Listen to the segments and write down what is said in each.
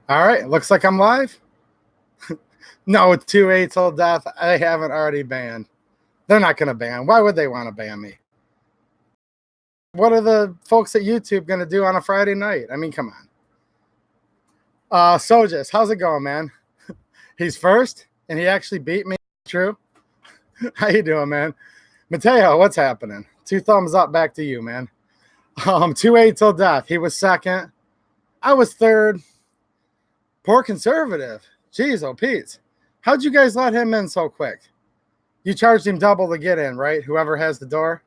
All right, looks like I'm live. No, 2-8 till death. I haven't already banned. They're not going to ban. Why would they want to ban me? What are the folks at YouTube going to do on a Friday night? I mean, come on. Sojas, how's it going, man? He's first, and he actually beat me. True. How you doing, man? Mateo, what's happening? 2 thumbs up back to you, man. 2-8 till death. He was second. I was third. Poor conservative. Jeez, oh, Pete. How'd you guys let him in so quick? You charged him double to get in, right? Whoever has the door.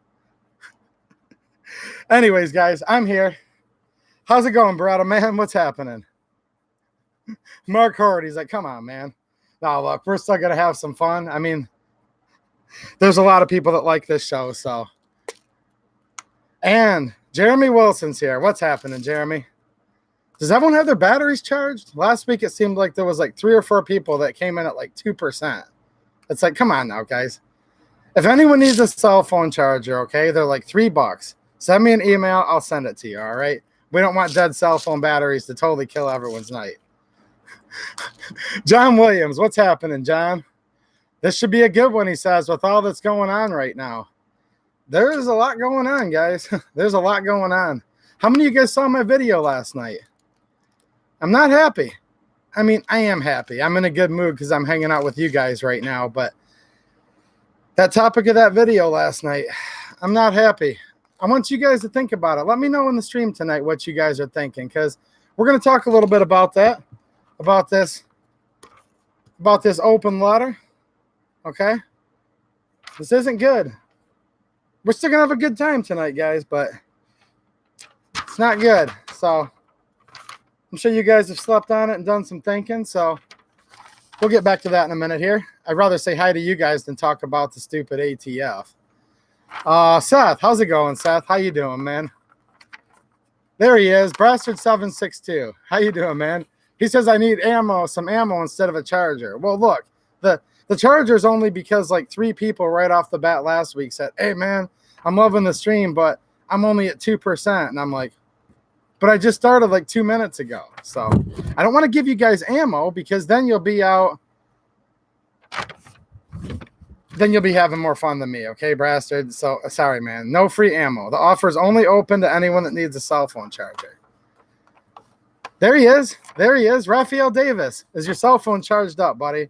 Anyways, guys, I'm here. How's it going, Beretta, man? What's happening? Mark Horde, he's like, come on, man. Now, look, we're still going to have some fun. I mean, there's a lot of people that like this show, so. And Jeremy Wilson's here. What's happening, Jeremy? Does everyone have their batteries charged? Last week, it seemed like there was like 3 or 4 people that came in at like 2%. It's like, come on now, guys. If anyone needs a cell phone charger, okay, they're like $3. Send me an email. I'll send it to you, all right? We don't want dead cell phone batteries to totally kill everyone's night. John Williams, what's happening, John? This should be a good one, he says, with all that's going on right now. There is a lot going on, guys. There's a lot going on. How many of you guys saw my video last night? I'm not happy. I mean, I am happy. I'm in a good mood because I'm hanging out with you guys right now. But that topic of that video last night, I'm not happy. I want you guys to think about it. Let me know in the stream tonight what you guys are thinking, because we're going to talk a little bit about that, about this open letter. Okay? This isn't good. We're still going to have a good time tonight, guys, but it's not good. So I'm sure you guys have slept on it and done some thinking, so we'll get back to that in a minute here. I'd rather say hi to you guys than talk about the stupid ATF. Seth, how's it going, Seth? How you doing, man? There he is, Brastard762. How you doing, man? He says I need ammo, some ammo instead of a charger. Well, look, the charger's only because like 3 people right off the bat last week said, hey, man, I'm loving the stream, but I'm only at 2%. And I'm like, but I just started like 2 minutes ago. So I don't want to give you guys ammo because then you'll be out. Then you'll be having more fun than me. Okay, Brastard. So sorry, man. No free ammo. The offer is only open to anyone that needs a cell phone charger. There he is. There he is. Raphael Davis. Is your cell phone charged up, buddy?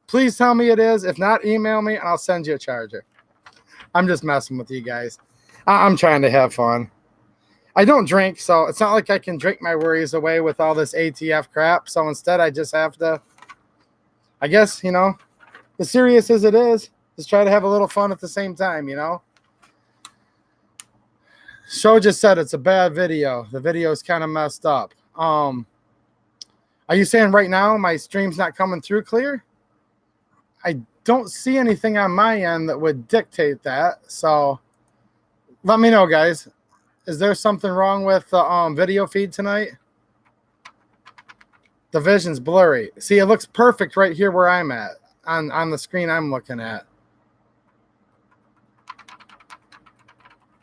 Please tell me it is. If not, email me and I'll send you a charger. I'm just messing with you guys. I'm trying to have fun. I don't drink, so it's not like I can drink my worries away with all this ATF crap. So instead, I just have to, I guess, you know, as serious as it is, just try to have a little fun at the same time, you know. Show just said it's a bad video. The video is kind of messed up. Are you saying right now my stream's not coming through clear? I don't see anything on my end that would dictate that. So let me know, guys. Is there something wrong with the video feed tonight? The vision's blurry. See, it looks perfect right here where I'm at on the screen I'm looking at.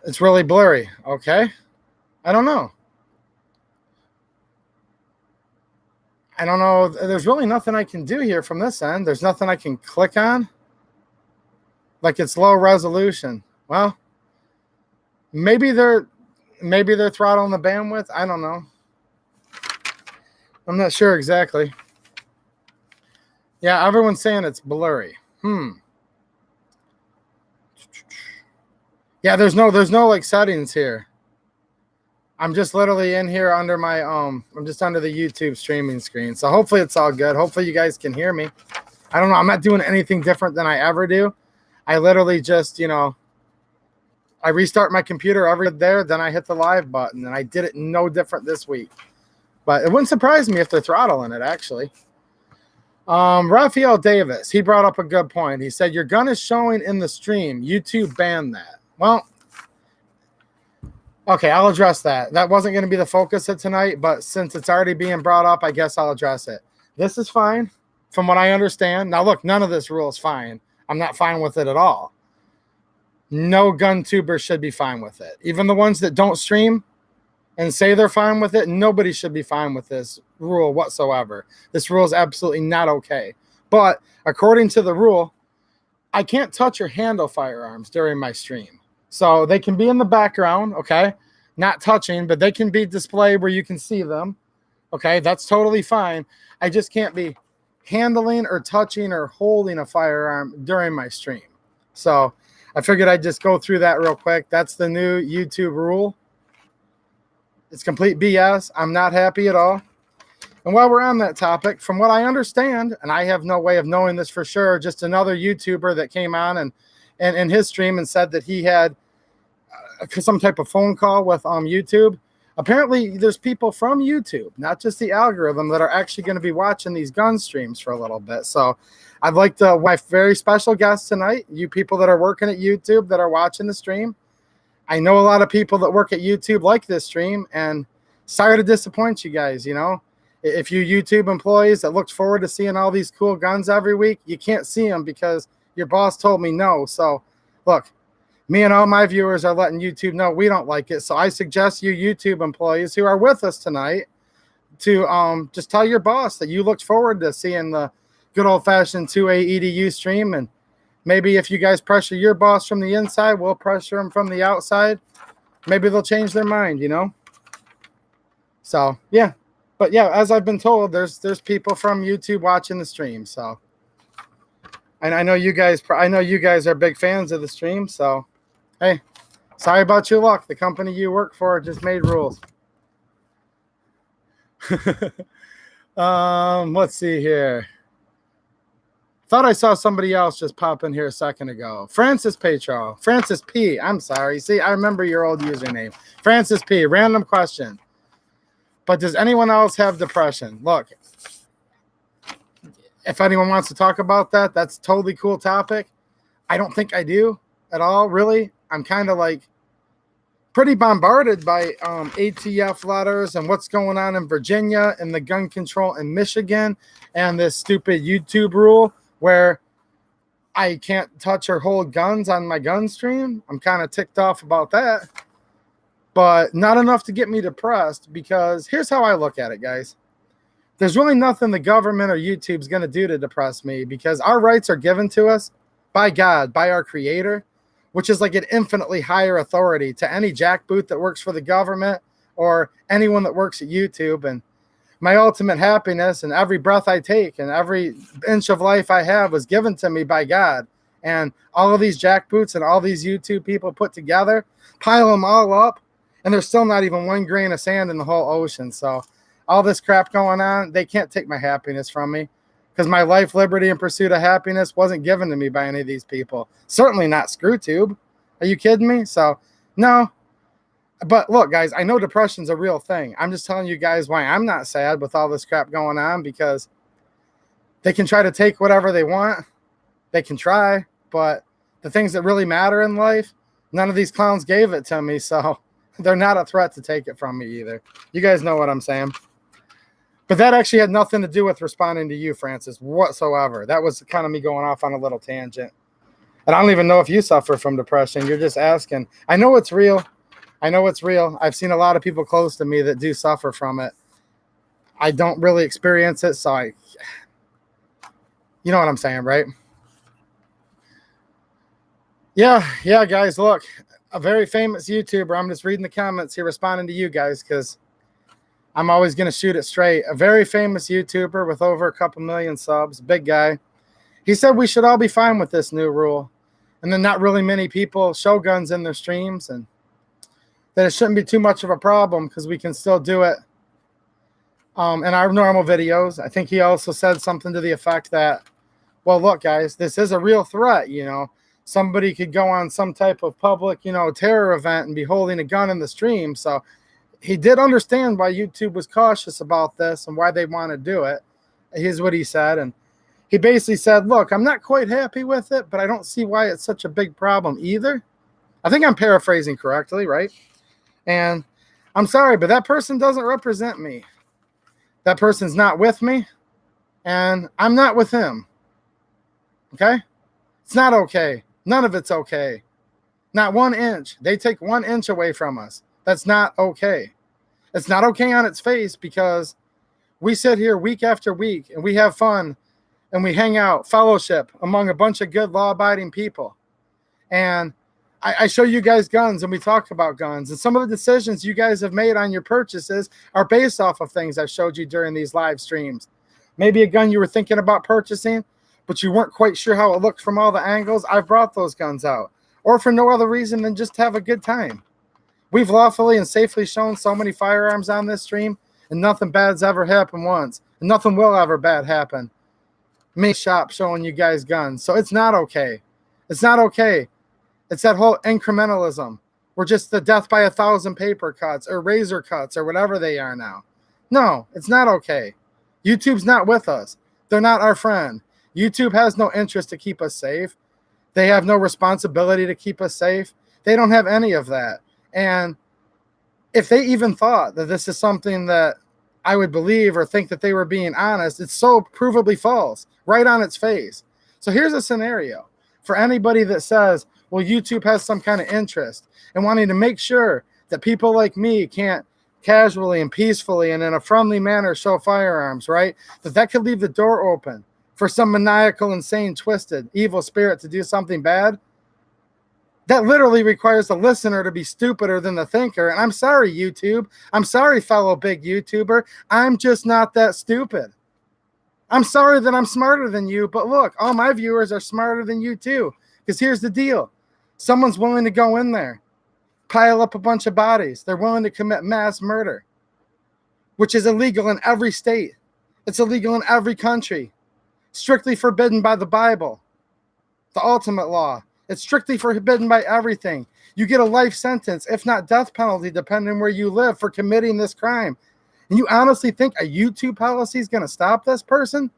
It's really blurry. Okay. I don't know. I don't know. There's really nothing I can do here from this end. There's nothing I can click on. Like it's low resolution. Well, maybe they're throttling the bandwidth. I don't know. I'm not sure exactly. Yeah, everyone's saying it's blurry. Yeah, there's no like settings here. I'm just literally in here under my I'm just under the YouTube streaming screen. So hopefully it's all good. Hopefully you guys can hear me. I don't know. I'm not doing anything different than I ever do. I literally just, you know, I restart my computer every there, then I hit the live button, and I did it no different this week. But it wouldn't surprise me if they're throttling it, actually. Raphael Davis, he brought up a good point. He said, your gun is showing in the stream. YouTube banned that. Well, okay, I'll address that. That wasn't going to be the focus of tonight, but since it's already being brought up, I guess I'll address it. This is fine, from what I understand. Now, look, none of this rule is fine. I'm not fine with it at all. No gun tuber should be fine with it. Even the ones that don't stream and say they're fine with it, nobody should be fine with this rule whatsoever. This rule is absolutely not okay. But according to the rule, I can't touch or handle firearms during my stream. So they can be in the background, okay? Not touching, but they can be displayed where you can see them. Okay, that's totally fine. I just can't be handling or touching or holding a firearm during my stream. So I figured I'd just go through that real quick. That's the new YouTube rule. It's complete BS. I'm not happy at all. And while we're on that topic, from what I understand, and I have no way of knowing this for sure, just another YouTuber that came on and in his stream and said that he had some type of phone call with YouTube. Apparently, there's people from YouTube, not just the algorithm, that are actually going to be watching these gun streams for a little bit. So I'd like to, my very special guest tonight, you people that are working at YouTube that are watching the stream. I know a lot of people that work at YouTube like this stream, and sorry to disappoint you guys, you know. If you YouTube employees that looked forward to seeing all these cool guns every week, you can't see them because your boss told me no. So look, me and all my viewers are letting YouTube know we don't like it. So I suggest you YouTube employees who are with us tonight to just tell your boss that you looked forward to seeing the good old-fashioned 2A EDU stream. And maybe if you guys pressure your boss from the inside, we'll pressure them from the outside. Maybe they'll change their mind, you know? So, yeah. But yeah, as I've been told, there's people from YouTube watching the stream. So, and I know you guys are big fans of the stream. So, hey, sorry about your luck. The company you work for just made rules. Let's see here. Thought I saw somebody else just pop in here a second ago. Francis Petro. Francis P. I'm sorry. See, I remember your old username. Francis P. Random question. But does anyone else have depression? Look, if anyone wants to talk about that, that's a totally cool topic. I don't think I do at all, really. I'm kind of like pretty bombarded by ATF letters and what's going on in Virginia and the gun control in Michigan and this stupid YouTube rule where I can't touch or hold guns on my gun stream. I'm kind of ticked off about that. But not enough to get me depressed, because here's how I look at it, guys. There's really nothing the government or YouTube's going to do to depress me, because our rights are given to us by God, by our creator, which is like an infinitely higher authority to any jackboot that works for the government or anyone that works at YouTube. And my ultimate happiness and every breath I take and every inch of life I have was given to me by God. And all of these jackboots and all these YouTube people put together, pile them all up, and there's still not even one grain of sand in the whole ocean. So all this crap going on, they can't take my happiness from me, because my life, liberty, and pursuit of happiness wasn't given to me by any of these people. Certainly not ScrewTube. Are you kidding me? So, no. But look, guys, I know depression's a real thing. I'm just telling you guys why I'm not sad with all this crap going on, because they can try to take whatever they want. They can try, but the things that really matter in life, none of these clowns gave it to me, so they're not a threat to take it from me either. You guys know what I'm saying. But that actually had nothing to do with responding to you, Francis, whatsoever. That was kind of me going off on a little tangent. And I don't even know if you suffer from depression. You're just asking. I know it's real. I know it's real. I've seen a lot of people close to me that do suffer from it. I don't really experience it, so you know what I'm saying, right? Yeah, guys, look. A very famous YouTuber. I'm just reading the comments here, responding to you guys, because I'm always going to shoot it straight. A very famous YouTuber with over a couple million subs, big guy. He said we should all be fine with this new rule, and then not really many people show guns in their streams, and that it shouldn't be too much of a problem because we can still do it in our normal videos. I think he also said something to the effect that, well, look, guys, this is a real threat, you know. Somebody could go on some type of public, terror event and be holding a gun in the stream. So he did understand why YouTube was cautious about this and why they want to do it. Here's what he said. And he basically said, look, I'm not quite happy with it, but I don't see why it's such a big problem either. I think I'm paraphrasing correctly, right? And I'm sorry, but that person doesn't represent me. That person's not with me, and I'm not with him. Okay? It's not okay. None of it's okay. Not 1 inch. They take 1 inch away from us. That's not okay. It's not okay on its face, because We sit here week after week and we have fun and we hang out, fellowship among a bunch of good law-abiding people. And I show you guys guns and we talk about guns. And some of the decisions you guys have made on your purchases are based off of things I showed you during these live streams. Maybe a gun you were thinking about purchasing, but you weren't quite sure how it looked from all the angles. I've brought those guns out. Or for no other reason than just to have a good time. We've lawfully and safely shown so many firearms on this stream, and nothing bad's ever happened once. And nothing will ever bad happen. Me shop showing you guys guns. So it's not okay. It's not okay. It's that whole incrementalism. We're just the death by 1,000 paper cuts or razor cuts or whatever they are now. No, it's not okay. YouTube's not with us. They're not our friend. YouTube has no interest to keep us safe. They have no responsibility to keep us safe. They don't have any of that. And if they even thought that this is something that I would believe or think that they were being honest, it's so provably false, right on its face. So here's a scenario for anybody that says, well, YouTube has some kind of interest in wanting to make sure that people like me can't casually and peacefully and in a friendly manner show firearms, right? That could leave the door open for some maniacal, insane, twisted, evil spirit to do something bad. That literally requires the listener to be stupider than the thinker. And I'm sorry, YouTube. I'm sorry, fellow big YouTuber. I'm just not that stupid. I'm sorry that I'm smarter than you, but look, all my viewers are smarter than you too. Because here's the deal. Someone's willing to go in there, pile up a bunch of bodies. They're willing to commit mass murder, which is illegal in every state. It's illegal in every country. Strictly forbidden by the Bible, the ultimate law. It's strictly forbidden by everything. You get a life sentence, if not death penalty, depending where you live, for committing this crime. And you honestly think a YouTube policy is going to stop this person?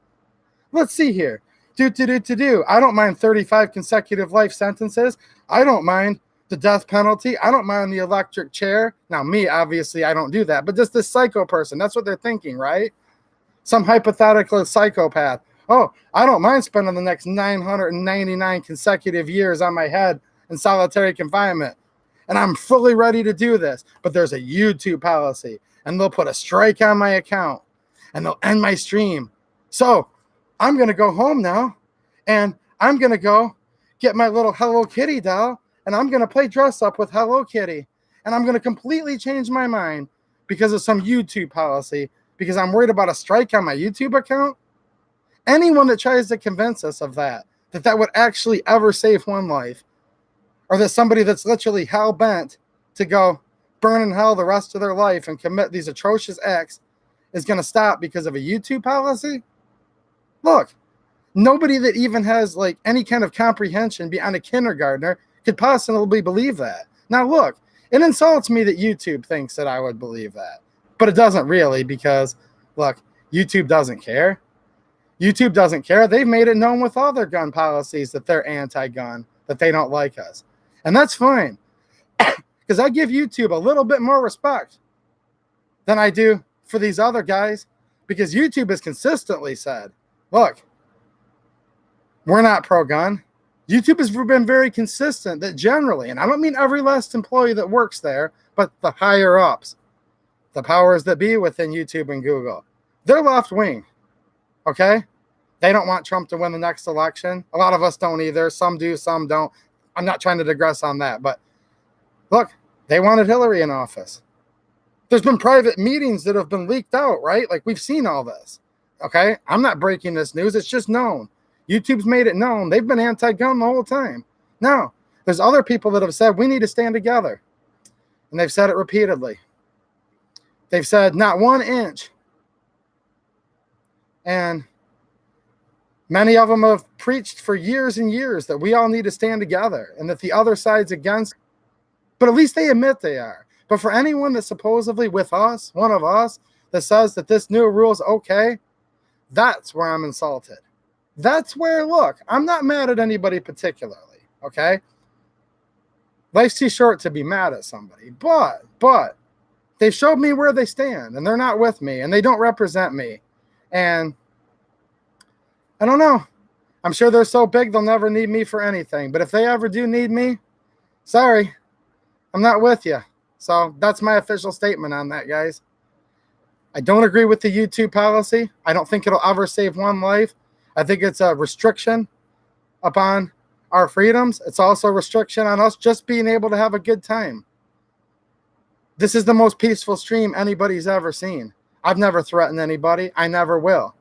Let's see here. I don't mind 35 consecutive life sentences. I don't mind the death penalty. I don't mind the electric chair. Now, me, obviously, I don't do that. But just this psycho person, that's what they're thinking, right? Some hypothetical psychopath. Oh, I don't mind spending the next 999 consecutive years on my head in solitary confinement. And I'm fully ready to do this. But there's a YouTube policy. And they'll put a strike on my account. And they'll end my stream. So I'm going to go home now. And I'm going to go get my little Hello Kitty doll. And I'm going to play dress up with Hello Kitty. And I'm going to completely change my mind because of some YouTube policy. Because I'm worried about a strike on my YouTube account. Anyone that tries to convince us of that would actually ever save one life, or that somebody that's literally hell-bent to go burn in hell the rest of their life and commit these atrocious acts is going to stop because of a YouTube policy? Look, nobody that even has like any kind of comprehension beyond a kindergartner could possibly believe that. Now look, it insults me that YouTube thinks that I would believe that, but it doesn't really, because look, YouTube doesn't care. YouTube doesn't care. They've made it known with all their gun policies that they're anti-gun, that they don't like us. And that's fine. Because I give YouTube a little bit more respect than I do for these other guys. Because YouTube has consistently said, look, we're not pro-gun. YouTube has been very consistent that generally, and I don't mean every last employee that works there, but the higher-ups, the powers that be within YouTube and Google, they're left-wing. Okay? They don't want Trump to win the next election. A lot of us don't either. Some do, some don't. I'm not trying to digress on that. But look, they wanted Hillary in office. There's been private meetings that have been leaked out, right? Like, we've seen all this. Okay? I'm not breaking this news. It's just known. YouTube's made it known. They've been anti-gun the whole time. Now, there's other people that have said, we need to stand together. And they've said it repeatedly. They've said, not 1 inch. And many of them have preached for years and years that we all need to stand together and that the other side's against. But at least they admit they are. But for anyone that's supposedly with us, one of us, that says that this new rule is okay, that's where I'm insulted. That's where, look, I'm not mad at anybody particularly, okay? Life's too short to be mad at somebody. But they've showed me where they stand, and they're not with me, and they don't represent me. And I don't know. I'm sure they're so big they'll never need me for anything. But if they ever do need me, sorry, I'm not with you. So that's my official statement on that, guys. I don't agree with the YouTube policy. I don't think it'll ever save one life. I think it's a restriction upon our freedoms. It's also a restriction on us just being able to have a good time. This is the most peaceful stream anybody's ever seen. I've never threatened anybody. I never will.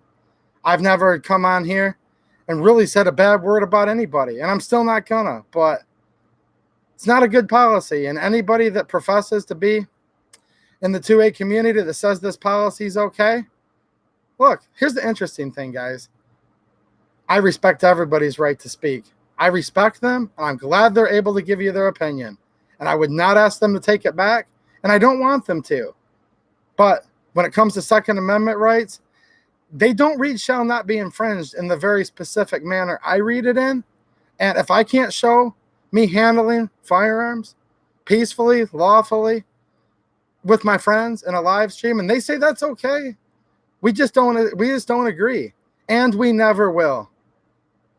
I've never come on here and really said a bad word about anybody, and I'm still not gonna, but it's not a good policy. And anybody that professes to be in the 2A community that says this policy is okay, look, here's the interesting thing, guys. I respect everybody's right to speak. I respect them, and I'm glad they're able to give you their opinion. And I would not ask them to take it back, and I don't want them to. But when it comes to Second Amendment rights, they don't read shall not be infringed in the very specific manner I read it in. And if I can't show me handling firearms peacefully, lawfully, with my friends in a live stream, and they say that's okay, we just don't agree. And we never will.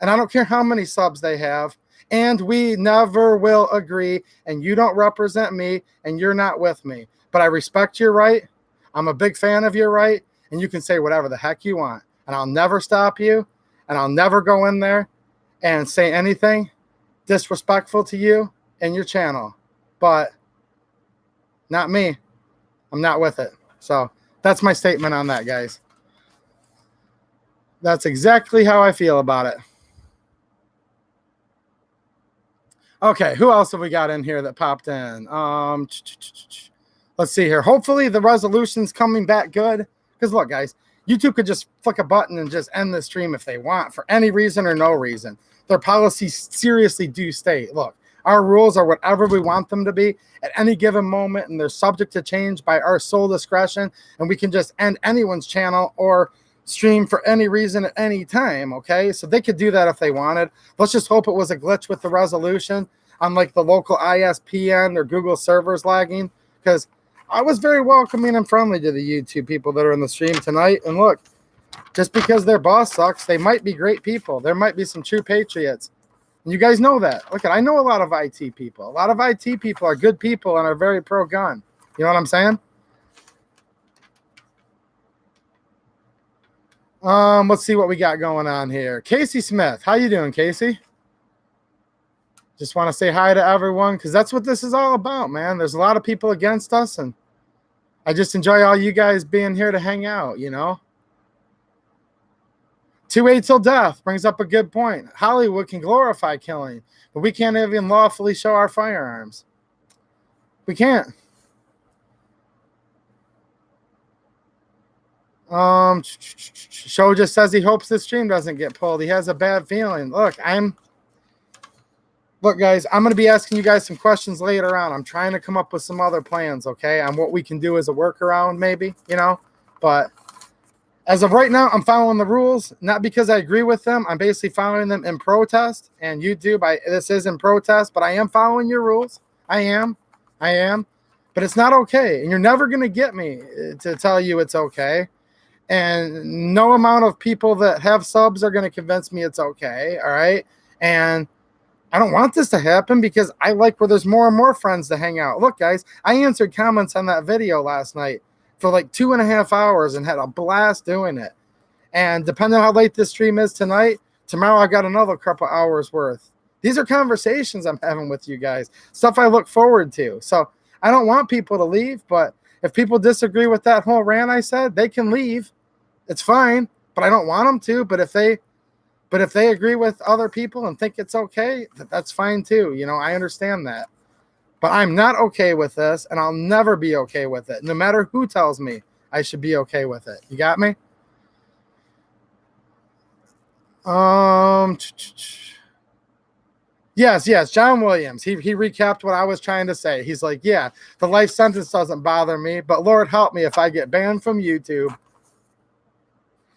And I don't care how many subs they have, and we never will agree, and you don't represent me, and you're not with me. But I respect your right. I'm a big fan of your right, and you can say whatever the heck you want, and I'll never stop you, and I'll never go in there and say anything disrespectful to you and your channel. But not me. I'm not with it. So that's my statement on that, guys. That's exactly how I feel about it. Okay, who else have we got in here that popped in? Let's see here. Hopefully the resolution's coming back good. Because look, guys, YouTube could just flick a button and just end the stream if they want for any reason or no reason. Their policies seriously do state, look, our rules are whatever we want them to be at any given moment, and they're subject to change by our sole discretion, and we can just end anyone's channel or stream for any reason at any time, okay? So they could do that if they wanted. Let's just hope it was a glitch with the resolution on like the local ISPN or Google servers lagging, because I was very welcoming and friendly to the YouTube people that are in the stream tonight. And look, just because their boss sucks, they might be great people. There might be some true patriots. And you guys know that. Look, I know a lot of IT people. A lot of IT people are good people and are very pro-gun. You know what I'm saying? Let's see what we got going on here. Casey Smith. How you doing, Casey? Just want to say hi to everyone because that's what this is all about, man. There's a lot of people against us, and I just enjoy all you guys being here to hang out, you know? 2A till death brings up a good point. Hollywood can glorify killing, but we can't even lawfully show our firearms. We can't. Show just says he hopes this stream doesn't get pulled. He has a bad feeling. Look, guys, I'm going to be asking you guys some questions later on. I'm trying to come up with some other plans, okay, on what we can do as a workaround, maybe, you know. But as of right now, I'm following the rules, not because I agree with them. I'm basically following them in protest. And YouTube, this is in protest, but I am following your rules. I am. But it's not okay. And you're never going to get me to tell you it's okay. And no amount of people that have subs are going to convince me it's okay, all right? And I don't want this to happen because I like where there's more and more friends to hang out. Look, guys, I answered comments on that video last night for like 2.5 hours and had a blast doing it. And depending on how late this stream is tonight, tomorrow I got another couple hours worth. These are conversations I'm having with you guys, stuff I look forward to. So I don't want people to leave, but if people disagree with that whole rant I said, they can leave. It's fine, but I don't want them to. But if they agree with other people and think it's okay, that's fine too. You know, I understand that. But I'm not okay with this, and I'll never be okay with it, no matter who tells me I should be okay with it. You got me? Yes, John Williams. He recapped what I was trying to say. He's like, yeah, the life sentence doesn't bother me, but Lord help me if I get banned from YouTube.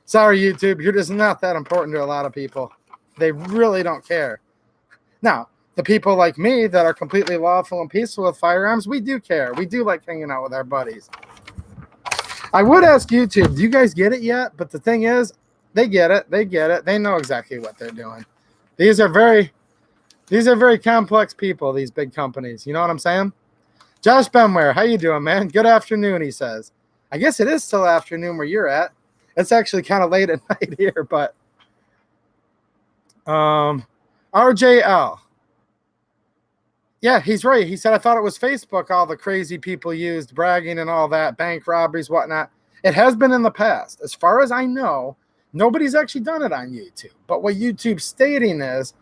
Sorry, YouTube, you're just not that important to a lot of people. They really don't care. Now, the people like me that are completely lawful and peaceful with firearms, we do care. We do like hanging out with our buddies. I would ask YouTube, do you guys get it yet? But the thing is, they get it. They get it. They know exactly what they're doing. These are very complex people, these big companies. You know what I'm saying? Josh Benware, how you doing, man? Good afternoon, he says. I guess it is still afternoon where you're at. It's actually kind of late at night here, but RJL. Yeah, he's right. He said, I thought it was Facebook, all the crazy people used, bragging and all that, bank robberies, whatnot. It has been in the past. As far as I know, nobody's actually done it on YouTube. But what YouTube's stating is,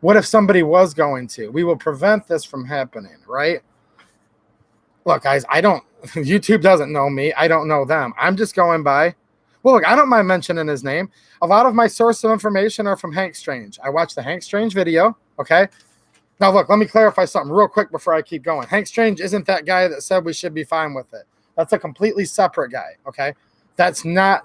what if somebody was going to? We will prevent this from happening, right? Look, guys, YouTube doesn't know me. I don't know them. I'm just going by, well, look, I don't mind mentioning his name. A lot of my source of information are from Hank Strange. I watched the Hank Strange video, okay? Now, look, let me clarify something real quick before I keep going. Hank Strange isn't that guy that said we should be fine with it. That's a completely separate guy, okay? That's not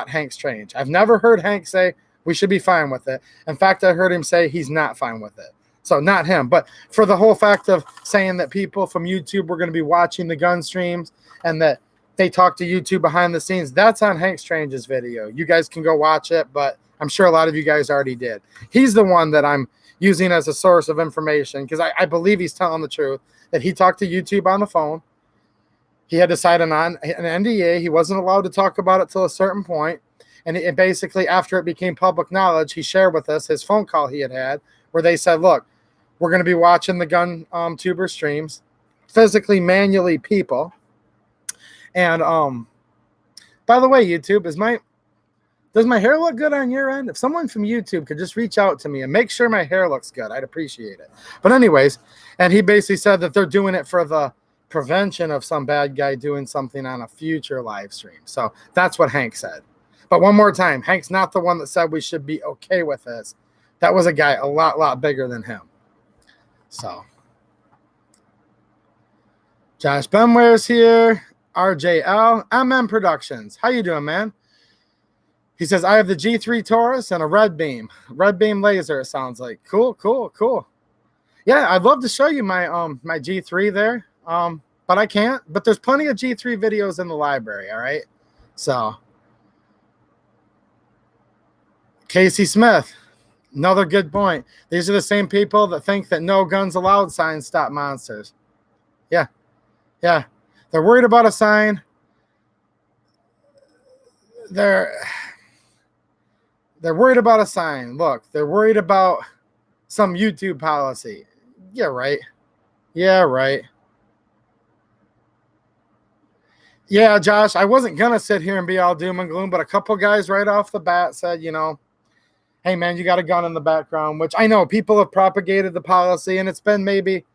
Hank Strange. I've never heard Hank say we should be fine with it. In fact, I heard him say he's not fine with it. So not him. But for the whole fact of saying that people from YouTube were going to be watching the gun streams and that they talk to YouTube behind the scenes, that's on Hank Strange's video. You guys can go watch it, but I'm sure a lot of you guys already did. He's the one that I'm using as a source of information because I believe he's telling the truth, that he talked to YouTube on the phone. He had to sign an NDA. He wasn't allowed to talk about it till a certain point. And it basically, after it became public knowledge, he shared with us his phone call he had where they said, look, we're going to be watching the gun tuber streams, physically, manually people. And by the way, YouTube, does my hair look good on your end? If someone from YouTube could just reach out to me and make sure my hair looks good, I'd appreciate it. But anyways, and he basically said that they're doing it for the prevention of some bad guy doing something on a future live stream. So that's what Hank said. But one more time, Hank's not the one that said we should be okay with this. That was a guy a lot bigger than him. So Josh Benware's here. RJL, MM Productions. How you doing, man? He says, I have the G3 Taurus and a red beam laser, it sounds like. Cool. Yeah, I'd love to show you my my G3 there, but I can't. But there's plenty of G3 videos in the library, all right? So, Casey Smith, another good point. These are the same people that think that no guns allowed signs stop monsters. Yeah. They're worried about a sign. They're worried about a sign. Look, they're worried about some YouTube policy. Yeah, right. Yeah, Josh, I wasn't going to sit here and be all doom and gloom, but a couple guys right off the bat said, hey, man, you got a gun in the background, which I know people have propagated the policy, and it's been maybe,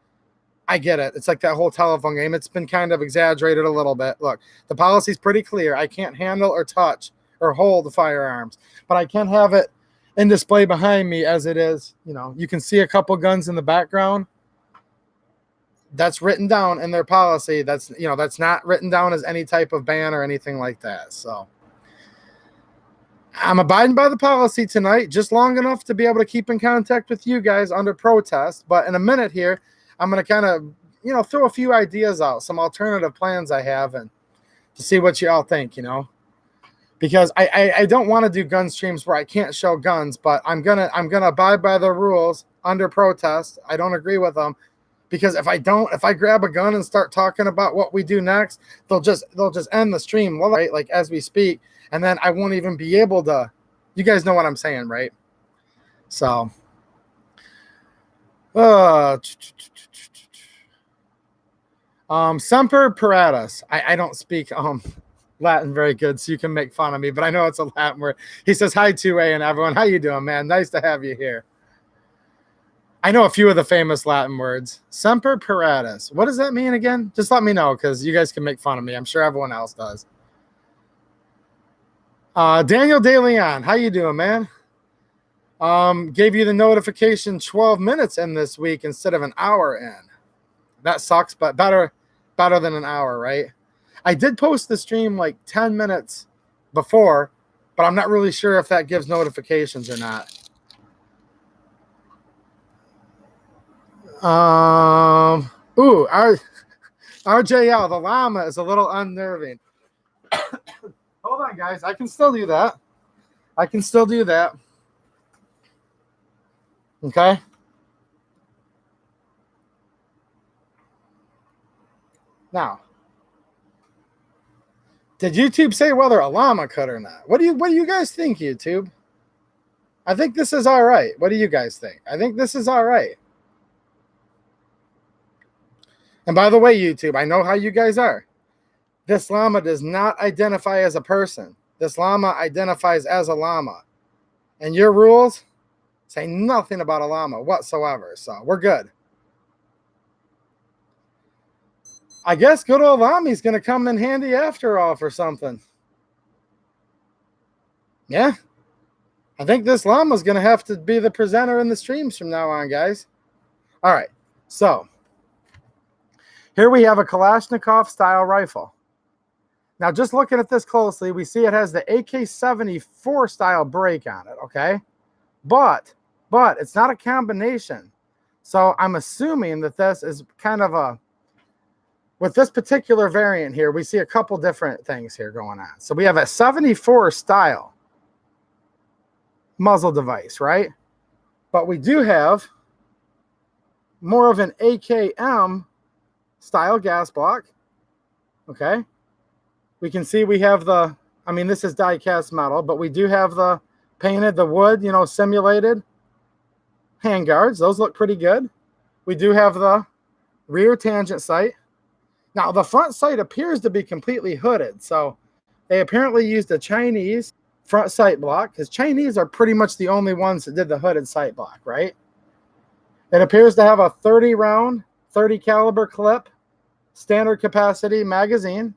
I get it. It's like that whole telephone game. It's been kind of exaggerated a little bit. Look, the policy's pretty clear. I can't handle or touch or hold the firearms, but I can have it in display behind me as it is. You can see a couple guns in the background. That's written down in their policy. That's not written down as any type of ban or anything like that. So I'm abiding by the policy tonight, just long enough to be able to keep in contact with you guys under protest. But in a minute here, I'm going to kind of, throw a few ideas out, some alternative plans I have, and to see what you all think, because I don't want to do gun streams where I can't show guns, but I'm gonna abide by the rules under protest. I don't agree with them, because if I grab a gun and start talking about what we do next, they'll just end the stream, right? Like as we speak, and then I won't even be able to. You guys know what I'm saying, right? So, Semper Paratus. I don't speak Latin very good, so you can make fun of me, but I know it's a Latin word. He says, hi, 2A, and everyone. How you doing, man? Nice to have you here. I know a few of the famous Latin words. Semper Paratus. What does that mean again? Just let me know, because you guys can make fun of me. I'm sure everyone else does. Daniel De Leon. How you doing, man? Gave you the notification 12 minutes in this week instead of an hour in. That sucks, but better than an hour, right? I did post the stream like 10 minutes before, but I'm not really sure if that gives notifications or not. RJL, the llama is a little unnerving. Hold on, guys. I can still do that. Okay. Now, Did YouTube say whether a llama could or not? What do you guys think, YouTube? I think this is all right. What do you guys think? I think this is all right. And by the way, YouTube, I know how you guys are. This llama does not identify as a person. This llama identifies as a llama. And your rules say nothing about a llama whatsoever. So we're good. I guess good old Lami's going to come in handy after all for something. Yeah. I think this llama's going to have to be the presenter in the streams from now on, guys. All right. So here we have a Kalashnikov style rifle. Now, just looking at this closely, we see it has the AK-74 style break on it, okay? But it's not a combination. So I'm assuming that this is kind of a, with this particular variant here, we see a couple different things here going on. So we have a 74 style muzzle device, right? But we do have more of an AKM style gas block, okay? We can see we have the, I mean, this is die cast metal, but we do have the painted, the wood, you know, simulated handguards. Those look pretty good. We do have the rear tangent sight. Now, the front sight appears to be completely hooded. So they apparently used a Chinese front sight block, because Chinese are pretty much the only ones that did the hooded sight block, right? It appears to have a 30 round, 30 caliber clip, standard capacity magazine.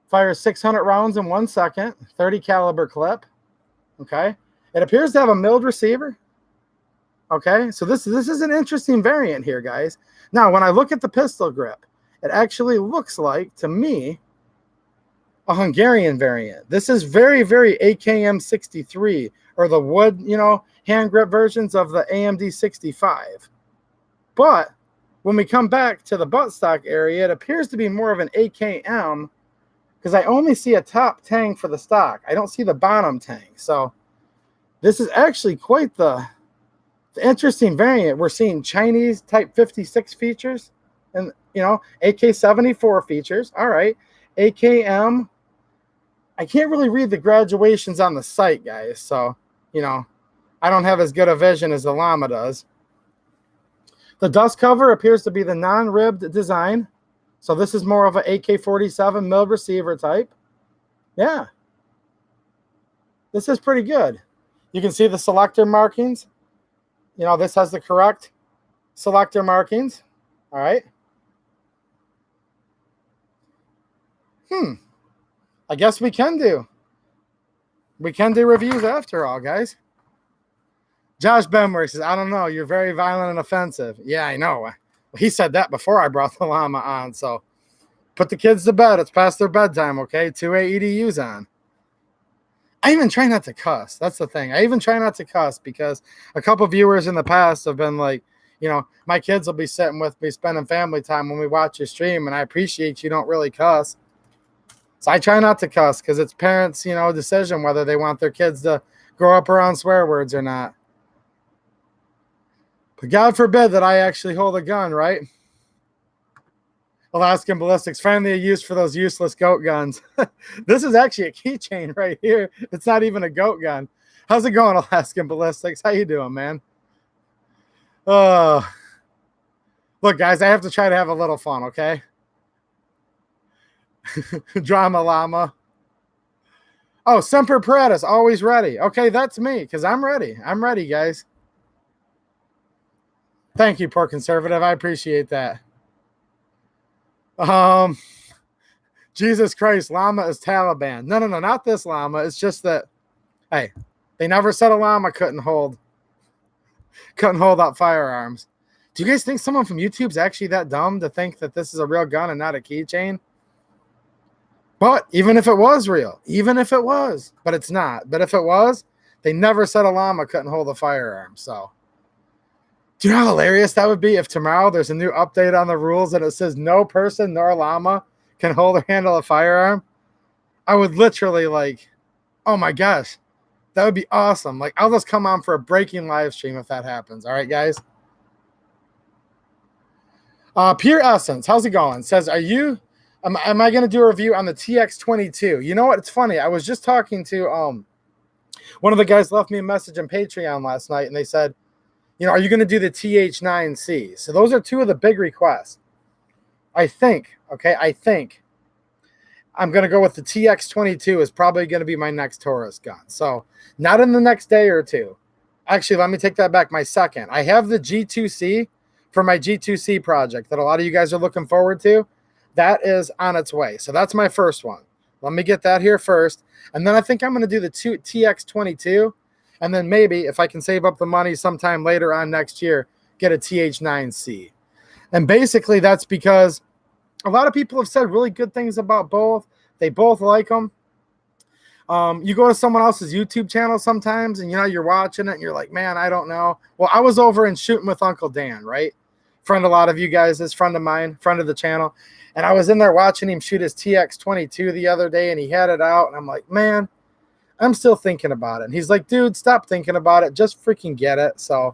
Fires 600 rounds in 1 second, 30 caliber clip. Okay. It appears to have a milled receiver. Okay. So this is an interesting variant here, guys. Now, when I look at the pistol grip, it actually looks like, to me, a Hungarian variant. This is very, very AKM 63, or the wood, you know, hand grip versions of the AMD 65. But when we come back to the buttstock area, it appears to be more of an AKM, because I only see a top tang for the stock. I don't see the bottom tang. So this is actually quite the interesting variant. We're seeing Chinese Type 56 features and, you know, AK-74 features. All right. AKM. I can't really read the graduations on the site, guys. So, you know, I don't have as good a vision as the llama does. The dust cover appears to be the non-ribbed design. So this is more of an AK-47 milled receiver type. Yeah. This is pretty good. You can see the selector markings. You know, this has the correct selector markings. All right. I guess we can do reviews after all, guys. Josh Benworth says, I don't know. You're very violent and offensive. Yeah, I know. He said that before I brought the llama on. So put the kids to bed. It's past their bedtime, okay? 2 AEDUs on. I even try not to cuss. That's the thing. I even try not to cuss because a couple viewers in the past have been like, you know, my kids will be sitting with me spending family time when we watch your stream, and I appreciate you don't really cuss. So I try not to cuss because it's parents, you know, decision whether they want their kids to grow up around swear words or not. But God forbid that I actually hold a gun, right? Alaskan Ballistics, finally a use for those useless goat guns. This is actually a keychain right here. It's not even a goat gun. How's it going, Alaskan Ballistics? How you doing, man? Look, guys, I have to try to have a little fun, okay? Drama llama. Oh, Semper Paratus, always ready. Okay, that's me, because I'm ready. I'm ready, guys. Thank you, poor conservative. I appreciate that. Jesus Christ, llama is Taliban. No, not this llama. It's just that, hey, they never said a llama couldn't hold up firearms. Do you guys think someone from YouTube's actually that dumb to think that this is a real gun and not a keychain? But even if it was real, but it's not. But if it was, they never said a llama couldn't hold a firearm. So do you know how hilarious that would be if tomorrow there's a new update on the rules and it says no person nor llama can hold or handle a firearm? I would literally like, oh my gosh, that would be awesome. Like, I'll just come on for a breaking live stream if that happens. All right, guys. Pure Essence, how's it going? Says, are you Am I going to do a review on the TX22? You know what? It's funny. I was just talking to one of the guys left me a message on Patreon last night, and they said, are you going to do the TH9C? So those are two of the big requests. I think I'm going to go with the TX22 is probably going to be my next Taurus gun. So not in the next day or two. Actually, let me take that back. My second. I have the G2C for my G2C project that a lot of you guys are looking forward to. That is on its way. So that's my first one. Let me get that here first. And then I think I'm going to do the TX22. And then maybe if I can save up the money sometime later on next year, get a TH9C. And basically that's because a lot of people have said really good things about both. They both like them. You go to someone else's YouTube channel sometimes and, you're watching it and you're like, man, I don't know. Well, I was over and shooting with Uncle Dan, right? Friend of a lot of you guys, this friend of mine, friend of the channel. And I was in there watching him shoot his TX22 the other day and he had it out. And I'm like, man, I'm still thinking about it. And he's like, dude, stop thinking about it. Just freaking get it. So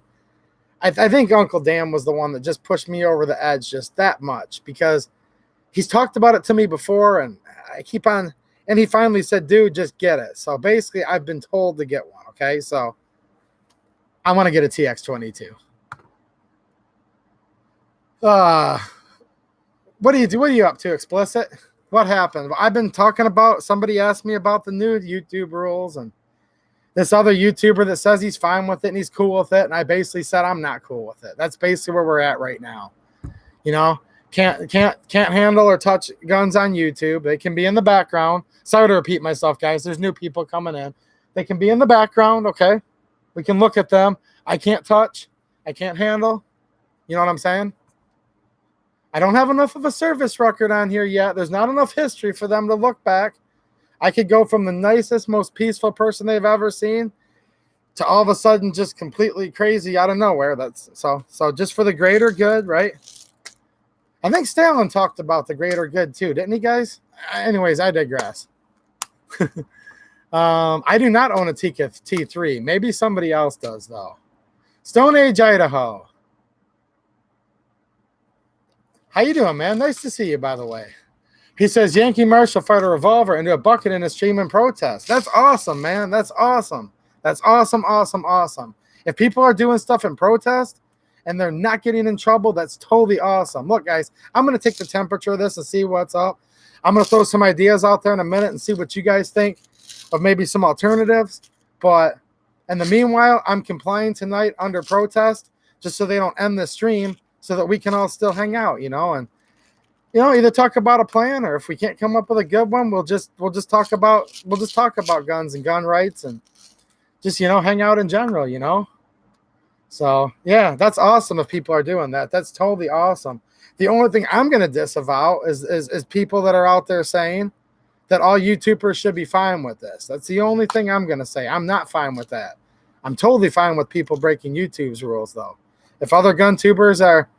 I think Uncle Dan was the one that just pushed me over the edge just that much because he's talked about it to me before. And I keep on, and he finally said, dude, just get it. So basically I've been told to get one. Okay. So I want to get a TX22. What do you do? What are you up to, Explicit? What happened? I've been talking about, somebody asked me about the new YouTube rules and this other YouTuber that says he's fine with it and he's cool with it. And I basically said, I'm not cool with it. That's basically where we're at right now. Can't handle or touch guns on YouTube. They can be in the background. Sorry to repeat myself, guys. There's new people coming in. They can be in the background. Okay. We can look at them. I can't touch. I can't handle. You know what I'm saying? I don't have enough of a service record on here yet. There's not enough history for them to look back. I could go from the nicest, most peaceful person they've ever seen to all of a sudden just completely crazy out of nowhere. That's so just for the greater good, right? I think Stalin talked about the greater good too, didn't he, guys? Anyways, I digress. I do not own a T3. Maybe somebody else does, though. Stone Age, Idaho. How you doing, man? Nice to see you, by the way. He says, Yankee Marshall fired a revolver into a bucket in a stream in protest. That's awesome, man. That's awesome. That's awesome, awesome, awesome. If people are doing stuff in protest and they're not getting in trouble, that's totally awesome. Look, guys, I'm going to take the temperature of this and see what's up. I'm going to throw some ideas out there in a minute and see what you guys think of maybe some alternatives. But in the meanwhile, I'm complying tonight under protest just so they don't end the stream so that we can all still hang out, and either talk about a plan, or if we can't come up with a good one, we'll just talk about guns and gun rights and just hang out in general, So yeah, that's awesome if people are doing that. That's totally awesome. The only thing I'm gonna disavow is people that are out there saying that all YouTubers should be fine with this. That's the only thing I'm gonna say. I'm not fine with that. I'm totally fine with people breaking YouTube's rules, though. If other gun tubers are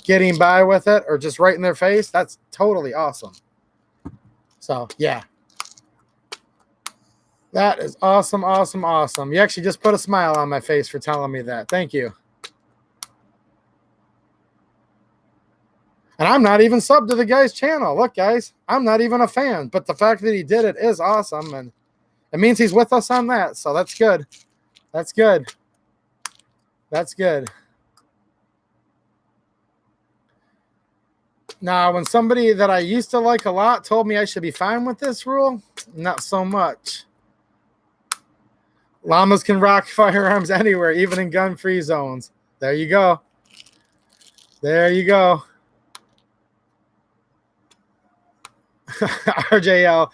getting by with it or just right in their face, that's totally awesome. So, yeah. That is awesome, awesome, awesome. You actually just put a smile on my face for telling me that. Thank you. And I'm not even subbed to the guy's channel. Look, guys, I'm not even a fan. But the fact that he did it is awesome. And it means he's with us on that. So that's good. That's good. That's good. Now, when somebody that I used to like a lot told me I should be fine with this rule, not so much. Llamas can rock firearms anywhere, even in gun-free zones. There you go. There you go. RJL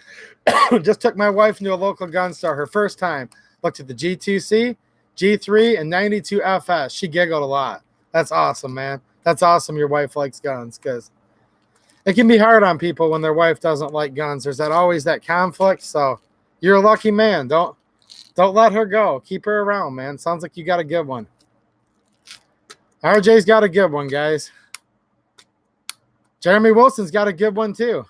just took my wife into a local gun store her first time. Looked at the G2C, G3, and 92FS. She giggled a lot. That's awesome, man. That's awesome your wife likes guns, because it can be hard on people when their wife doesn't like guns. There's always that conflict. So you're a lucky man. Don't let her go. Keep her around, man. Sounds like you got a good one. RJ's got a good one, guys. Jeremy Wilson's got a good one too.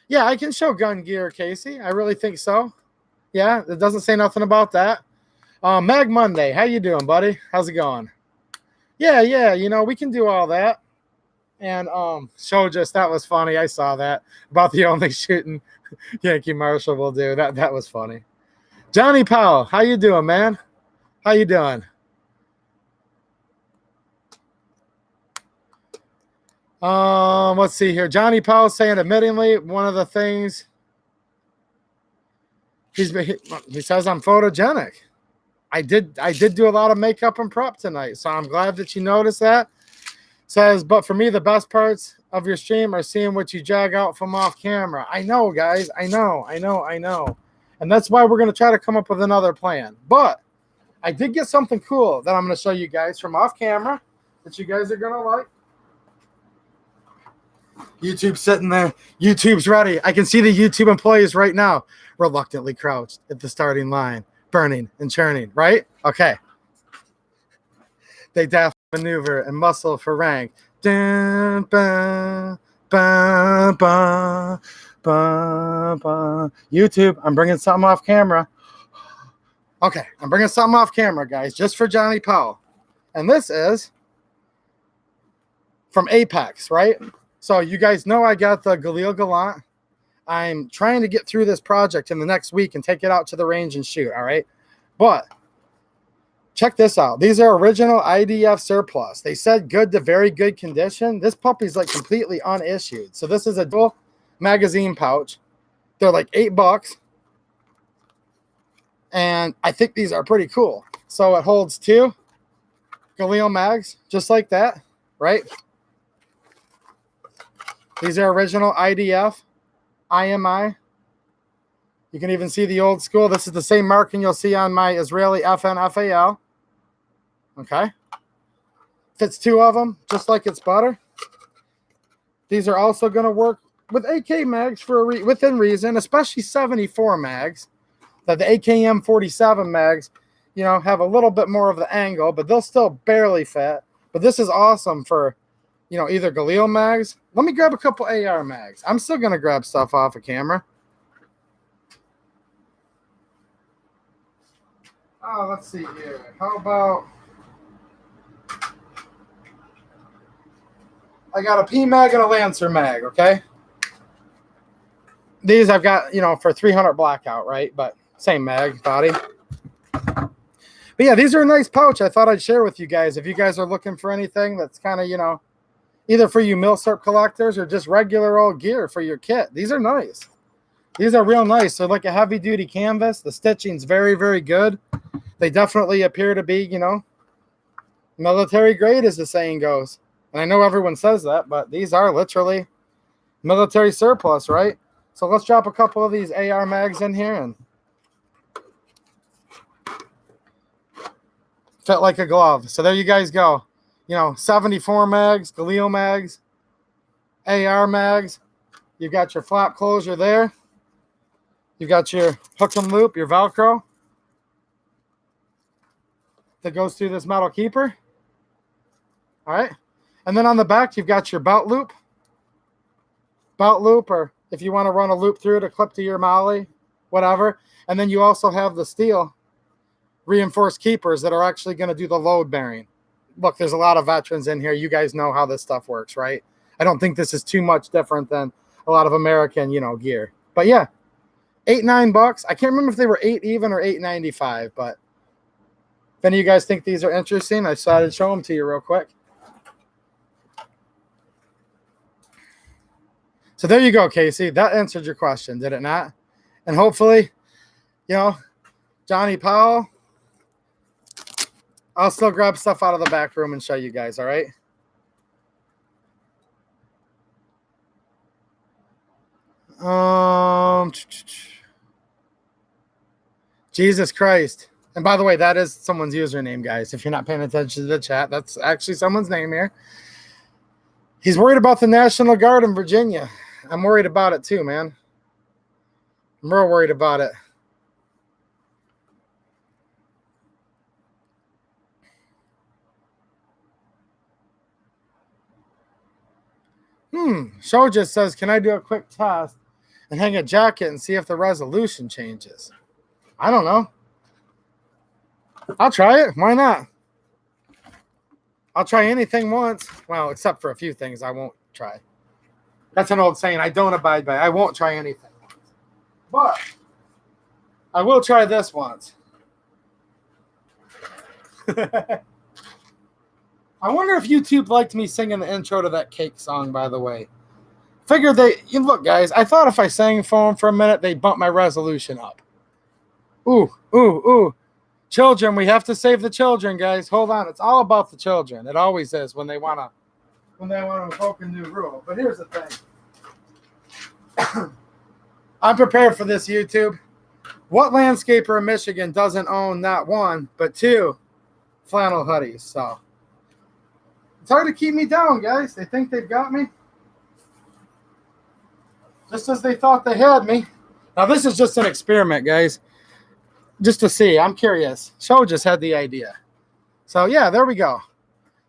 Yeah, I can show gun gear, Casey. I really think so. Yeah, it doesn't say nothing about that. Mag Monday, how you doing, buddy? How's it going? Yeah, we can do all that. And show just that was funny. I saw that about the only shooting Yankee Marshall will do. That was funny. Johnny Powell, how you doing, man? How you doing? Let's see here. Johnny Powell saying, admittingly, one of the things he says I'm photogenic. I did do a lot of makeup and prep tonight, so I'm glad that you noticed that. Says, but for me, the best parts of your stream are seeing what you jag out from off camera. I know, guys. I know. And that's why we're going to try to come up with another plan. But I did get something cool that I'm going to show you guys from off camera that you guys are going to like. YouTube's sitting there. YouTube's ready. I can see the YouTube employees right now, reluctantly crouched at the starting line, burning and churning, right? Okay. They daft maneuver and muscle for rank. Dun, ba, ba, ba, ba, ba. YouTube, I'm bringing something off camera. Okay, I'm bringing something off camera, guys, just for Johnny Powell. And this is from Apex, right? So you guys know I got the Galil Galant. I'm trying to get through this project in the next week and take it out to the range and shoot, all right? But check this out. These are original IDF surplus. They said good to very good condition. This puppy's like completely unissued. So this is a dual magazine pouch. They're like $8. And I think these are pretty cool. So it holds 2 Galil mags, just like that, right? These are original IDF, IMI. You can even see the old school. This is the same marking you'll see on my Israeli FNFAL. Okay. Fits 2 of them, just like it's butter. These are also going to work with AK mags for within reason, especially 74 mags. That the AKM 47 mags, you know, have a little bit more of the angle, but they'll still barely fit. But this is awesome for, you know, either Galil mags. Let me grab a couple AR mags. I'm still going to grab stuff off of camera. Oh, let's see here. How about I got a P mag and a Lancer mag, okay? These I've got, you know, for 300 blackout, right? But same mag body. But yeah, these are a nice pouch. I thought I'd share with you guys. If you guys are looking for anything that's kind of, you know, either for you milsurp collectors or just regular old gear for your kit. These are nice. These are real nice. So like a heavy duty canvas. The stitching's very, very good. They definitely appear to be, you know, military grade as the saying goes. And I know everyone says that, but these are literally military surplus, right? So let's drop a couple of these AR mags in here and fit like a glove. So there you guys go. You know, 74 mags, Galil mags, AR mags. You've got your flap closure there. You've got your hook and loop, your Velcro that goes through this metal keeper. All right. And then on the back, you've got your belt loop, or if you want to run a loop through to clip to your molly, whatever. And then you also have the steel reinforced keepers that are actually going to do the load bearing. Look, there's a lot of veterans in here. You guys know how this stuff works, right? I don't think this is too much different than a lot of American, you know, gear. But yeah, $8-9. I can't remember if they were 8 even or $8.95, but if any of you guys think these are interesting, I decided to show them to you real quick. So there you go, Casey. That answered your question, did it not? And hopefully, you know, Johnny Powell, I'll still grab stuff out of the back room and show you guys, all right? Jesus Christ. And by the way, that is someone's username, guys. If you're not paying attention to the chat, that's actually someone's name here. He's worried about the National Guard in Virginia. I'm worried about it too, man. I'm real worried about it. Show just says, can I do a quick test and hang a jacket and see if the resolution changes? I don't know. I'll try it. Why not? I'll try anything once. Well, except for a few things I won't try. That's an old saying I don't abide by. I won't try anything. But I will try this once. I wonder if YouTube liked me singing the intro to that Cake song, by the way. Figured look, guys, I thought if I sang for them for a minute, they'd bump my resolution up. Ooh, ooh, ooh. Children, we have to save the children, guys. Hold on. It's all about the children. It always is when they want to invoke a new rule. But here's the thing. I'm prepared for this, YouTube. What landscaper in Michigan doesn't own not one, but two flannel hoodies? So it's hard to keep me down, guys. They think they've got me. Just as they thought they had me. Now, this is just an experiment, guys. Just to see. I'm curious. Show just had the idea. So, yeah, there we go.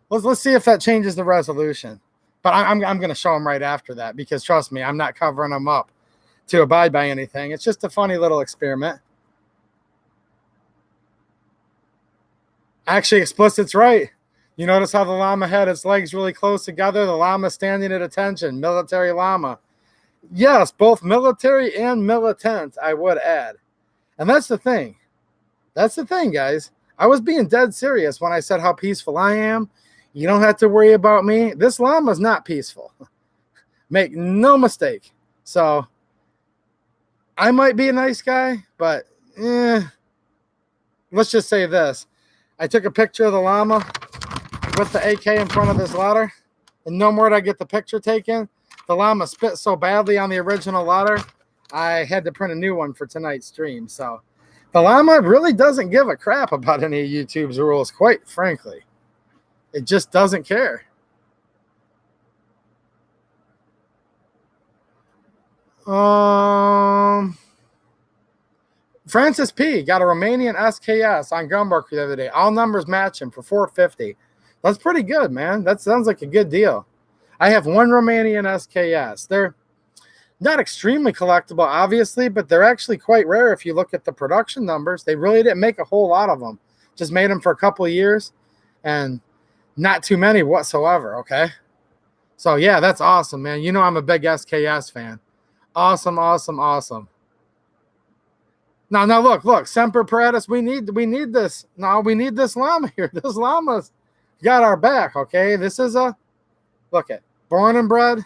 Let's see if that changes the resolution. But I'm going to show them right after that because, trust me, I'm not covering them up to abide by anything. It's just a funny little experiment. Actually, explicit's right. You notice how the llama had its legs really close together? The llama standing at attention. Military llama. Yes, both military and militant, I would add. And that's the thing. That's the thing, guys. I was being dead serious when I said how peaceful I am. You don't have to worry about me. This llama's not peaceful. Make no mistake. So, I might be a nice guy, but let's just say this. I took a picture of the llama with the AK in front of this ladder, and no more did I get the picture taken. The llama spit so badly on the original ladder, I had to print a new one for tonight's stream. So the llama really doesn't give a crap about any of YouTube's rules, quite frankly. It just doesn't care. Francis P. got a Romanian SKS on Gumbark the other day. All numbers match him for $450. That's pretty good, man. That sounds like a good deal. I have one Romanian SKS. They're not extremely collectible, obviously, but they're actually quite rare if you look at the production numbers. They really didn't make a whole lot of them. Just made them for a couple of years, and not too many whatsoever, okay? So, yeah, that's awesome, man. You know I'm a big SKS fan. Awesome, awesome, awesome. Now, look, Semper Paratus, we need this. No, we need this llama here. This llama's got our back, okay? This is look at, born and bred,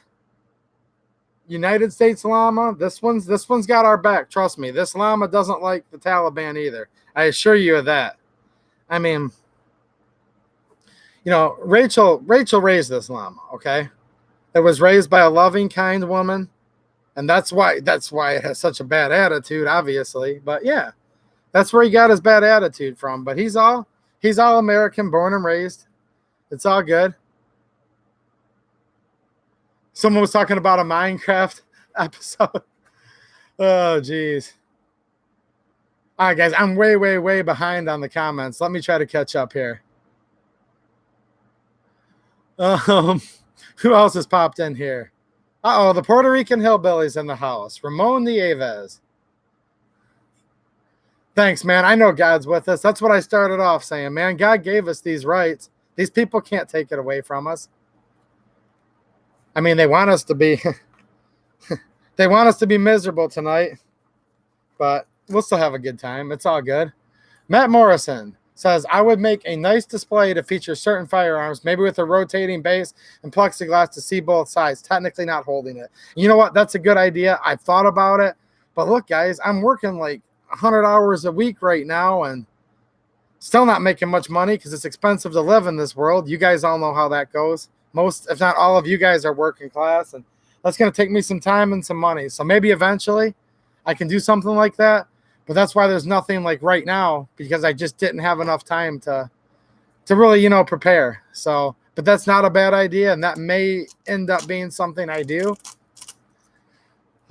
United States llama. This one's got our back. Trust me, this llama doesn't like the Taliban either. I assure you of that. I mean, you know, Rachel raised this llama, okay? It was raised by a loving, kind woman. And that's why it has such a bad attitude, obviously. But yeah, that's where he got his bad attitude from. But he's all American, born and raised. It's all good. Someone was talking about a Minecraft episode. Oh, geez. All right, guys, I'm way, way, way behind on the comments. Let me try to catch up here. Who else has popped in here? Uh-oh, the Puerto Rican hillbilly's in the house. Ramon Nieves. Thanks, man. I know God's with us. That's what I started off saying, man. God gave us these rights. These people can't take it away from us. I mean, they want us to be they want us to be miserable tonight, but we'll still have a good time. It's all good. Matt Morrison says, I would make a nice display to feature certain firearms, maybe with a rotating base and plexiglass to see both sides, technically not holding it. You know what? That's a good idea. I've thought about it. But look, guys, I'm working like 100 hours a week right now and still not making much money because it's expensive to live in this world. You guys all know how that goes. Most, if not all of you guys are working class, and that's going to take me some time and some money. So maybe eventually I can do something like that. But that's why there's nothing like right now, because I just didn't have enough time to really, you know, prepare. So, but that's not a bad idea, and that may end up being something I do.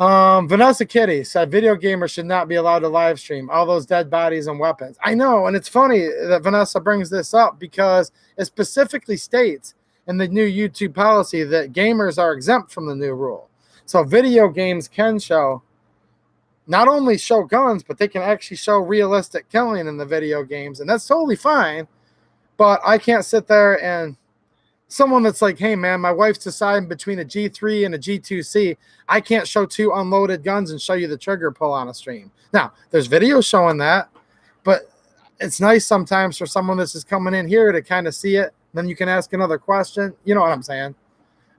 Vanessa Kitty said video gamers should not be allowed to live stream all those dead bodies and weapons. I know, and it's funny that Vanessa brings this up because it specifically states in the new YouTube policy that gamers are exempt from the new rule. So video games can not only show guns, but they can actually show realistic killing in the video games. And that's totally fine. But I can't sit there and someone that's like, hey man, my wife's deciding between a G3 and a G2C. I can't show two unloaded guns and show you the trigger pull on a stream. Now, there's videos showing that, but it's nice sometimes for someone that's just coming in here to kind of see it. Then you can ask another question. You know what I'm saying?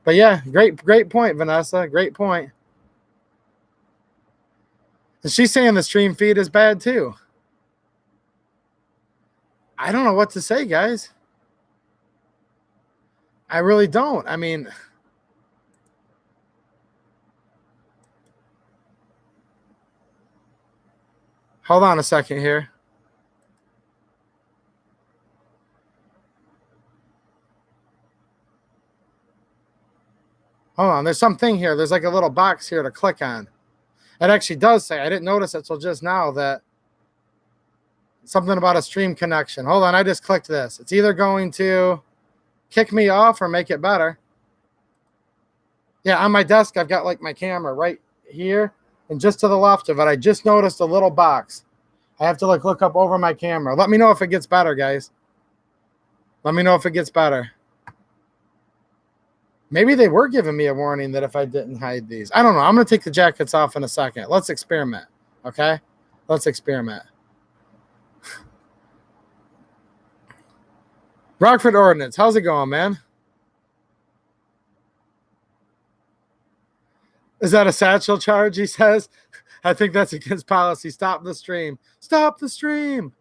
But yeah, great point, Vanessa. Great point. And she's saying the stream feed is bad too. I don't know what to say, guys. I really don't. I mean, hold on a second here. Hold on. There's something here. There's like a little box here to click on. It actually does say, I didn't notice it till just now, that something about a stream connection. Hold on. I just clicked this. It's either going to kick me off or make it better. Yeah, on my desk, I've got like my camera right here, and just to the left of it, I just noticed a little box. I have to like look up over my camera. Let me know if it gets better, guys. Let me know if it gets better. Maybe they were giving me a warning that if I didn't hide these. I don't know. I'm going to take the jackets off in a second. Let's experiment, okay? Let's experiment. Rockford Ordnance, how's it going, man? Is that a satchel charge, he says? I think that's against policy. Stop the stream. Stop the stream.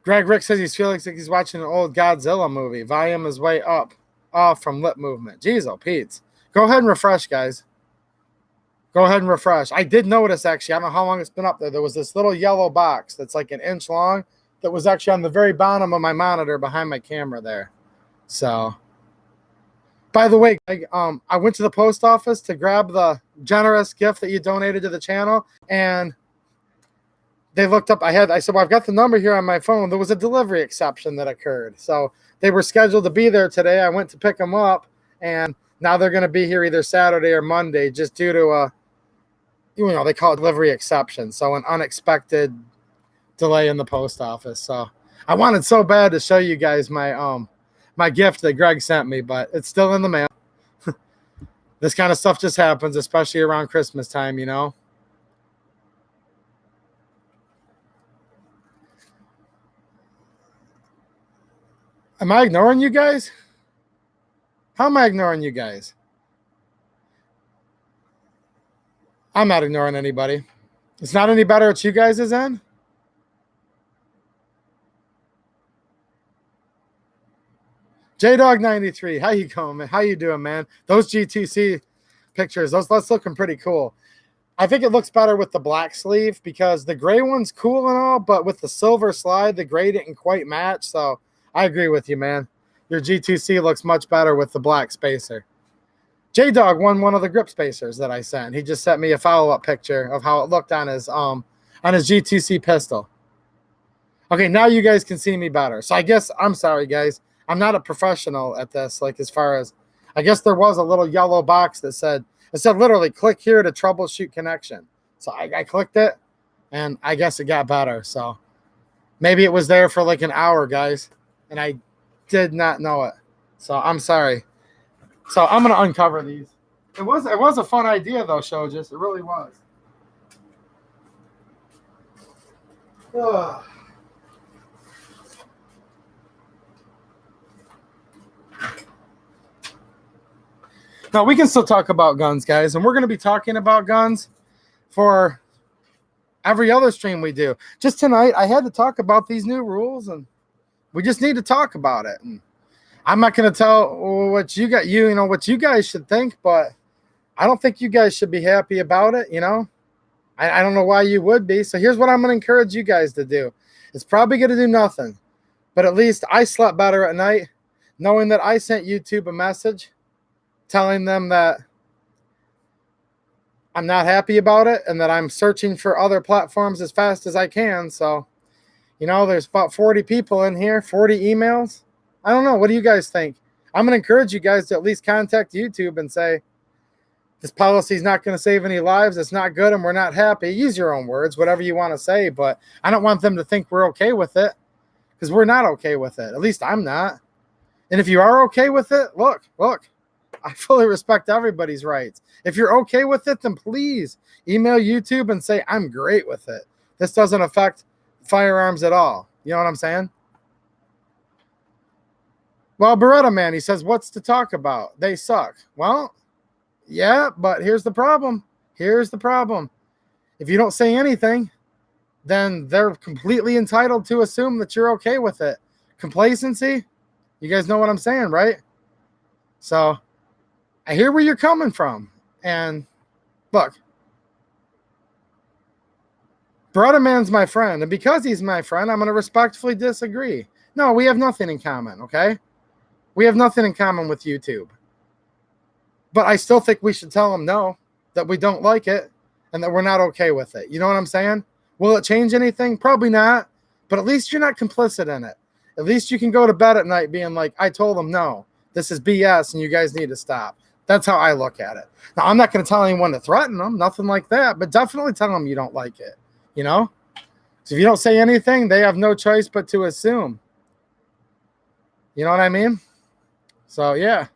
Greg Rick says he's feeling like he's watching an old Godzilla movie. Volume is way up, off from lip movement. Jeez, oh, Pete. Go ahead and refresh, guys. Go ahead and refresh. I did notice, actually, I don't know how long it's been up there. There was this little yellow box that's like an inch long that was actually on the very bottom of my monitor behind my camera there. So, by the way, Greg, I went to the post office to grab the generous gift that you donated to the channel, and they looked up. I said, well, I've got the number here on my phone. There was a delivery exception that occurred. So they were scheduled to be there today. I went to pick them up, and now they're going to be here either Saturday or Monday just due to a, they call it delivery exception. So an unexpected delay in the post office. So I wanted so bad to show you guys my my gift that Greg sent me, but it's still in the mail. This kind of stuff just happens, especially around Christmas time, you know. Am I ignoring you guys? How am I ignoring you guys? I'm not ignoring anybody. It's not any better at you guys' end? JDog93, how you going, man? How you doing, man? Those G2C pictures, that's looking pretty cool. I think it looks better with the black sleeve because the gray one's cool and all, but with the silver slide, the gray didn't quite match, so I agree with you, man. Your G2C looks much better with the black spacer. J-Dog won one of the grip spacers that I sent. He just sent me a follow-up picture of how it looked on his G2C pistol. Okay, now you guys can see me better. So I guess, I'm sorry, guys. I'm not a professional at this, like as far as, I guess there was a little yellow box that said, it said literally, click here to troubleshoot connection. So I clicked it, and I guess it got better. So maybe it was there for like an hour, guys, and I did not know it. So I'm sorry. So I'm gonna uncover these. It was a fun idea though, Shojust. It really was. Ugh. Now we can still talk about guns, guys, and we're gonna be talking about guns for every other stream we do. Just tonight, I had to talk about these new rules, and we just need to talk about it. And I'm not going to tell what you got, what you guys should think, but I don't think you guys should be happy about it. I don't know why you would be. So here's what I'm going to encourage you guys to do. It's probably going to do nothing, but at least I slept better at night knowing that I sent YouTube a message telling them that I'm not happy about it and that I'm searching for other platforms as fast as I can. So, there's about 40 people in here, 40 emails. I don't know. What do you guys think? I'm going to encourage you guys to at least contact YouTube and say, this policy is not going to save any lives. It's not good and we're not happy. Use your own words, whatever you want to say. But I don't want them to think we're okay with it because we're not okay with it. At least I'm not. And if you are okay with it, look, I fully respect everybody's rights. If you're okay with it, then please email YouTube and say, I'm great with it. This doesn't affect firearms at all. You know what I'm saying? Well, Beretta Man, he says, what's to talk about? They suck. Well, yeah, but here's the problem. Here's the problem. If you don't say anything, then they're completely entitled to assume that you're okay with it. Complacency, you guys know what I'm saying, right? So I hear where you're coming from. And look, Beretta Man's my friend. And because he's my friend, I'm going to respectfully disagree. No, we have nothing in common, okay? We have nothing in common with YouTube. But I still think we should tell them no, that we don't like it, and that we're not okay with it. You know what I'm saying? Will it change anything? Probably not. But at least you're not complicit in it. At least you can go to bed at night being like, I told them no. This is BS, and you guys need to stop. That's how I look at it. Now, I'm not going to tell anyone to threaten them, nothing like that, but definitely tell them you don't like it, you know? So if you don't say anything, they have no choice but to assume. You know what I mean? So, yeah.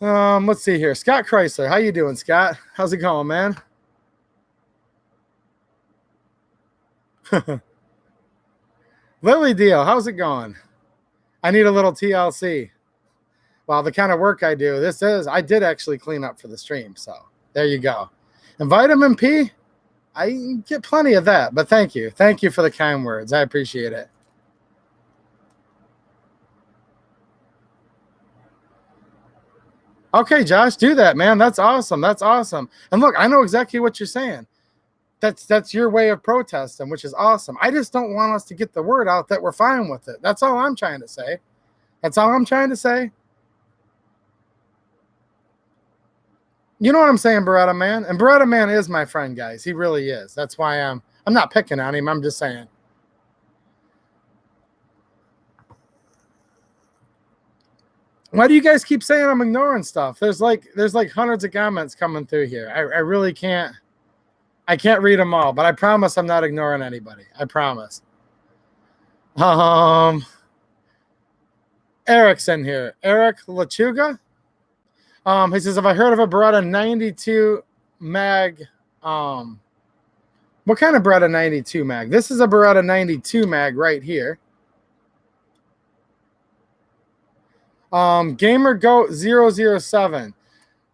Let's see here. Scott Chrysler. How you doing, Scott? How's it going, man? Lily Deal. How's it going? I need a little TLC. Well, the kind of work I do, I did actually clean up for the stream. So there you go. And vitamin P, I get plenty of that, but thank you. Thank you for the kind words. I appreciate it. Okay, Josh, do that, man. That's awesome. That's awesome. And look, I know exactly what you're saying. That's your way of protesting, which is awesome. I just don't want us to get the word out that we're fine with it. That's all I'm trying to say. That's all I'm trying to say. You know what I'm saying, Beretta Man? And Beretta Man is my friend, guys. He really is. That's why I'm not picking on him. I'm just saying. Why do you guys keep saying I'm ignoring stuff? There's like hundreds of comments coming through here. I really can't. I can't read them all, but I promise I'm not ignoring anybody. I promise. Eric's in here. Eric Lachuga. He says, have I heard of a Beretta 92 mag? What kind of Beretta 92 mag? This is a Beretta 92 mag right here. Gamer Goat 007.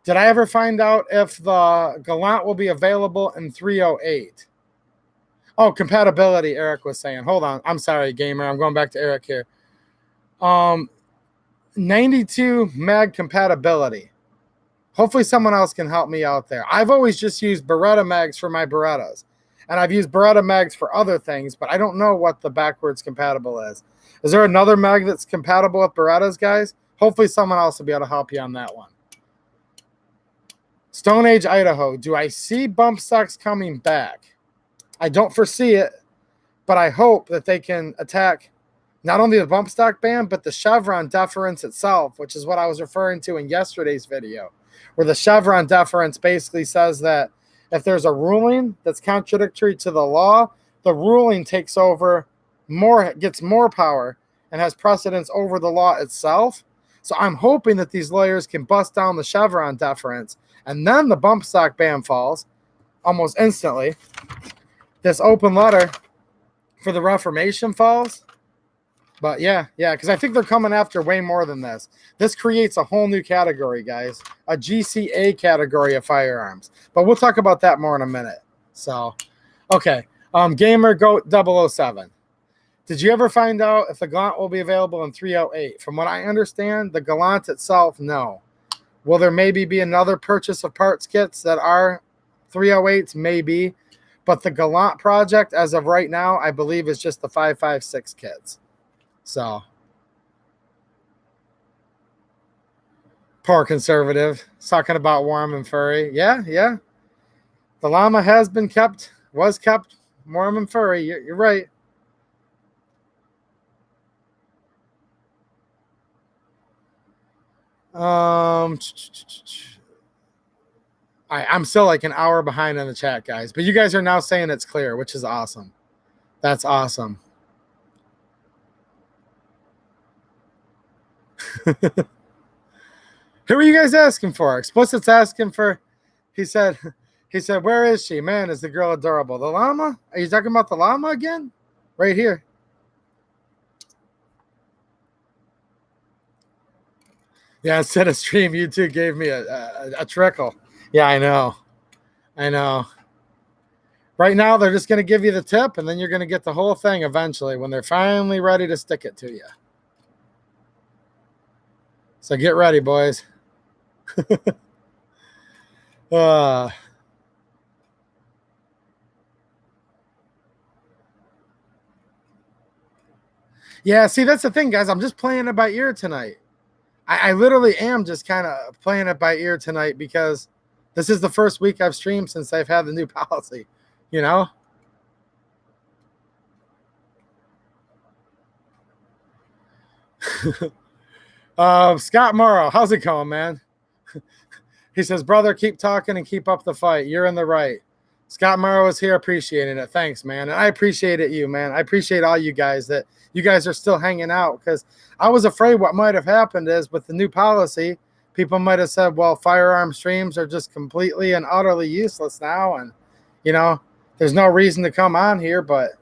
Did I ever find out if the Gallant will be available in 308? Oh, compatibility, Eric was saying. Hold on. I'm sorry, Gamer. I'm going back to Eric here. 92 mag compatibility. Hopefully someone else can help me out there. I've always just used Beretta mags for my Berettas. And I've used Beretta mags for other things, but I don't know what the backwards compatible is. Is there another mag that's compatible with Berettas, guys? Hopefully someone else will be able to help you on that one. Stone Age, Idaho. Do I see bump stocks coming back? I don't foresee it, but I hope that they can attack not only the bump stock ban, but the Chevron deference itself, which is what I was referring to in yesterday's video, where the Chevron deference basically says that if there's a ruling that's contradictory to the law, the ruling takes over more, gets more power, and has precedence over the law itself. So I'm hoping that these lawyers can bust down the Chevron deference, and then the bump stock ban falls almost instantly. This open letter for the Reformation falls. But yeah, because I think they're coming after way more than this. This creates a whole new category, guys, a GCA category of firearms. But we'll talk about that more in a minute. So, okay, Gamer Goat 007. Did you ever find out if the Gallant will be available in 308? From what I understand, the Gallant itself, no. Will there maybe be another purchase of parts kits that are 308s? Maybe. But the Gallant project, as of right now, I believe is just the 5.56 kits. So, poor conservative. Talking about warm and furry. Yeah. The llama was kept warm and furry. You're right. I'm still like an hour behind on the chat, guys. But you guys are now saying it's clear, which is awesome. That's awesome. Who are you guys asking for? Explicit's asking for, he said, where is she? Man, is the girl adorable. The llama? Are you talking about the llama again? Right here. Yeah, instead of stream, YouTube gave me a trickle. Yeah, I know. I know. Right now, they're just going to give you the tip, and then you're going to get the whole thing eventually when they're finally ready to stick it to you. So get ready, boys. Yeah, see, that's the thing, guys. I'm just playing it by ear tonight. I literally am just kind of playing it by ear tonight because this is the first week I've streamed since I've had the new policy, you know? Scott Morrow, how's it going, man? He says, brother, keep talking and keep up the fight. You're in the right. Scott Morrow is here appreciating it. Thanks, man. And I appreciate it, you, man. I appreciate all you guys that you guys are still hanging out because I was afraid what might have happened is with the new policy, people might have said, well, firearm streams are just completely and utterly useless now. And, you know, there's no reason to come on here, but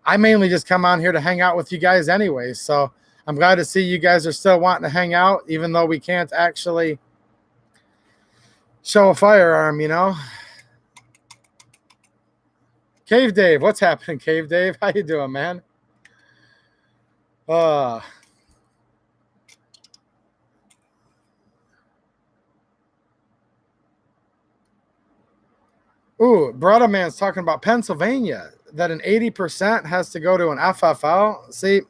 I mainly just come on here to hang out with you guys anyways. So I'm glad to see you guys are still wanting to hang out, even though we can't actually show a firearm, you know. Cave Dave, what's happening, Cave Dave? How you doing, man? Ooh, Brother Man's talking about Pennsylvania, that an 80% has to go to an FFL. See,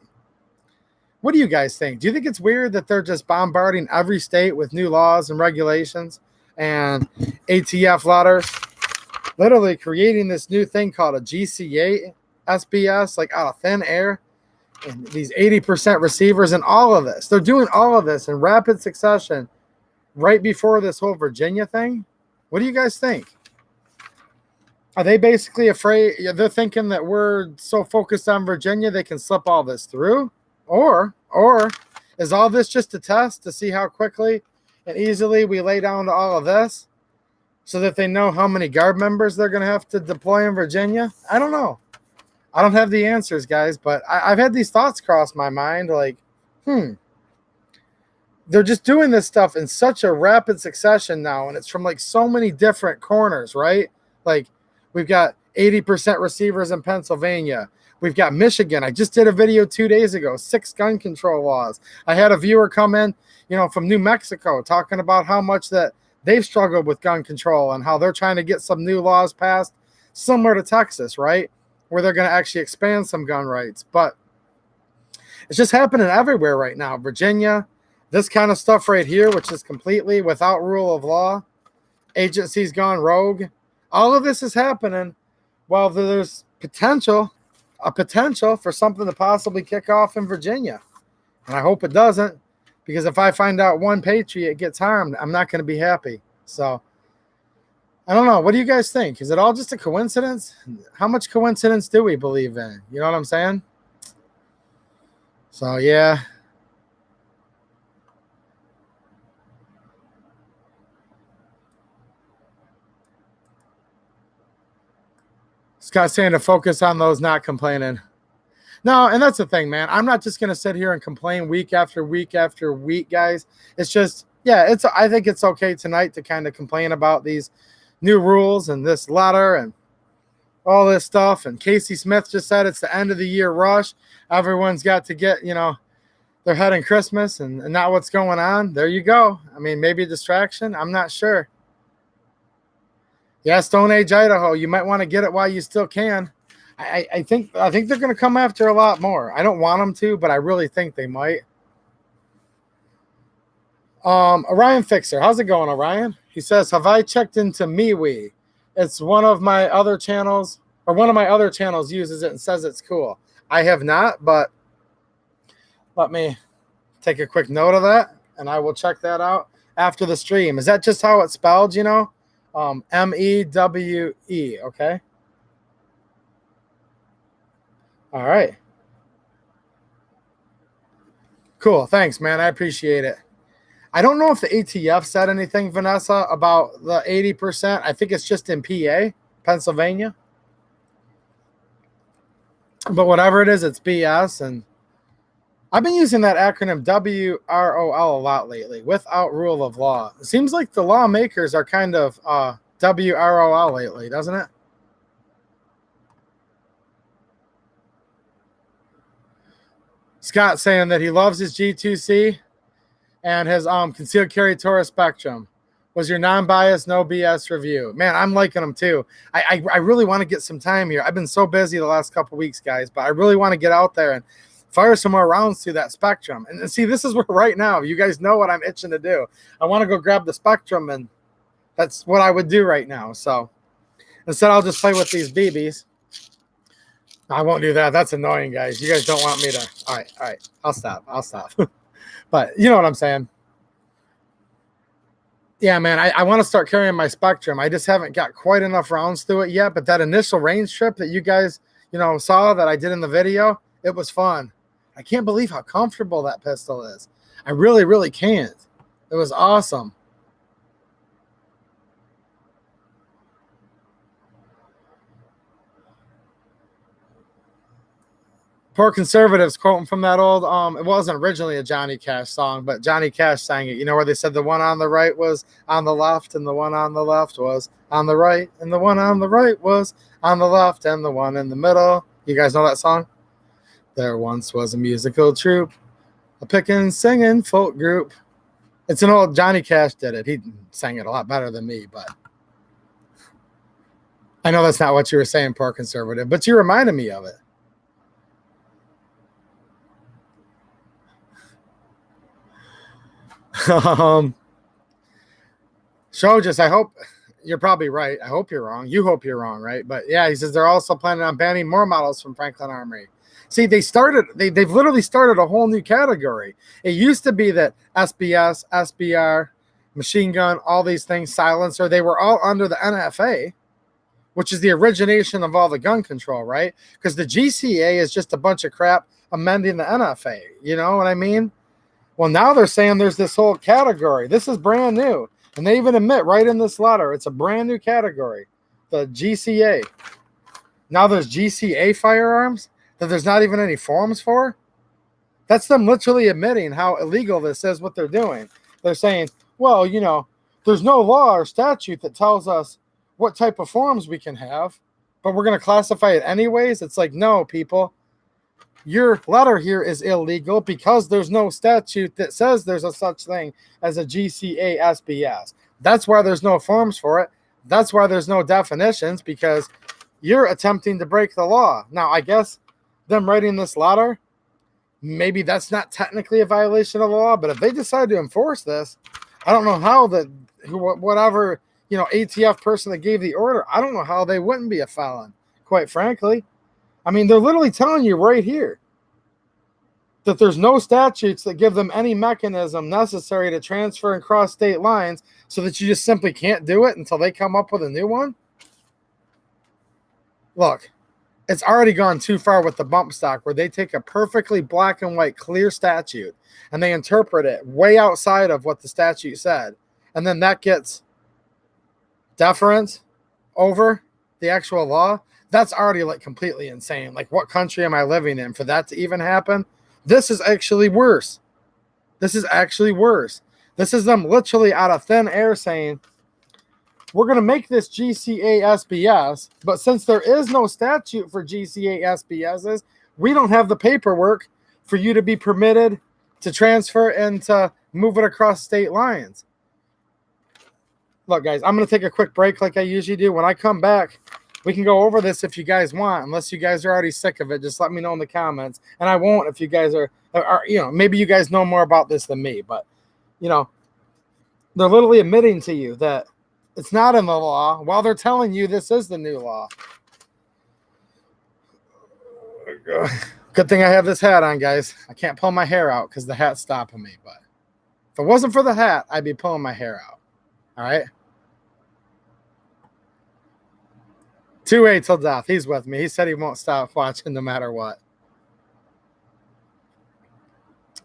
what do you guys think? Do you think it's weird that they're just bombarding every state with new laws and regulations and ATF letters? Literally creating this new thing called a GCA SBS, like out of thin air. And these 80% receivers and all of this. They're doing all of this in rapid succession right before this whole Virginia thing. What do you guys think? Are they basically afraid? They're thinking that we're so focused on Virginia they can slip all this through? Or is all this just a test to see how quickly and easily we lay down to all of this so that they know how many guard members they're going to have to deploy in Virginia? I don't know. I don't have the answers, guys, but I've had these thoughts cross my mind like, they're just doing this stuff in such a rapid succession now, and it's from like so many different corners, right? Like we've got 80% receivers in Pennsylvania. We've got Michigan. I just did a video 2 days ago, 6 gun control laws. I had a viewer come in, you know, from New Mexico talking about how much that they've struggled with gun control and how they're trying to get some new laws passed similar to Texas, right? Where they're going to actually expand some gun rights. But it's just happening everywhere right now. Virginia, this kind of stuff right here, which is completely without rule of law. Agencies gone rogue. All of this is happening while there's a potential for something to possibly kick off in Virginia. And I hope it doesn't, because if I find out one patriot gets harmed, I'm not going to be happy. So I don't know. What do you guys think? Is it all just a coincidence? How much coincidence do we believe in? You know what I'm saying? So, yeah. Scott's saying to focus on those not complaining. No, and that's the thing, man. I'm not just going to sit here and complain week after week after week, guys. It's just, yeah, I think it's okay tonight to kind of complain about these new rules and this letter and all this stuff. And Casey Smith just said it's the end of the year rush. Everyone's got to get, you know, their head in Christmas and not what's going on. There you go. I mean, maybe a distraction. I'm not sure. Yeah, Stone Age, Idaho. You might want to get it while you still can. I think they're going to come after a lot more. I don't want them to, but I really think they might. Orion Fixer, how's it going, Orion? He says, have I checked into MeWe? It's one of my other channels, or one of my other channels uses it and says it's cool. I have not, but let me take a quick note of that, and I will check that out after the stream. Is that just how it's spelled, you know? MEWE, okay? All right. Cool. Thanks, man. I appreciate it. I don't know if the ATF said anything, Vanessa, about the 80%. I think it's just in PA, Pennsylvania. But whatever it is, it's BS. And I've been using that acronym WROL a lot lately, without rule of law. It seems like the lawmakers are kind of WROL lately, doesn't it? Scott saying that he loves his G2C and his concealed carry Taurus Spectrum. Was your non-biased, no BS review. Man, I'm liking them too. I really want to get some time here. I've been so busy the last couple weeks, guys, but I really want to get out there and fire some more rounds through that Spectrum. And see, this is where right now, you guys know what I'm itching to do. I want to go grab the Spectrum, and that's what I would do right now. So instead, I'll just play with these BBs. I won't do that. That's annoying, guys. You guys don't want me to. All right. I'll stop. But you know what I'm saying. Yeah, man, I want to start carrying my Spectrum. I just haven't got quite enough rounds through it yet. But that initial range trip that you guys, saw that I did in the video, it was fun. I can't believe how comfortable that pistol is. I really, really can't. It was awesome. Poor Conservatives quoting from that old, it wasn't originally a Johnny Cash song, but Johnny Cash sang it. Where they said the one on the right was on the left, and the one on the left was on the right, and the one on the right was on the left, and the one in the middle. You guys know that song? There once was a musical troupe, a pickin' singing folk group. It's an old Johnny Cash did it. He sang it a lot better than me, but I know that's not what you were saying, poor Conservative, but you reminded me of it. Just I hope you're probably right. I hope you're wrong. You hope you're wrong, right? But yeah, he says they're also planning on banning more models from Franklin Armory. See, they've literally started a whole new category. It used to be that SBS, SBR, machine gun, all these things, silencer, they were all under the NFA, which is the origination of all the gun control, right? Because the GCA is just a bunch of crap amending the NFA. You know what I mean? Well, now they're saying there's this whole category. This is brand new. And they even admit right in this letter, it's a brand new category, the GCA. Now there's GCA firearms that there's not even any forms for. That's them literally admitting how illegal this is, what they're doing. They're saying, well, there's no law or statute that tells us what type of forms we can have, but we're going to classify it anyways. It's like, no, people. Your letter here is illegal because there's no statute that says there's a such thing as a GCA SBS. That's why there's no forms for it. That's why there's no definitions, because you're attempting to break the law. Now, I guess them writing this letter, maybe that's not technically a violation of the law, but if they decide to enforce this, I don't know how whatever, ATF person that gave the order, I don't know how they wouldn't be a felon, quite frankly. I mean, they're literally telling you right here that there's no statutes that give them any mechanism necessary to transfer and cross state lines, so that you just simply can't do it until they come up with a new one. Look, it's already gone too far with the bump stock, where they take a perfectly black and white clear statute and they interpret it way outside of what the statute said. And then that gets deference over the actual law. That's already like completely insane. Like, what country am I living in for that to even happen? This is actually worse. This is them literally out of thin air saying, we're going to make this GCA SBS, but since there is no statute for GCA SBSs, we don't have the paperwork for you to be permitted to transfer and to move it across state lines. Look, guys, I'm going to take a quick break like I usually do. When I come back, we can go over this if you guys want. Unless you guys are already sick of it, just let me know in the comments. And I won't if you guys are maybe you guys know more about this than me. But, they're literally admitting to you that it's not in the law while they're telling you this is the new law. Good thing I have this hat on, guys. I can't pull my hair out because the hat's stopping me. But if it wasn't for the hat, I'd be pulling my hair out. All right? 2-8 till death. He's with me. He said he won't stop watching no matter what.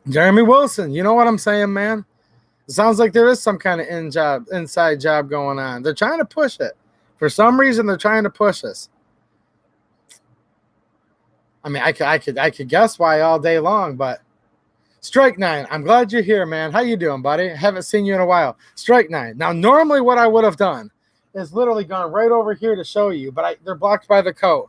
Jeremy Wilson, you know what I'm saying, man? It sounds like there is some kind of inside job going on. They're trying to push it. For some reason, they're trying to push us. I mean, I could guess why all day long, but Strike 9, I'm glad you're here, man. How you doing, buddy? I haven't seen you in a while. Strike 9. Now, normally what I would have done is literally gone right over here to show you, but they're blocked by the code.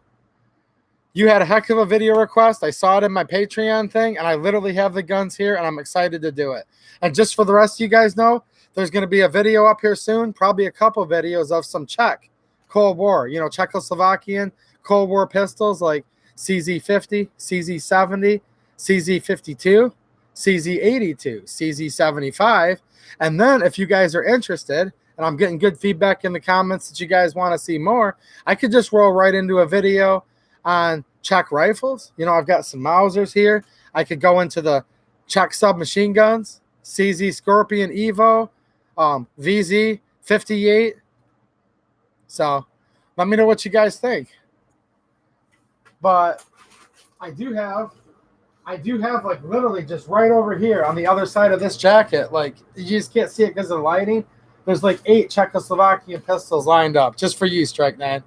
You had a heck of a video request. I saw it in my Patreon thing, and I literally have the guns here, and I'm excited to do it. And just for the rest of you guys know, there's going to be a video up here soon, probably a couple videos of some Czech Cold War, Czechoslovakian Cold War pistols like CZ50, CZ70, CZ52, CZ82, CZ75. And then if you guys are interested, and I'm getting good feedback in the comments that you guys want to see more, I could just roll right into a video on Czech rifles. I've got some Mausers here. I could go into the Czech submachine guns, CZ Scorpion Evo, VZ 58. So let me know what you guys think. But I do have like literally just right over here on the other side of this jacket, like you just can't see it because of the lighting. There's like 8 Czechoslovakian pistols lined up just for you, Strike 9.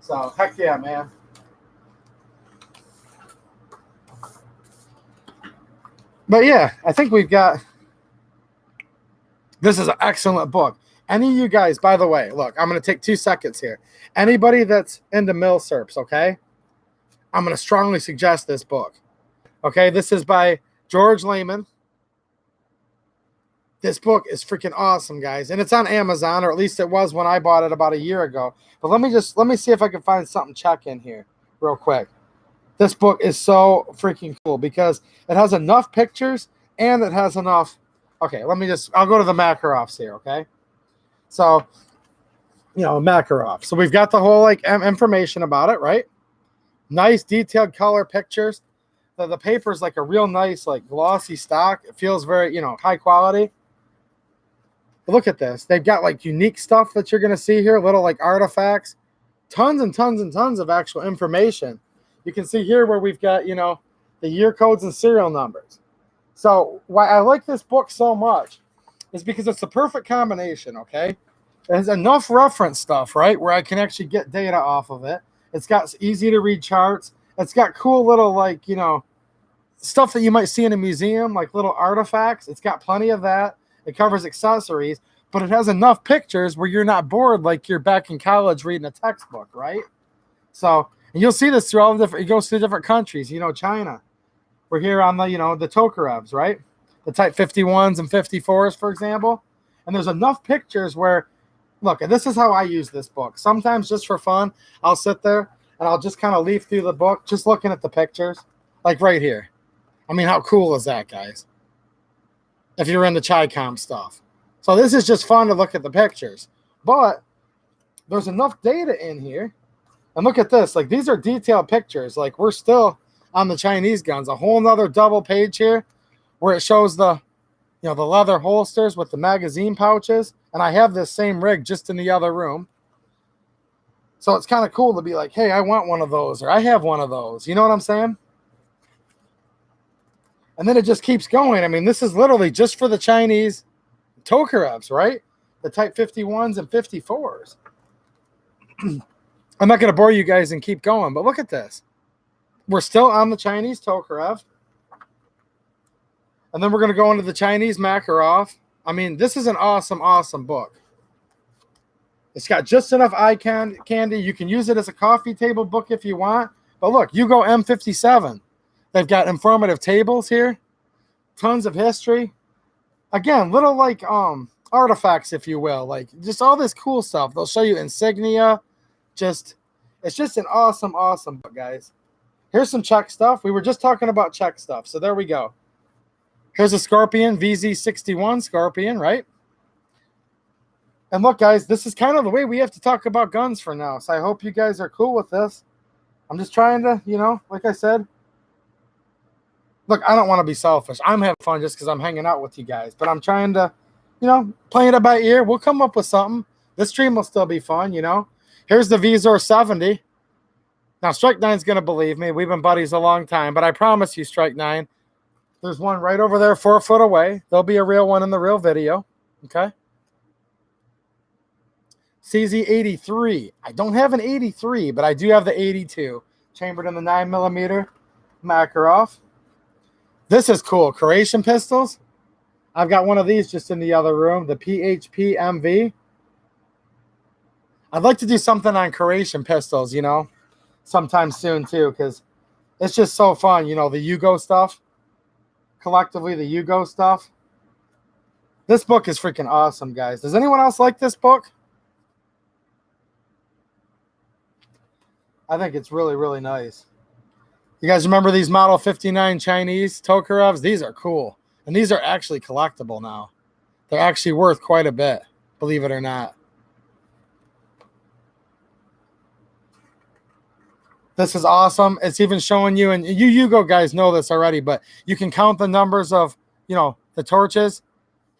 So heck yeah, man. But yeah, I think we've got, this is an excellent book. Any of you guys, by the way, look, I'm going to take 2 seconds here. Anybody that's into milsurps, okay? I'm going to strongly suggest this book. Okay, this is by George Lehman. This book is freaking awesome, guys. And it's on Amazon, or at least it was when I bought it about a year ago. But let me see if I can find something Czech in here real quick. This book is so freaking cool because it has enough pictures and it has enough. Okay, I'll go to the Makarovs here, okay? So, Makarov. So we've got the whole information about it, right? Nice detailed color pictures. The paper is like a real nice, glossy stock. It feels very, high quality. But look at this. They've got unique stuff that you're going to see here, little artifacts, tons and tons and tons of actual information. You can see here where we've got, the year codes and serial numbers. So why I like this book so much is because it's the perfect combination, okay? It has enough reference stuff, right, where I can actually get data off of it. It's got easy to read charts. It's got cool little, stuff that you might see in a museum, like little artifacts. It's got plenty of that. It covers accessories, but it has enough pictures where you're not bored like you're back in college reading a textbook, right? So, and you'll see this through all the different, it goes to different countries, China. We're here on the, the Tokarevs, right? The Type 51s and 54s, for example. And there's enough pictures where, look, and this is how I use this book. Sometimes just for fun, I'll sit there and I'll just kind of leaf through the book, just looking at the pictures, like right here. I mean, how cool is that, guys? If you're into Chi-Com stuff. So this is just fun to look at the pictures. But there's enough data in here. And look at this. These are detailed pictures. We're still on the Chinese guns. A whole nother double page here where it shows the, the leather holsters with the magazine pouches. And I have this same rig just in the other room. So it's kind of cool to be like, hey, I want one of those, or I have one of those. You know what I'm saying? And then it just keeps going. I mean, this is literally just for the Chinese Tokarevs, right? The Type 51s and 54s. I'm not going to bore you guys and keep going, but look at this. We're still on the Chinese Tokarev. And then we're going to go into the Chinese Makarov. I mean, this is an awesome, awesome book. It's got just enough eye candy. You can use it as a coffee table book if you want. But look, you go M57. They've got informative tables here. Tons of history. Again, little artifacts, if you will. Just all this cool stuff. They'll show you insignia. It's just an awesome, awesome book, guys. Here's some Czech stuff. We were just talking about Czech stuff. So there we go. Here's a Scorpion, VZ61 Scorpion, right? And look, guys, this is kind of the way we have to talk about guns for now. So I hope you guys are cool with this. I'm just trying to, like I said, look, I don't want to be selfish. I'm having fun just because I'm hanging out with you guys. But I'm trying to, playing it by ear. We'll come up with something. This stream will still be fun, Here's the Vizor 70. Now, Strike 9's going to believe me. We've been buddies a long time. But I promise you, Strike 9, There's one right over there 4 foot away. There'll be a real one in the real video. Okay. CZ83. I don't have an 83, but I do have the 82. Chambered in the 9mm Makarov. This is cool. Croatian pistols. I've got one of these just in the other room. The PHP MV. I'd like to do something on Croatian pistols, you know, sometime soon too, because it's just so fun, you know, the Yugo stuff. Collectively, the Yugo stuff. This book is freaking awesome, guys. Does anyone else like this book? I think it's really, really nice. You guys remember these Model 59 Chinese Tokarevs? These are cool. And these are actually collectible now. They're actually worth quite a bit, believe it or not. This is awesome. It's even showing you, and you Yugo guys know this already, but you can count the numbers of, you know, the torches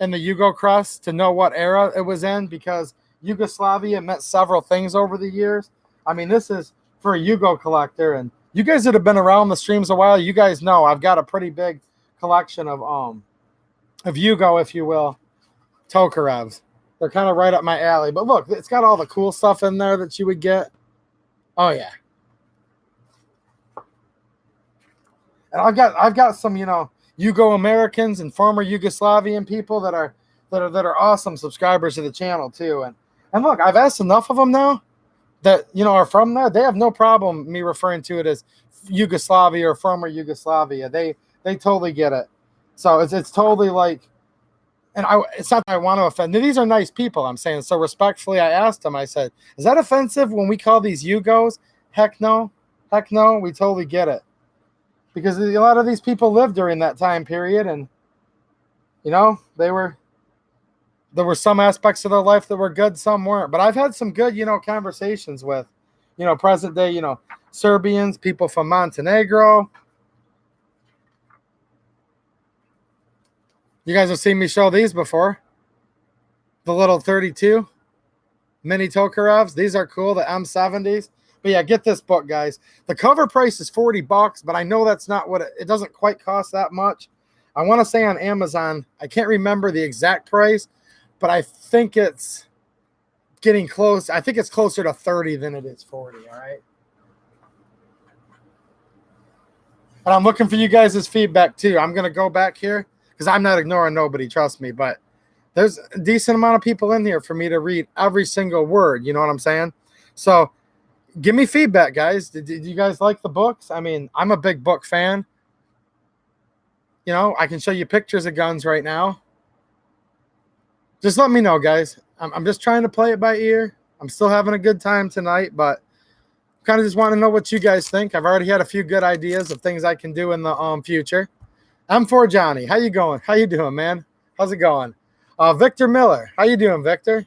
and the Yugo crest to know what era it was in, because Yugoslavia meant several things over the years. I mean, this is for a Yugo collector, and you guys that have been around the streams a while, you guys know I've got a pretty big collection of Yugo, if you will, Tokarevs. They're kind of right up my alley. But look, it's got all the cool stuff in there that you would get. Oh yeah. And I've got some, you know, Yugo Americans and former Yugoslavian people that are awesome subscribers to the channel too. And look, I've asked enough of them now that, you know, are from there. They have no problem me referring to it as Yugoslavia or former Yugoslavia. They totally get it. So it's totally like, and it's not that I want to offend. These are nice people, I'm saying. So respectfully, I asked them, I said, is that offensive when we call these Yugos? Heck no. Heck no. We totally get it. Because a lot of these people lived during that time period, and, you know, there were some aspects of their life that were good, some weren't. But I've had some good, you know, conversations with, you know, present day, you know, Serbians, people from Montenegro. You guys have seen me show these before. The little 32 mini Tokarevs. These are cool, the M70s. But yeah, get this book, guys. The cover price is $40, but I know that's not what it doesn't quite cost that much. I want to say on Amazon, I can't remember the exact price, but I think it's getting close. I think it's closer to 30 than it is 40, all right? And I'm looking for you guys' feedback too. I'm going to go back here because I'm not ignoring nobody, trust me, but there's a decent amount of people in here for me to read every single word, you know what I'm saying? So give me feedback, guys. Did you guys like the books? I mean, I'm a big book fan. You know, I can show you pictures of guns right now. Just let me know, guys. I'm just trying to play it by ear. I'm still having a good time tonight, but kind of just want to know what you guys think. I've already had a few good ideas of things I can do in the future. M4 Johnny, how you going? How you doing, man? How's it going? Victor Miller, how you doing, Victor?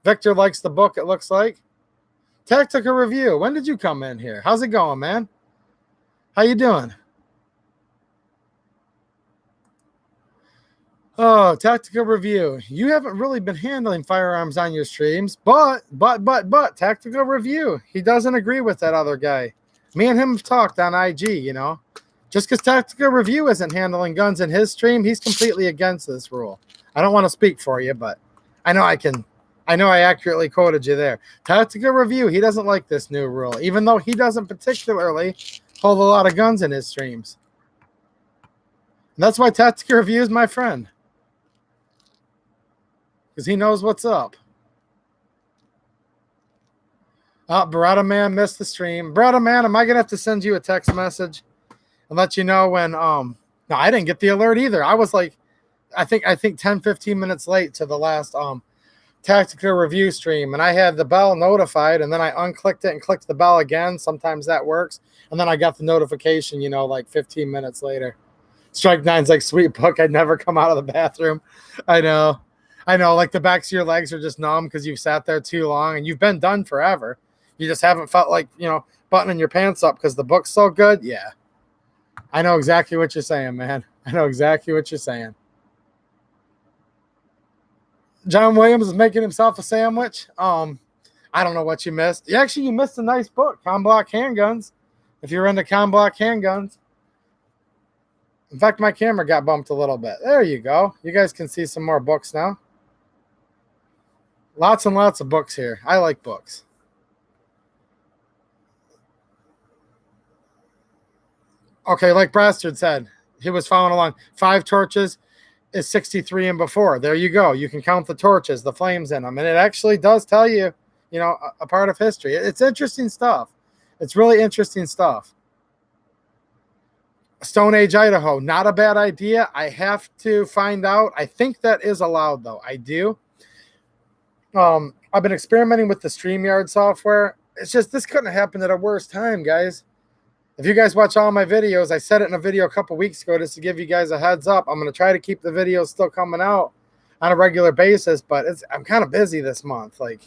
Victor likes the book, it looks like. Tactical Review, when did you come in here? How's it going, man? How you doing? Oh, Tactical Review. You haven't really been handling firearms on your streams, but, Tactical Review. He doesn't agree with that other guy. Me and him have talked on IG, you know. Just because Tactical Review isn't handling guns in his stream, he's completely against this rule. I don't want to speak for you, but I know I can. I know I accurately quoted you there. Tactical Review, he doesn't like this new rule, even though he doesn't particularly hold a lot of guns in his streams. And that's why Tactical Review is my friend. Because he knows what's up. Oh, Beretta Man missed the stream. Beretta Man, am I going to have to send you a text message and let you know when, no, I didn't get the alert either. I was like, I think 10, 15 minutes late to the last, Tactical Review stream, and I had the bell notified, and then I unclicked it and clicked the bell again. Sometimes that works. And then I got the notification, you know, like 15 minutes later. Strike Nine's like, sweet book. I'd never come out of the bathroom. I know. Like the backs of your legs are just numb because you've sat there too long and you've been done forever. You just haven't felt like, you know, buttoning your pants up because the book's so good. Yeah. I know exactly what you're saying, man. I know exactly what you're saying. John Williams is making himself a sandwich. I don't know what you missed. You missed a nice book, Com Block Handguns. If you're into Com Block Handguns. In fact, my camera got bumped a little bit. There you go. You guys can see some more books now. Lots and lots of books here. I like books. Okay, like Brastard said, he was following along. 5 torches is 63 and before. There you go. You can count the torches, the flames in them. And it actually does tell you, you know, a part of history. It's interesting stuff. It's really interesting stuff. Stone Age, Idaho. Not a bad idea. I have to find out. I think that is allowed, though. I do. I've been experimenting with the StreamYard software. It's just, this couldn't have happened at a worse time, guys. If you guys watch all my videos, I said it in a video a couple weeks ago just to give you guys a heads up. I'm going to try to keep the videos still coming out on a regular basis, but I'm kind of busy this month. Like,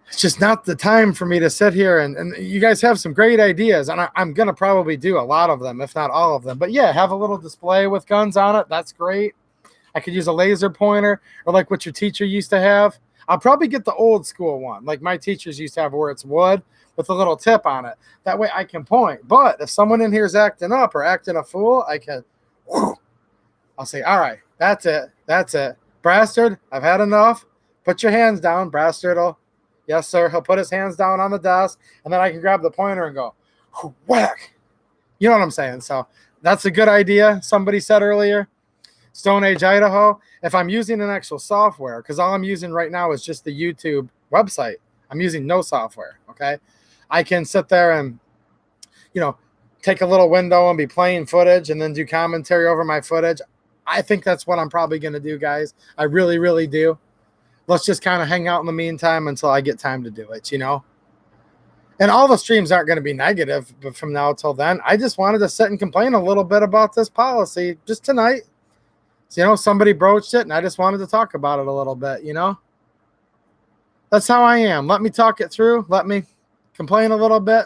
it's just not the time for me to sit here. And you guys have some great ideas, and I'm going to probably do a lot of them, if not all of them. But yeah, have a little display with guns on it. That's great. I could use a laser pointer, or like what your teacher used to have. I'll probably get the old school one, like my teachers used to have, where it's wood with a little tip on it. That way I can point. But if someone in here is acting up or acting a fool, I can, I'll say, all right, that's it. That's it. Brastard, I've had enough. Put your hands down. Brastard will, yes, sir. He'll put his hands down on the desk, and then I can grab the pointer and go, whack. You know what I'm saying? So that's a good idea. Somebody said earlier, Stone Age, Idaho. If I'm using an actual software, because all I'm using right now is just the YouTube website. I'm using no software, okay? I can sit there and, you know, take a little window and be playing footage and then do commentary over my footage. I think that's what I'm probably going to do, guys. I really, really do. Let's just kind of hang out in the meantime until I get time to do it, you know? And all the streams aren't going to be negative, but from now till then, I just wanted to sit and complain a little bit about this policy just tonight. So, you know, somebody broached it, and I just wanted to talk about it a little bit, you know? That's how I am. Let me talk it through. Let me complain a little bit.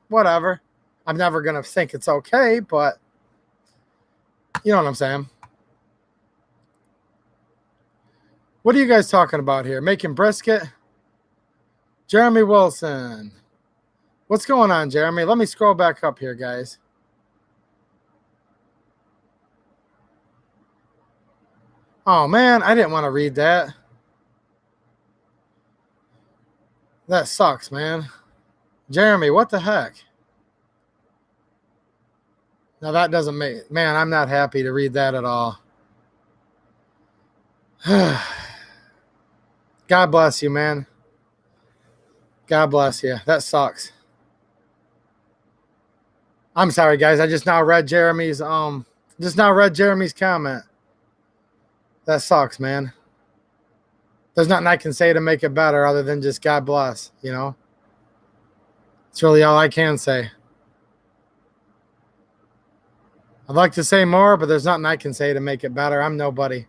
Whatever. I'm never going to think it's okay, but you know what I'm saying? What are you guys talking about here? Making brisket? Jeremy Wilson. What's going on, Jeremy? Let me scroll back up here, guys. Oh, man, I didn't want to read that. That sucks, man. Jeremy, what the heck? Now, that doesn't make... Man, I'm not happy to read that at all. God bless you, man. God bless you. That sucks. I'm sorry, guys. I just now read Jeremy's comment. That sucks, man. There's nothing I can say to make it better other than just God bless, you know? It's really all I can say. I'd like to say more, but there's nothing I can say to make it better. I'm nobody.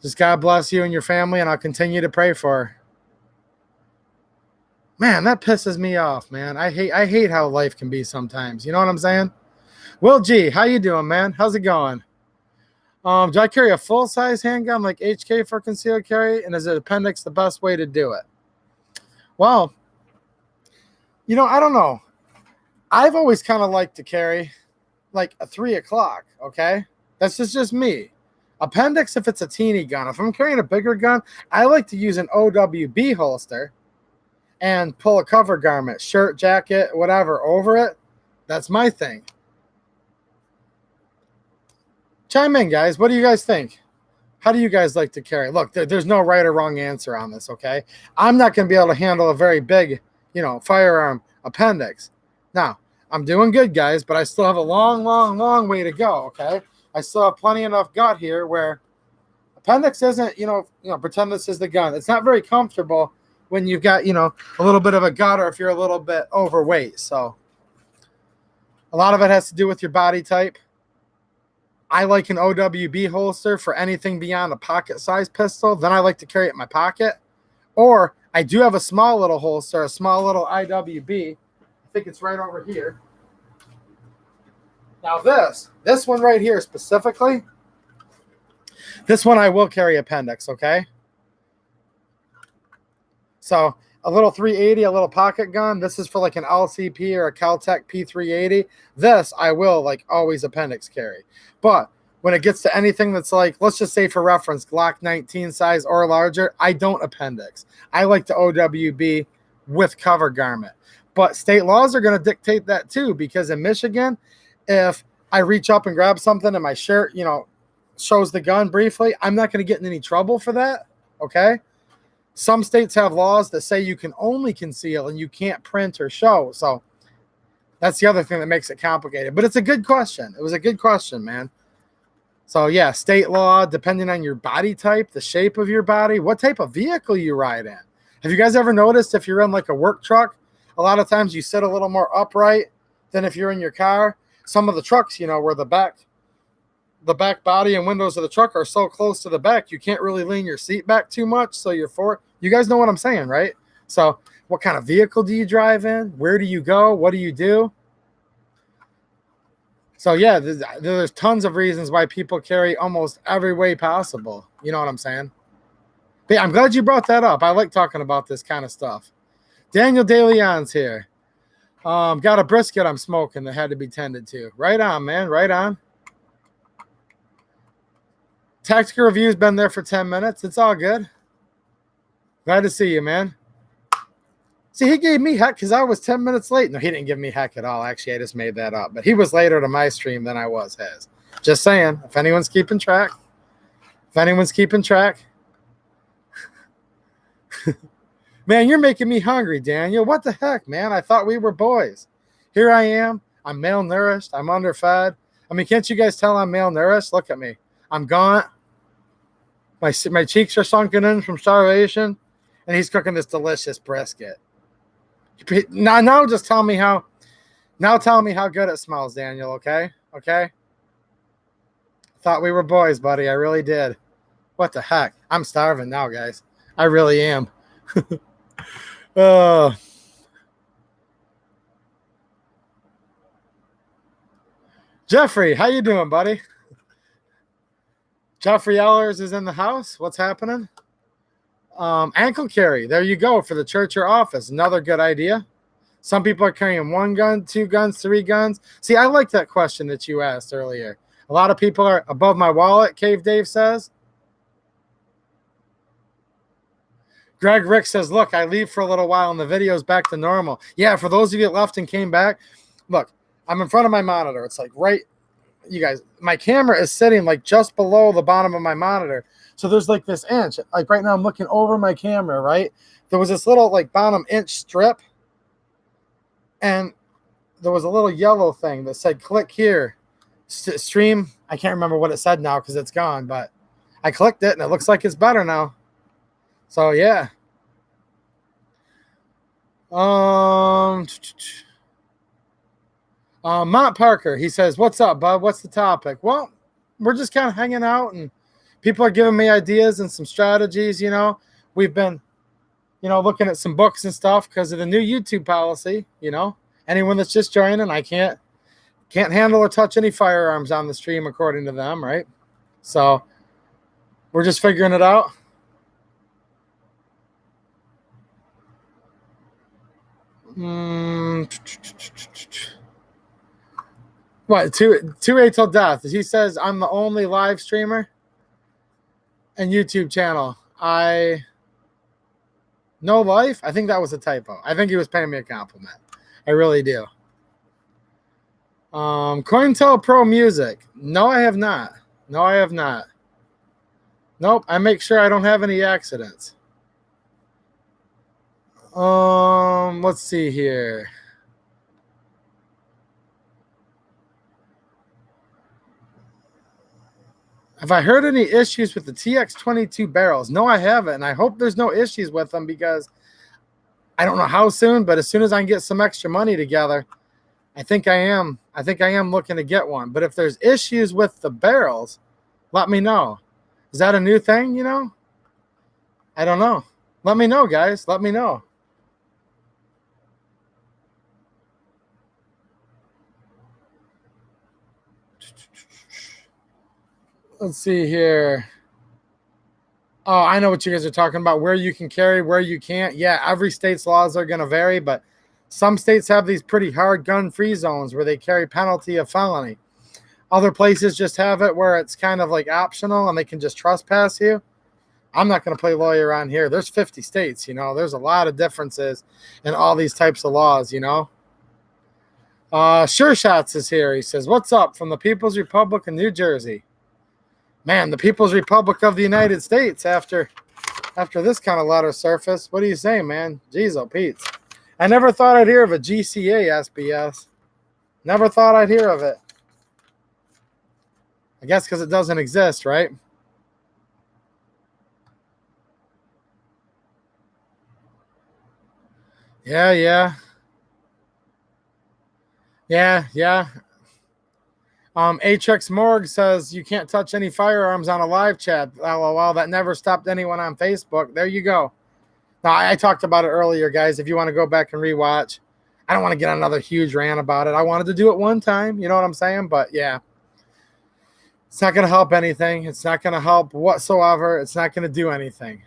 Just God bless you and your family, and I'll continue to pray for her. Man, that pisses me off, man. I hate how life can be sometimes. You know what I'm saying? Will G, how you doing, man? How's it going? Do I carry a full-size handgun like HK for concealed carry? And is it appendix the best way to do it? Well, you know, I don't know. I've always kind of liked to carry like a 3 o'clock, okay? That's just me. Appendix, if it's a teeny gun. If I'm carrying a bigger gun, I like to use an OWB holster and pull a cover garment, shirt, jacket, whatever, over it. That's my thing. Chime in, guys. What do you guys think? How do you guys like to carry? Look, there's no right or wrong answer on this, okay? I'm not going to be able to handle a very big, you know, firearm appendix. Now, I'm doing good, guys, but I still have a long, long, long way to go, okay? I still have plenty enough gut here where appendix isn't, you know, pretend this is the gun. It's not very comfortable when you've got, you know, a little bit of a gut or if you're a little bit overweight. So a lot of it has to do with your body type. I like an OWB holster for anything beyond a pocket-sized pistol. Then I like to carry it in my pocket. Or I do have a small little holster, a small little IWB. I think it's right over here. Now this one right here specifically, this one I will carry appendix, okay? So a little 380, a little pocket gun. This is for like an LCP or a Caltech P380. This I will like always appendix carry. But when it gets to anything that's like, let's just say for reference, Glock 19 size or larger, I don't appendix. I like to OWB with cover garment. But state laws are going to dictate that too, because in Michigan, if I reach up and grab something and my shirt, you know, shows the gun briefly, I'm not going to get in any trouble for that. Okay. Some states have laws that say you can only conceal and you can't print or show. So that's the other thing that makes it complicated. But it's a good question. It was a good question, man. So yeah, state law, depending on your body type, the shape of your body, what type of vehicle you ride in. Have you guys ever noticed if you're in like a work truck, a lot of times you sit a little more upright than if you're in your car? Some of the trucks, you know, where the back body and windows of the truck are so close to the back, you can't really lean your seat back too much. So you're forward. You guys know what I'm saying, right? So what kind of vehicle do you drive in? Where do you go? What do you do? So yeah, there's tons of reasons why people carry almost every way possible. You know what I'm saying? But yeah, I'm glad you brought that up. I like talking about this kind of stuff. Daniel DeLeon's here. Got a brisket I'm smoking that had to be tended to. Right on, man. Right on. Tactical Review's been there for 10 minutes. It's all good. Glad to see you, man. See, he gave me heck because I was 10 minutes late. No, he didn't give me heck at all. Actually, I just made that up. But he was later to my stream than I was his. Just saying, if anyone's keeping track. Man, you're making me hungry, Daniel. What the heck, man? I thought we were boys. Here I am. I'm malnourished. I'm underfed. I mean, can't you guys tell I'm malnourished? Look at me. I'm gaunt. My cheeks are sunken in from starvation. And he's cooking this delicious brisket. Now just tell me how good it smells, Daniel, okay? Okay? Thought we were boys, buddy. I really did. What the heck? I'm starving now, guys. I really am. Jeffrey, how you doing, buddy? Jeffrey Ellers is in the house. What's happening? Ankle carry. There you go for the church or office. Another good idea. Some people are carrying 1 gun, 2 guns, 3 guns. See, I like that question that you asked earlier. A lot of people are above my wallet, Cave Dave says. Greg Rick says, look, I leave for a little while and the video's back to normal. Yeah, for those of you that left and came back, look, I'm in front of my monitor. It's like right, you guys, my camera is sitting like just below the bottom of my monitor. So there's like this inch. Like right now I'm looking over my camera, right? There was this little like bottom inch strip. And there was a little yellow thing that said click here. Stream. I can't remember what it said now because it's gone. But I clicked it and it looks like it's better now. So yeah. Mont Parker, he says, what's up, bud? What's the topic? Well, we're just kind of hanging out and people are giving me ideas and some strategies, you know. We've been, you know, looking at some books and stuff because of the new YouTube policy, you know. Anyone that's just joining, I can't handle or touch any firearms on the stream according to them, right? So we're just figuring it out. What, 2A till death? He says I'm the only live streamer and YouTube channel. No life? I think that was a typo. I think he was paying me a compliment. I really do. COINTELPRO Music. No, I have not. No, I have not. Nope, I make sure I don't have any accidents. Let's see here. Have I heard any issues with the TX22 barrels? No, I haven't. And I hope there's no issues with them because I don't know how soon, but as soon as I can get some extra money together, I think I am looking to get one. But if there's issues with the barrels, let me know. Is that a new thing, you know? I don't know. Let me know, guys. Let me know. Let's see here. Oh, I know what you guys are talking about, where you can carry, where you can't. Yeah, every state's laws are going to vary, but some states have these pretty hard gun-free zones where they carry penalty of felony. Other places just have it where it's kind of like optional and they can just trespass you. I'm not going to play lawyer on here. There's 50 states, you know. There's a lot of differences in all these types of laws, you know. Sure Shots is here. He says, "What's up from the People's Republic of New Jersey?" Man, the People's Republic of the United States after this kind of letter surface. What do you say, man? Jeez, oh, Pete. I never thought I'd hear of a GCA SBS. Never thought I'd hear of it. I guess because it doesn't exist, right? Yeah, yeah. Yeah. Atrix Morg says you can't touch any firearms on a live chat. LOL, that never stopped anyone on Facebook. There you go. Now, I talked about it earlier, guys. If you want to go back and rewatch, I don't want to get another huge rant about it. I wanted to do it one time. You know what I'm saying? But yeah, it's not going to help anything. It's not going to help whatsoever. It's not going to do anything.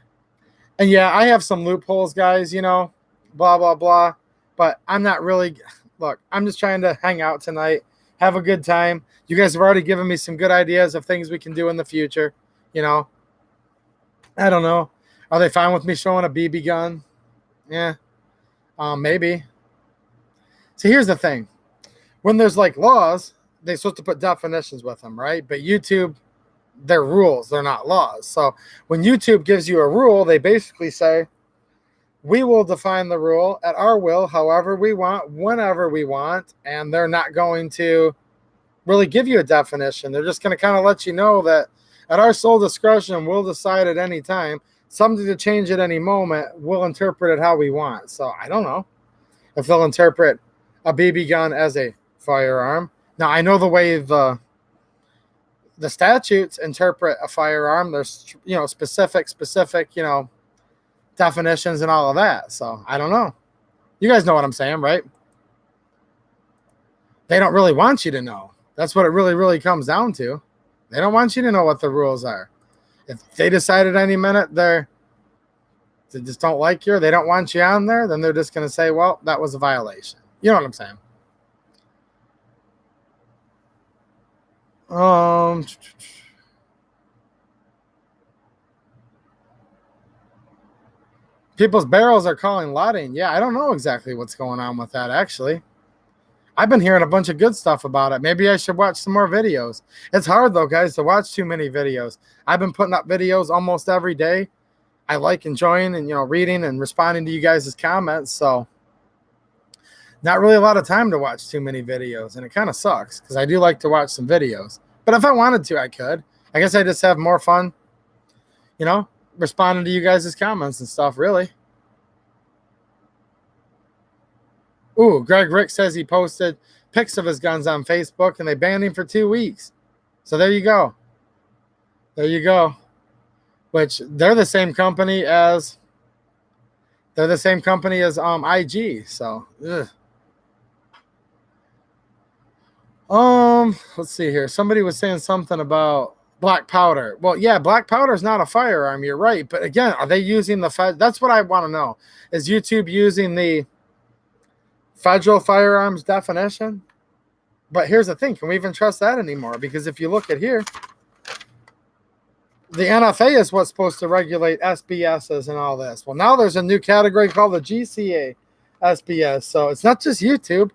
And yeah, I have some loopholes, guys, you know, blah, blah, blah. But I'm not really, look, I'm just trying to hang out tonight, have a good time. You guys have already given me some good ideas of things we can do in the future, you know. I don't know. Are they fine with me showing a BB gun? Yeah, maybe. So here's the thing. When there's like laws, they're supposed to put definitions with them, right? But YouTube, they're rules. They're not laws. So when YouTube gives you a rule, they basically say, we will define the rule at our will, however we want, whenever we want, and they're not going to really give you a definition. They're just going to kind of let you know that at our sole discretion, we'll decide at any time. Something to change at any moment, we'll interpret it how we want. So I don't know if they'll interpret a BB gun as a firearm. Now, I know the way the statutes interpret a firearm. There's, you know, specific, you know, definitions and all of that. So I don't know. You guys know what I'm saying, right? They don't really want you to know. That's what it really, really comes down to. They don't want you to know what the rules are. If they decide at any minute they just don't like you or they don't want you on there, then they're just going to say, well, that was a violation. You know what I'm saying? People's barrels are calling lotting. Yeah, I don't know exactly what's going on with that, actually. I've been hearing a bunch of good stuff about it. Maybe I should watch some more videos. It's hard, though, guys, to watch too many videos. I've been putting up videos almost every day. I like enjoying and, you know, reading and responding to you guys' comments. So not really a lot of time to watch too many videos. And it kind of sucks because I do like to watch some videos. But if I wanted to, I could. I guess I just have more fun, you know, responding to you guys' comments and stuff, really. Ooh, Greg Rick says he posted pics of his guns on Facebook and they banned him for 2 weeks. So there you go. There you go. Which they're the same company as IG. So let's see here. Somebody was saying something about black powder. Well, yeah, black powder is not a firearm. You're right. But again, are they using that's what I want to know. Is YouTube using the federal firearms definition? But here's the thing. Can we even trust that anymore? Because if you look at here, the NFA is what's supposed to regulate SBSs and all this. Well, now there's a new category called the GCA SBS. So it's not just YouTube.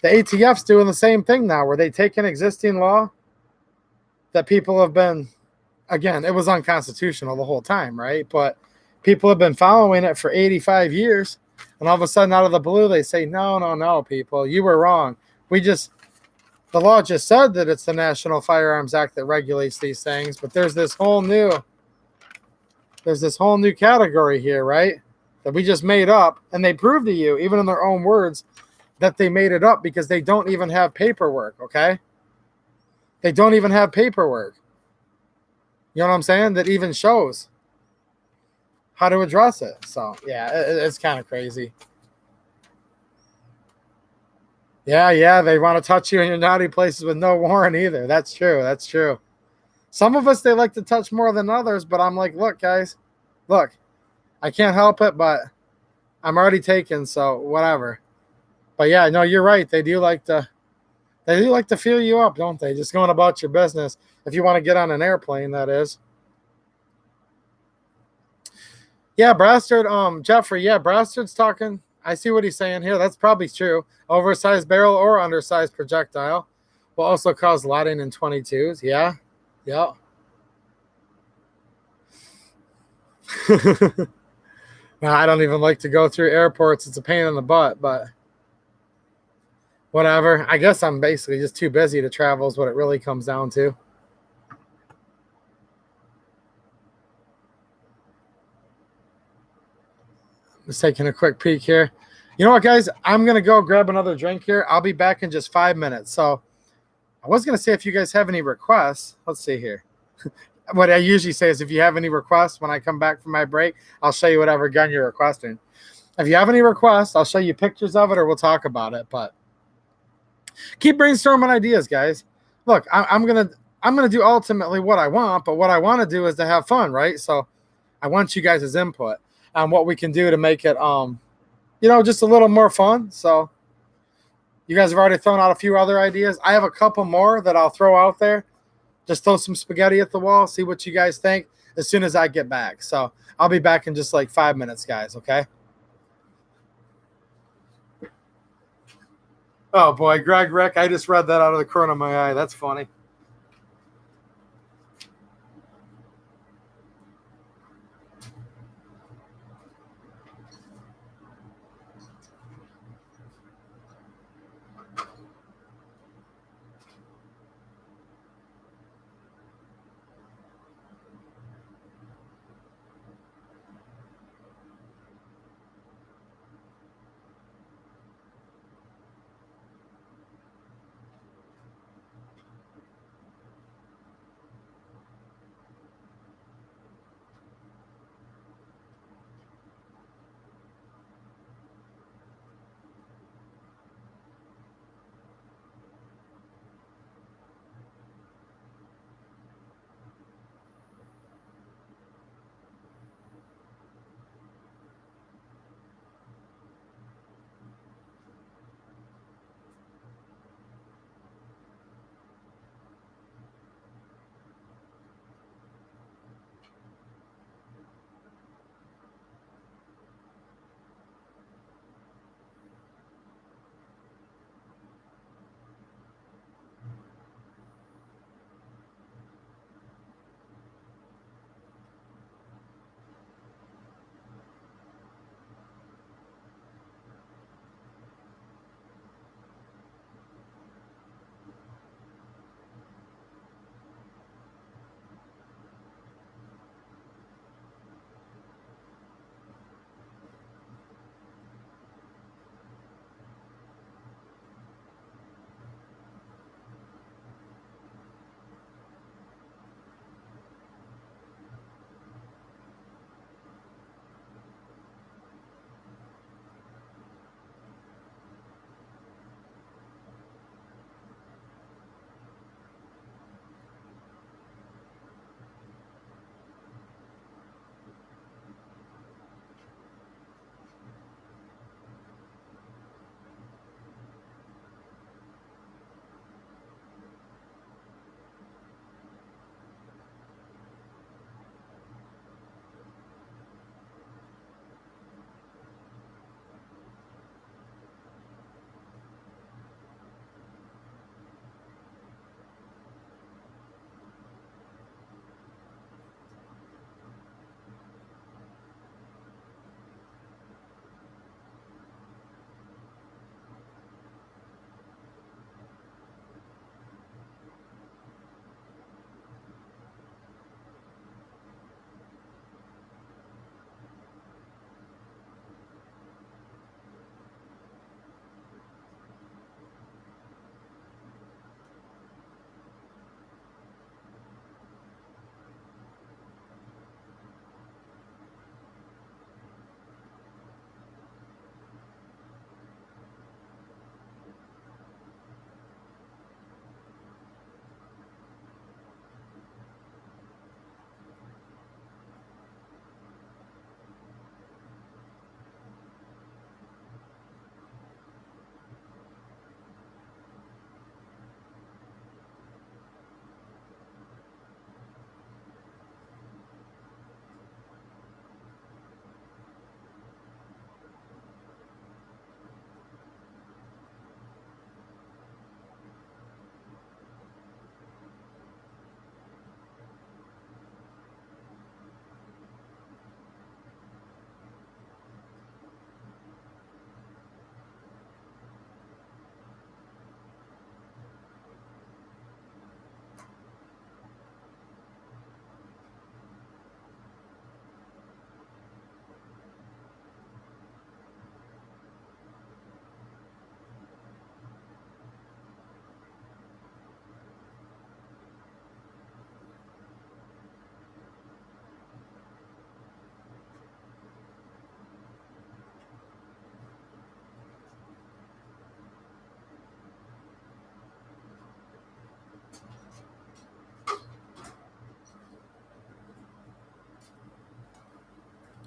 The ATF's doing the same thing now, where they take an existing law that people have been, again, it was unconstitutional the whole time, right? But people have been following it for 85 years. And all of a sudden, out of the blue, they say, no, people, you were wrong. The law just said that it's the National Firearms Act that regulates these things, but there's this whole new category here, right? That we just made up, and they prove to you, even in their own words, that they made it up because they don't even have paperwork, okay? They don't even have paperwork. You know what I'm saying? That even shows how to address it. So, yeah, it's kind of crazy. Yeah, they want to touch you in your naughty places with no warrant either. That's true. Some of us, they like to touch more than others, but I'm like, look, guys, look, I can't help it, but I'm already taken, so whatever. But yeah, no, you're right. They do like to feel you up, don't they? Just going about your business. If you want to get on an airplane, that is. Yeah, Brastard, Jeffrey, yeah, Brastard's talking. I see what he's saying here. That's probably true. Oversized barrel or undersized projectile will also cause lighting in 22s. Yeah. Yeah. Now, I don't even like to go through airports. It's a pain in the butt, but whatever. I guess I'm basically just too busy to travel is what it really comes down to. Just taking a quick peek here. You know what, guys? I'm going to go grab another drink here. I'll be back in just 5 minutes. So I was going to say if you guys have any requests, let's see here. What I usually say is if you have any requests when I come back from my break, I'll show you whatever gun you're requesting. If you have any requests, I'll show you pictures of it or we'll talk about it. But keep brainstorming ideas, guys. Look, I'm gonna do ultimately what I want, but what I want to do is to have fun, right? So I want you guys' input on what we can do to make it just a little more fun. So you guys have already thrown out a few other ideas. I have a couple more that I'll throw out there. Just throw some spaghetti at the wall, see what you guys think as soon as I get back. So I'll be back in just like 5 minutes, guys, okay? Oh, boy, Greg Rick, I just read that out of the corner of my eye. That's funny.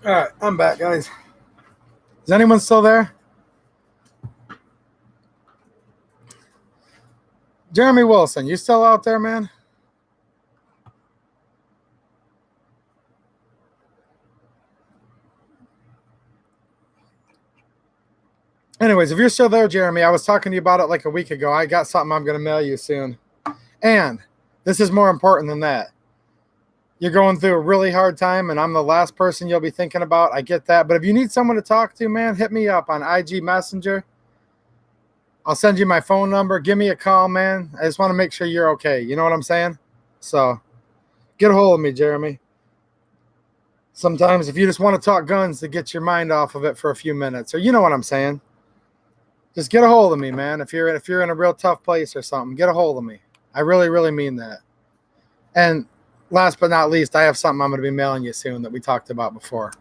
All right, I'm back, guys. Is anyone still there? Jeremy Wilson, you still out there, man? Anyways, if you're still there, Jeremy, I was talking to you about it like a week ago. I got something I'm going to mail you soon. And this is more important than that. You're going through a really hard time, and I'm the last person you'll be thinking about. I get that. But if you need someone to talk to, man, hit me up on IG Messenger. I'll send you my phone number. Give me a call, man. I just want to make sure you're okay. You know what I'm saying? So get a hold of me, Jeremy. Sometimes if you just want to talk guns to get your mind off of it for a few minutes, or you know what I'm saying, just get a hold of me, man. If you're in a real tough place or something, get a hold of me. I really, really mean that. And last but not least, I have something I'm going to be mailing you soon that we talked about before.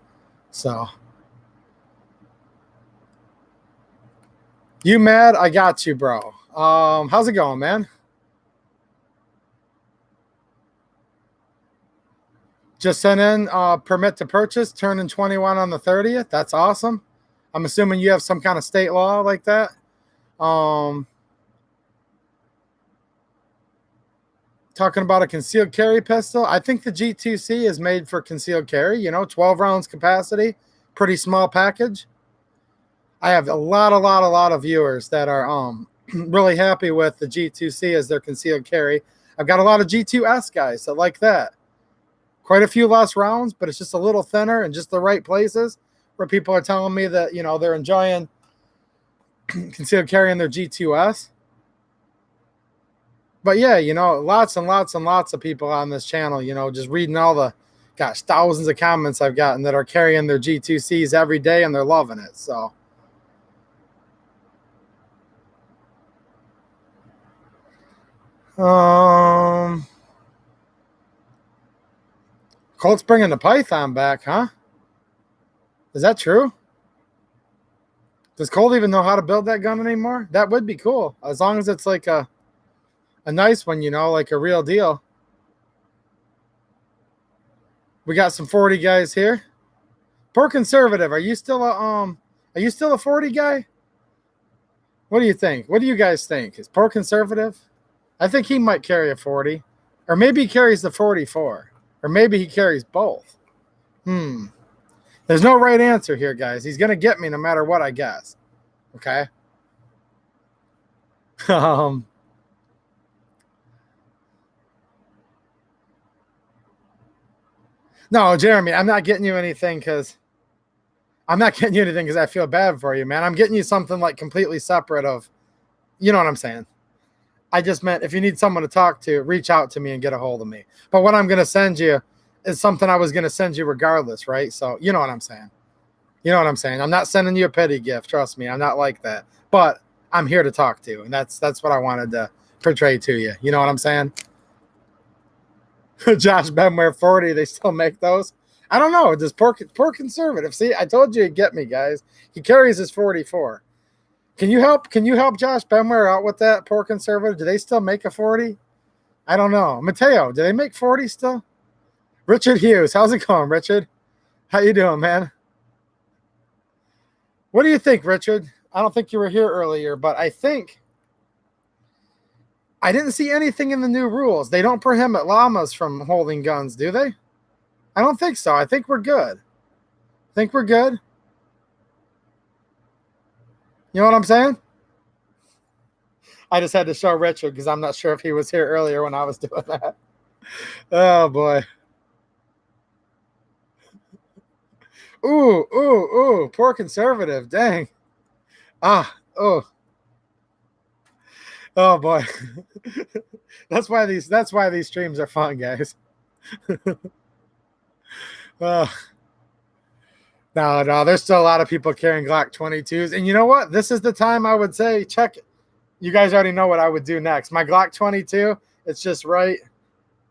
So, you mad? I got you, bro. How's it going, man? Just sent in permit to purchase, turning 21 on the 30th. That's awesome. I'm assuming you have some kind of state law like that. Talking about a concealed carry pistol. I think the G2C is made for concealed carry, 12 rounds capacity, pretty small package. I have a lot of viewers that are really happy with the G2C as their concealed carry. I've got a lot of G2S guys that like that. Quite a few less rounds, but it's just a little thinner and just the right places where people are telling me that, they're enjoying concealed carry in their G2S. But yeah, lots and lots and lots of people on this channel, just reading all the, thousands of comments I've gotten that are carrying their G2Cs every day and they're loving it. So, Colt's bringing the Python back, huh? Is that true? Does Colt even know how to build that gun anymore? That would be cool. As long as it's like a nice one, like a real deal. We got some 40 guys here. Poor conservative. Are you still a 40 guy? What do you think? What do you guys think? Is poor conservative? I think he might carry a 40. Or maybe he carries the 44. Or maybe he carries both. There's no right answer here, guys. He's gonna get me no matter what, I guess. Okay. No, Jeremy, I'm not getting you anything because I feel bad for you, man. I'm getting you something like completely separate of, you know what I'm saying? I just meant if you need someone to talk to, reach out to me and get a hold of me. But what I'm going to send you is something I was going to send you regardless, right? So you know what I'm saying? You know what I'm saying? I'm not sending you a petty gift. Trust me, I'm not like that. But I'm here to talk to, and that's what I wanted to portray to you. You know what I'm saying? Josh Benware 40, they still make those? I don't know. Does poor conservative? See, I told you he'd get me, guys. He carries his 44. Can you help Josh Benware out with that, poor conservative? Do they still make a 40? I don't know. Mateo, do they make 40 still? Richard Hughes, how's it going, Richard? How you doing, man? What do you think, Richard? I don't think you were here earlier, but I think I didn't see anything in the new rules. They don't prohibit llamas from holding guns, do they? I don't think so. I think we're good. You know what I'm saying? I just had to show Richard because I'm not sure if he was here earlier when I was doing that. Oh, boy. Ooh. Poor conservative. Dang. Oh boy. That's why these streams are fun, guys. No, there's still a lot of people carrying Glock 22s. And you know what? This is the time I would say check it. You guys already know what I would do next. My Glock 22, it's just right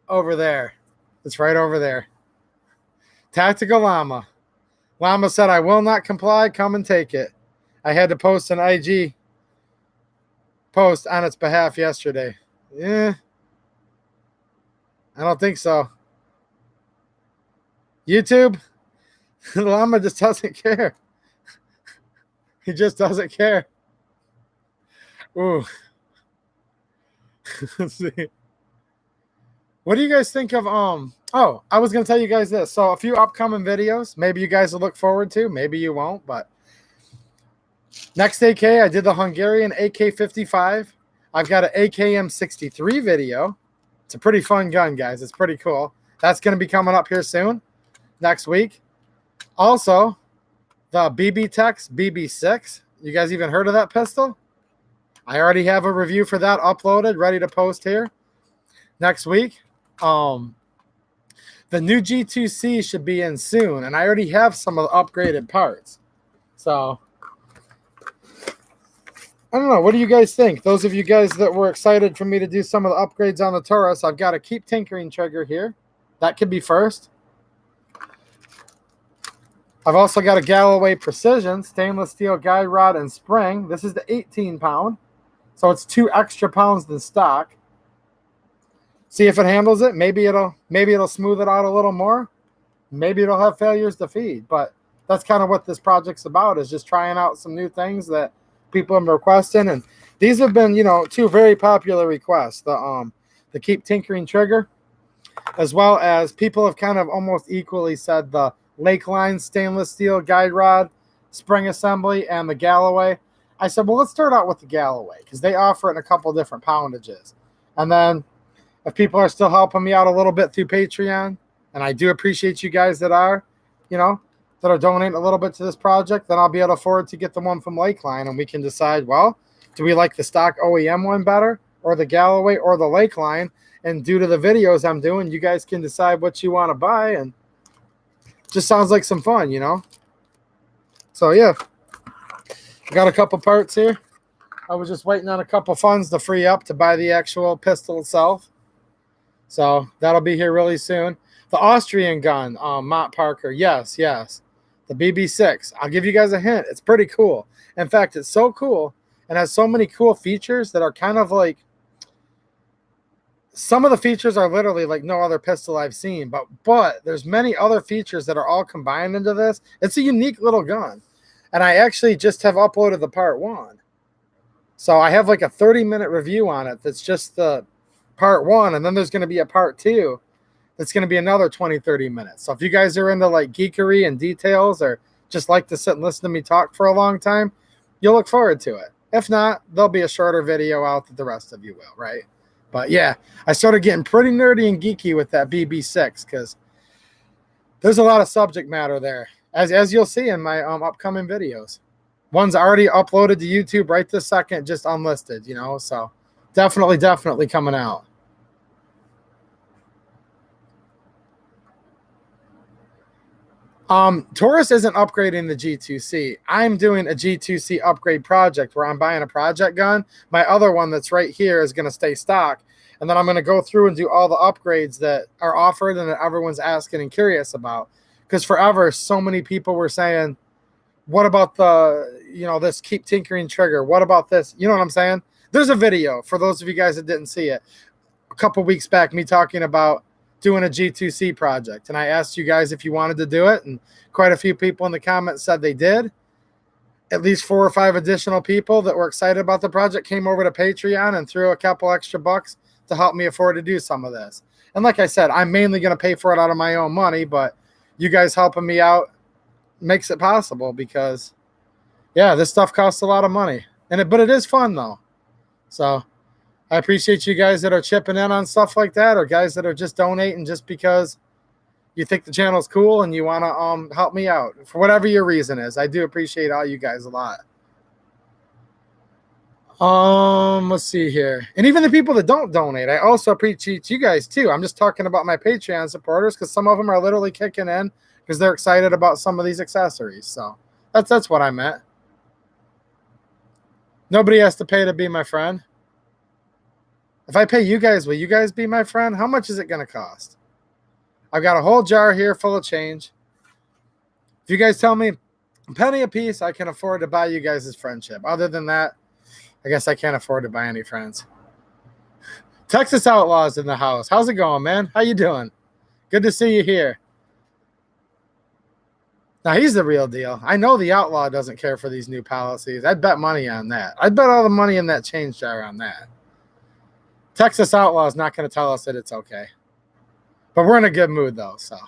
over there. It's right over there. Tactical Llama. Llama said, I will not comply. Come and take it. I had to post an IG post on its behalf yesterday. Yeah. I don't think so. YouTube? The llama just doesn't care. He just doesn't care. Ooh. Let's see. What do you guys think of oh, I was gonna tell you guys this. So a few upcoming videos, maybe you guys will look forward to, maybe you won't, but next AK, I did the Hungarian AK-55. I've got an AKM-63 video. It's a pretty fun gun, guys. It's pretty cool. That's going to be coming up here soon, next week. Also, the BB-Tex BB6. You guys even heard of that pistol? I already have a review for that uploaded, ready to post here next week. The new G2C should be in soon, and I already have some of the upgraded parts. So I don't know. What do you guys think? Those of you guys that were excited for me to do some of the upgrades on the Taurus, I've got a Keep Tinkering trigger here. That could be first. I've also got a Galloway Precision stainless steel guide rod and spring. This is the 18-pound, so it's 2 extra pounds than stock. See if it handles it. Maybe it'll smooth it out a little more. Maybe it'll have failures to feed. But that's kind of what this project's about, is just trying out some new things that people have been requesting, and these have been, you know, 2 very popular requests. The Keep Tinkering trigger, as well as people have kind of almost equally said the Lakeline stainless steel guide rod spring assembly and the Galloway. I said, well, let's start out with the Galloway because they offer it in a couple different poundages, and then if people are still helping me out a little bit through Patreon, and I do appreciate you guys that are, you know, that are donating a little bit to this project, then I'll be able to afford to get the one from Lakeline, and we can decide, well, do we like the stock OEM one better, or the Galloway, or the Lakeline? And due to the videos I'm doing, you guys can decide what you want to buy, and just sounds like some fun, you know? So, yeah. I got a couple parts here. I was just waiting on a couple funds to free up to buy the actual pistol itself. So, that'll be here really soon. The Austrian gun, Mott Parker, yes. The BB6. I'll give you guys a hint. It's pretty cool. In fact, it's so cool and has so many cool features that are kind of like, some of the features are literally like no other pistol I've seen, but there's many other features that are all combined into this. It's a unique little gun. And I actually just have uploaded the part 1. So I have like a 30-minute review on it that's just the part 1, and then there's going to be a part 2. It's going to be another 20-30 minutes. So if you guys are into like geekery and details, or just like to sit and listen to me talk for a long time, you'll look forward to it. If not, there'll be a shorter video out that the rest of you will, right? But yeah, I started getting pretty nerdy and geeky with that BB6 because there's a lot of subject matter there, as you'll see in my upcoming videos. One's already uploaded to YouTube right this second, just unlisted, you know, so definitely coming out. Taurus isn't upgrading the G2C. I'm doing a G2C upgrade project where I'm buying a project gun. My other one that's right here is going to stay stock. And then I'm going to go through and do all the upgrades that are offered and that everyone's asking and curious about. Because forever, so many people were saying, what about the, you know, this Keep Tinkering trigger? What about this? You know what I'm saying? There's a video for those of you guys that didn't see it. A couple weeks back, me talking about doing a G2C project, and I asked you guys if you wanted to do it, and quite a few people in the comments said they did. At least 4 or 5 additional people that were excited about the project came over to Patreon and threw a couple extra bucks to help me afford to do some of this. And like I said, I'm mainly going to pay for it out of my own money, but you guys helping me out makes it possible because, yeah, this stuff costs a lot of money, but it is fun though. So I appreciate you guys that are chipping in on stuff like that, or guys that are just donating just because you think the channel's cool and you want to help me out for whatever your reason is. I do appreciate all you guys a lot. Let's see here. And even the people that don't donate, I also appreciate you guys too. I'm just talking about my Patreon supporters because some of them are literally kicking in because they're excited about some of these accessories. So that's what I meant. Nobody has to pay to be my friend. If I pay you guys, will you guys be my friend? How much is it going to cost? I've got a whole jar here full of change. If you guys tell me a penny a piece, I can afford to buy you guys' friendship. Other than that, I guess I can't afford to buy any friends. Texas Outlaws in the house. How's it going, man? How you doing? Good to see you here. Now he's the real deal. I know the outlaw doesn't care for these new policies. I'd bet money on that. I'd bet all the money in that change jar on that. Texas Outlaw is not going to tell us that it's okay. But we're in a good mood, though, so.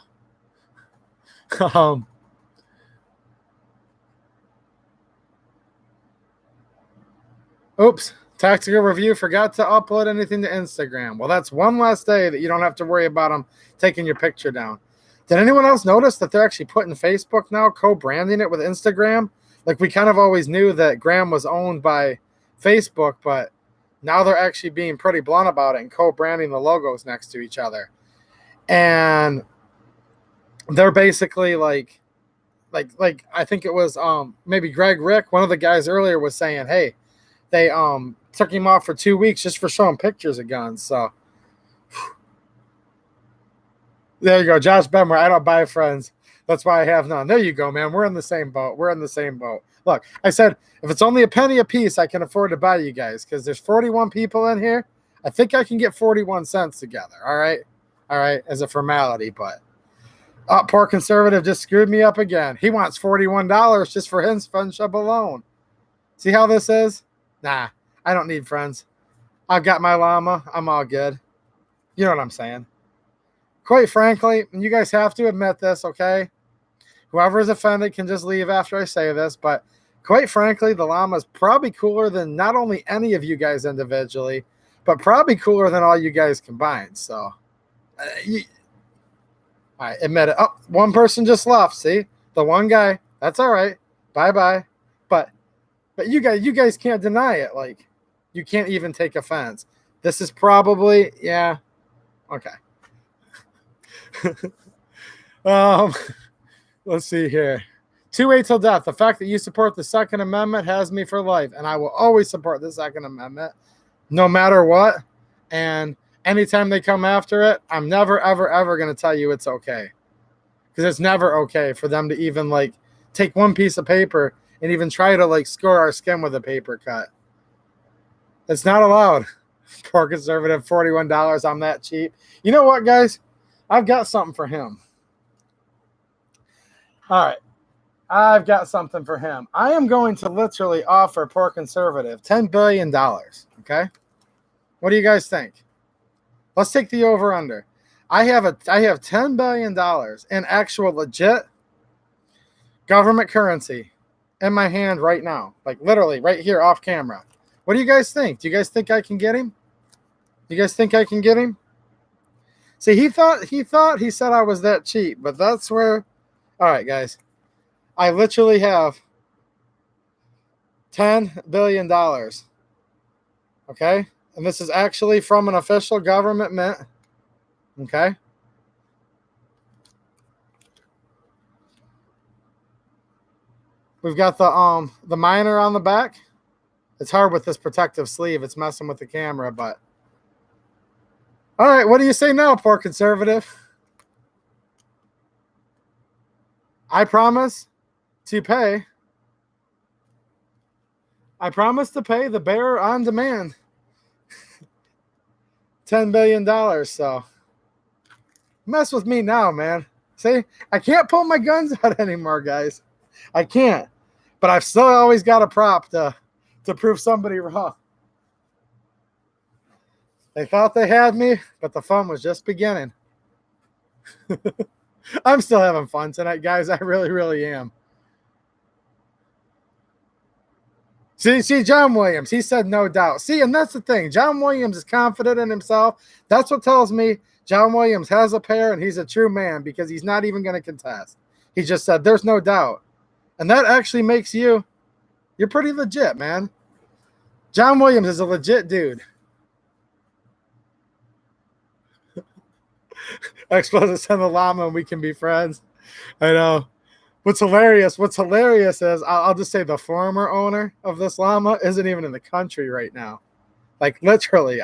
Oops. Tactical review. Forgot to upload anything to Instagram. Well, that's one last day that you don't have to worry about them taking your picture down. Did anyone else notice that they're actually putting Facebook now, co-branding it with Instagram? Like, we kind of always knew that Graham was owned by Facebook, but now they're actually being pretty blunt about it and co-branding the logos next to each other. And they're basically like I think it was maybe Greg Rick, one of the guys earlier, was saying, hey, they took him off for 2 weeks just for showing pictures of guns. So there you go, Josh Benmer. I don't buy friends. That's why I have none. There you go, man. We're in the same boat. We're in the same boat. Look, I said, if it's only a penny a piece, I can afford to buy you guys because there's 41 people in here. I think I can get 41 cents together. All right, as a formality. But poor conservative just screwed me up again. He wants $41 just for his friendship alone. See how this is? Nah, I don't need friends. I've got my llama. I'm all good. You know what I'm saying? Quite frankly, and you guys have to admit this, okay? Whoever is offended can just leave after I say this, but quite frankly, the llama is probably cooler than not only any of you guys individually, but probably cooler than all you guys combined. So, I admit it. Oh, one person just left. See, the one guy. That's all right. Bye. But you guys can't deny it. Like, you can't even take offense. This is probably, yeah, okay. Let's see here. 2-8 till death. The fact that you support the Second Amendment has me for life, and I will always support the Second Amendment, no matter what. And anytime they come after it, I'm never, ever, ever going to tell you it's okay, because it's never okay for them to even like take one piece of paper and even try to like score our skin with a paper cut. It's not allowed. Poor conservative, $41. I'm that cheap. You know what, guys? I've got something for him. All right. I've got something for him. I am going to literally offer poor conservative $10 billion. Okay? What do you guys think? Let's take the over-under. I have $10 billion in actual legit government currency in my hand right now. Like literally right here off camera. What do you guys think? Do you guys think I can get him? You guys think I can get him? See, he said I was that cheap, but that's where. All right, guys. I literally have $10 billion. Okay? And this is actually from an official government mint. Okay? We've got the miner on the back. It's hard with this protective sleeve. It's messing with the camera, but. All right, what do you say now, poor conservative? I promise to pay the bearer on demand $10 billion. So mess with me now, man. See, I can't pull my guns out anymore, guys. I can't. But I've still always got a prop to prove somebody wrong. They thought they had me, but the fun was just beginning. I'm still having fun tonight, guys. I really, really am. See, John Williams, he said no doubt. See, and that's the thing. John Williams is confident in himself. That's what tells me John Williams has a pair and he's a true man because he's not even going to contest. He just said there's no doubt. And that actually makes you're pretty legit, man. John Williams is a legit dude. Explosives on the llama and we can be friends. I know. What's hilarious is I'll just say the former owner of this llama isn't even in the country right now. Like literally,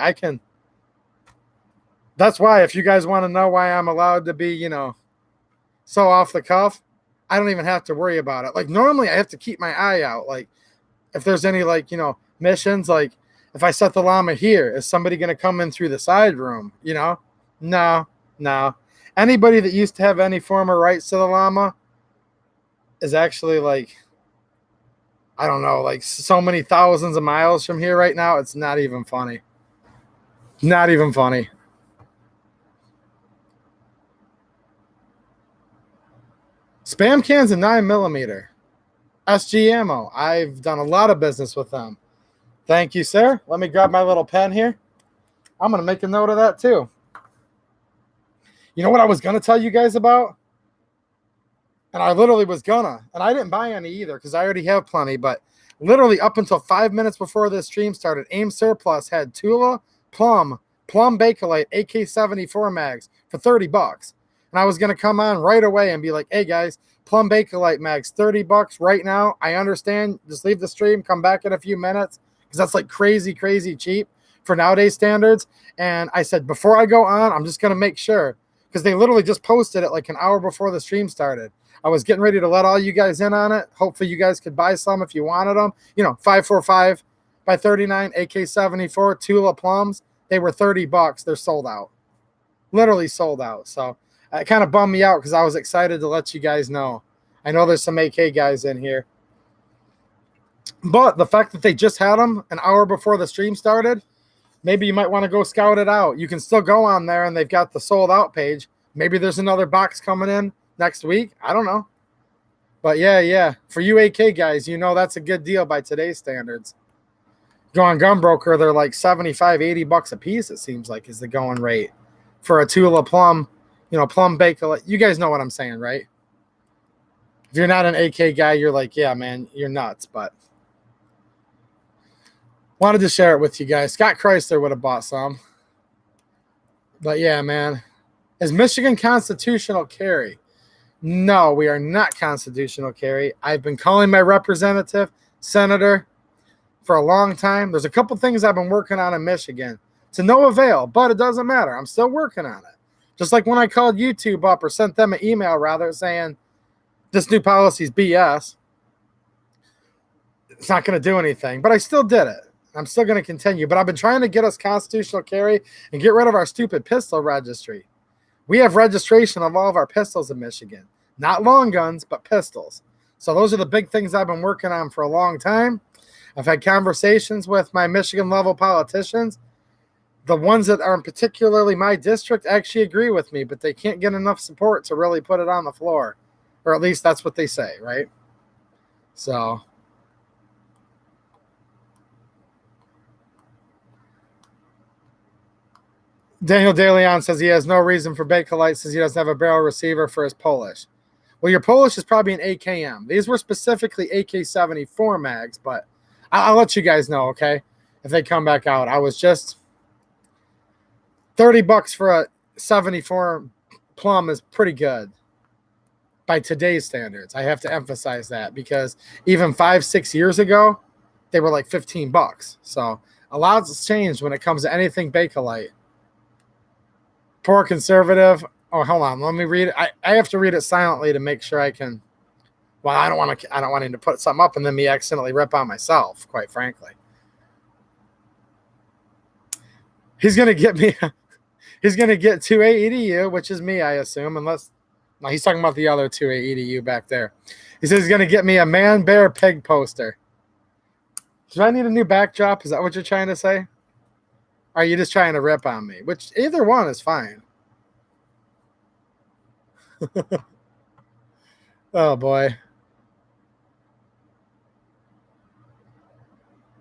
that's why if you guys want to know why I'm allowed to be, so off the cuff, I don't even have to worry about it. Like normally I have to keep my eye out. Like if there's any missions, like if I set the llama here, is somebody going to come in through the side room? No. Anybody that used to have any former rights to the llama, is actually like, I don't know, like so many thousands of miles from here right now. It's not even funny. Not even funny. Spam cans and 9mm. SG Ammo. I've done a lot of business with them. Thank you, sir. Let me grab my little pen here. I'm going to make a note of that too. You know what I was going to tell you guys about? And I literally was gonna. And I didn't buy any either because I already have plenty. But literally up until 5 minutes before this stream started, AIM Surplus had Tula, Plum Bakelite, AK-74 mags for $30. And I was going to come on right away and be like, hey guys, Plum Bakelite mags, $30 right now. I understand. Just leave the stream, come back in a few minutes because that's like crazy, crazy cheap for nowadays standards. And I said, before I go on, I'm just going to make sure because they literally just posted it like an hour before the stream started. I was getting ready to let all you guys in on it. Hopefully you guys could buy some if you wanted them. You know, 545 by 39 AK-74 Tula Plums. They were $30. They're sold out. Literally sold out. So it kind of bummed me out because I was excited to let you guys know. I know there's some AK guys in here. But the fact that they just had them an hour before the stream started, maybe you might want to go scout it out. You can still go on there and they've got the sold out page. Maybe there's another box coming in next week. I don't know. But yeah. For you AK guys, you know that's a good deal by today's standards. Go on Gunbroker, they're like 75, $80 a piece, it seems like, is the going rate for a Tula Plum, you know, Plum Bakelite. You guys know what I'm saying, right? If you're not an AK guy, you're like, yeah, man, you're nuts. But wanted to share it with you guys. Scott Chrysler would have bought some. But yeah, man. Is Michigan constitutional carry? No, we are not constitutional carry. I've been calling my representative, senator, for a long time. There's a couple things I've been working on in Michigan to no avail, but it doesn't matter. I'm still working on it. Just like when I called YouTube up or sent them an email rather saying this new policy is BS. It's not going to do anything, but I still did it. I'm still going to continue, but I've been trying to get us constitutional carry and get rid of our stupid pistol registry. We have registration of all of our pistols in Michigan. Not long guns, but pistols. So those are the big things I've been working on for a long time. I've had conversations with my Michigan level politicians. The ones that are in particularly my district actually agree with me, but they can't get enough support to really put it on the floor. Or at least that's what they say, right? So Daniel DeLeon says he has no reason for Bakelite, says he doesn't have a barrel receiver for his Polish. Well, your Polish is probably an AKM. These were specifically AK-74 mags, but I'll let you guys know, okay, if they come back out. I was just $30 for a 74 Plum is pretty good by today's standards. I have to emphasize that because even 5-6 years ago, they were like $15. So a lot's changed when it comes to anything Bakelite. Poor conservative. Oh, hold on. Let me read it. I have to read it silently to make sure I can. Well, I don't want him to put something up and then me accidentally rip on myself, quite frankly. He's going to get me. He's going to get 2A EDU, which is me, I assume, unless. No, he's talking about the other 2A EDU back there. He says he's going to get me a man, bear, pig poster. Do I need a new backdrop? Is that what you're trying to say? Or are you just trying to rip on me? Which either one is fine. Oh, boy.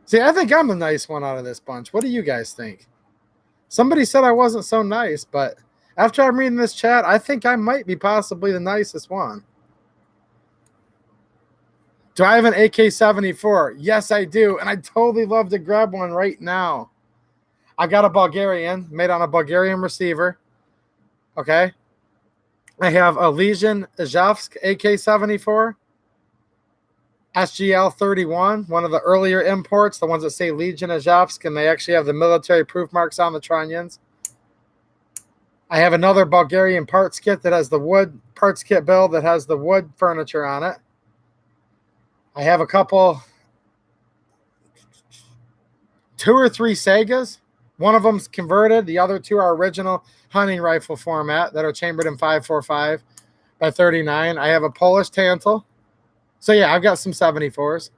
See, I think I'm the nice one out of this bunch. What do you guys think? Somebody said I wasn't so nice, but after I'm reading this chat, I think I might be possibly the nicest one. Do I have an AK-74? Yes, I do, and I'd totally love to grab one right now. I got a Bulgarian, made on a Bulgarian receiver. Okay. I have a Legion Izhevsk AK-74. SGL 31, one of the earlier imports, the ones that say Legion Izhevsk, and they actually have the military proof marks on the trunnions. I have another Bulgarian parts kit that has the wood parts kit build that has the wood furniture on it. I have a couple, 2 or 3 Segas. One of them's converted. The other 2 are original hunting rifle format that are chambered in 5.45 by 39. I have a Polish Tantal. So yeah, I've got some 74s.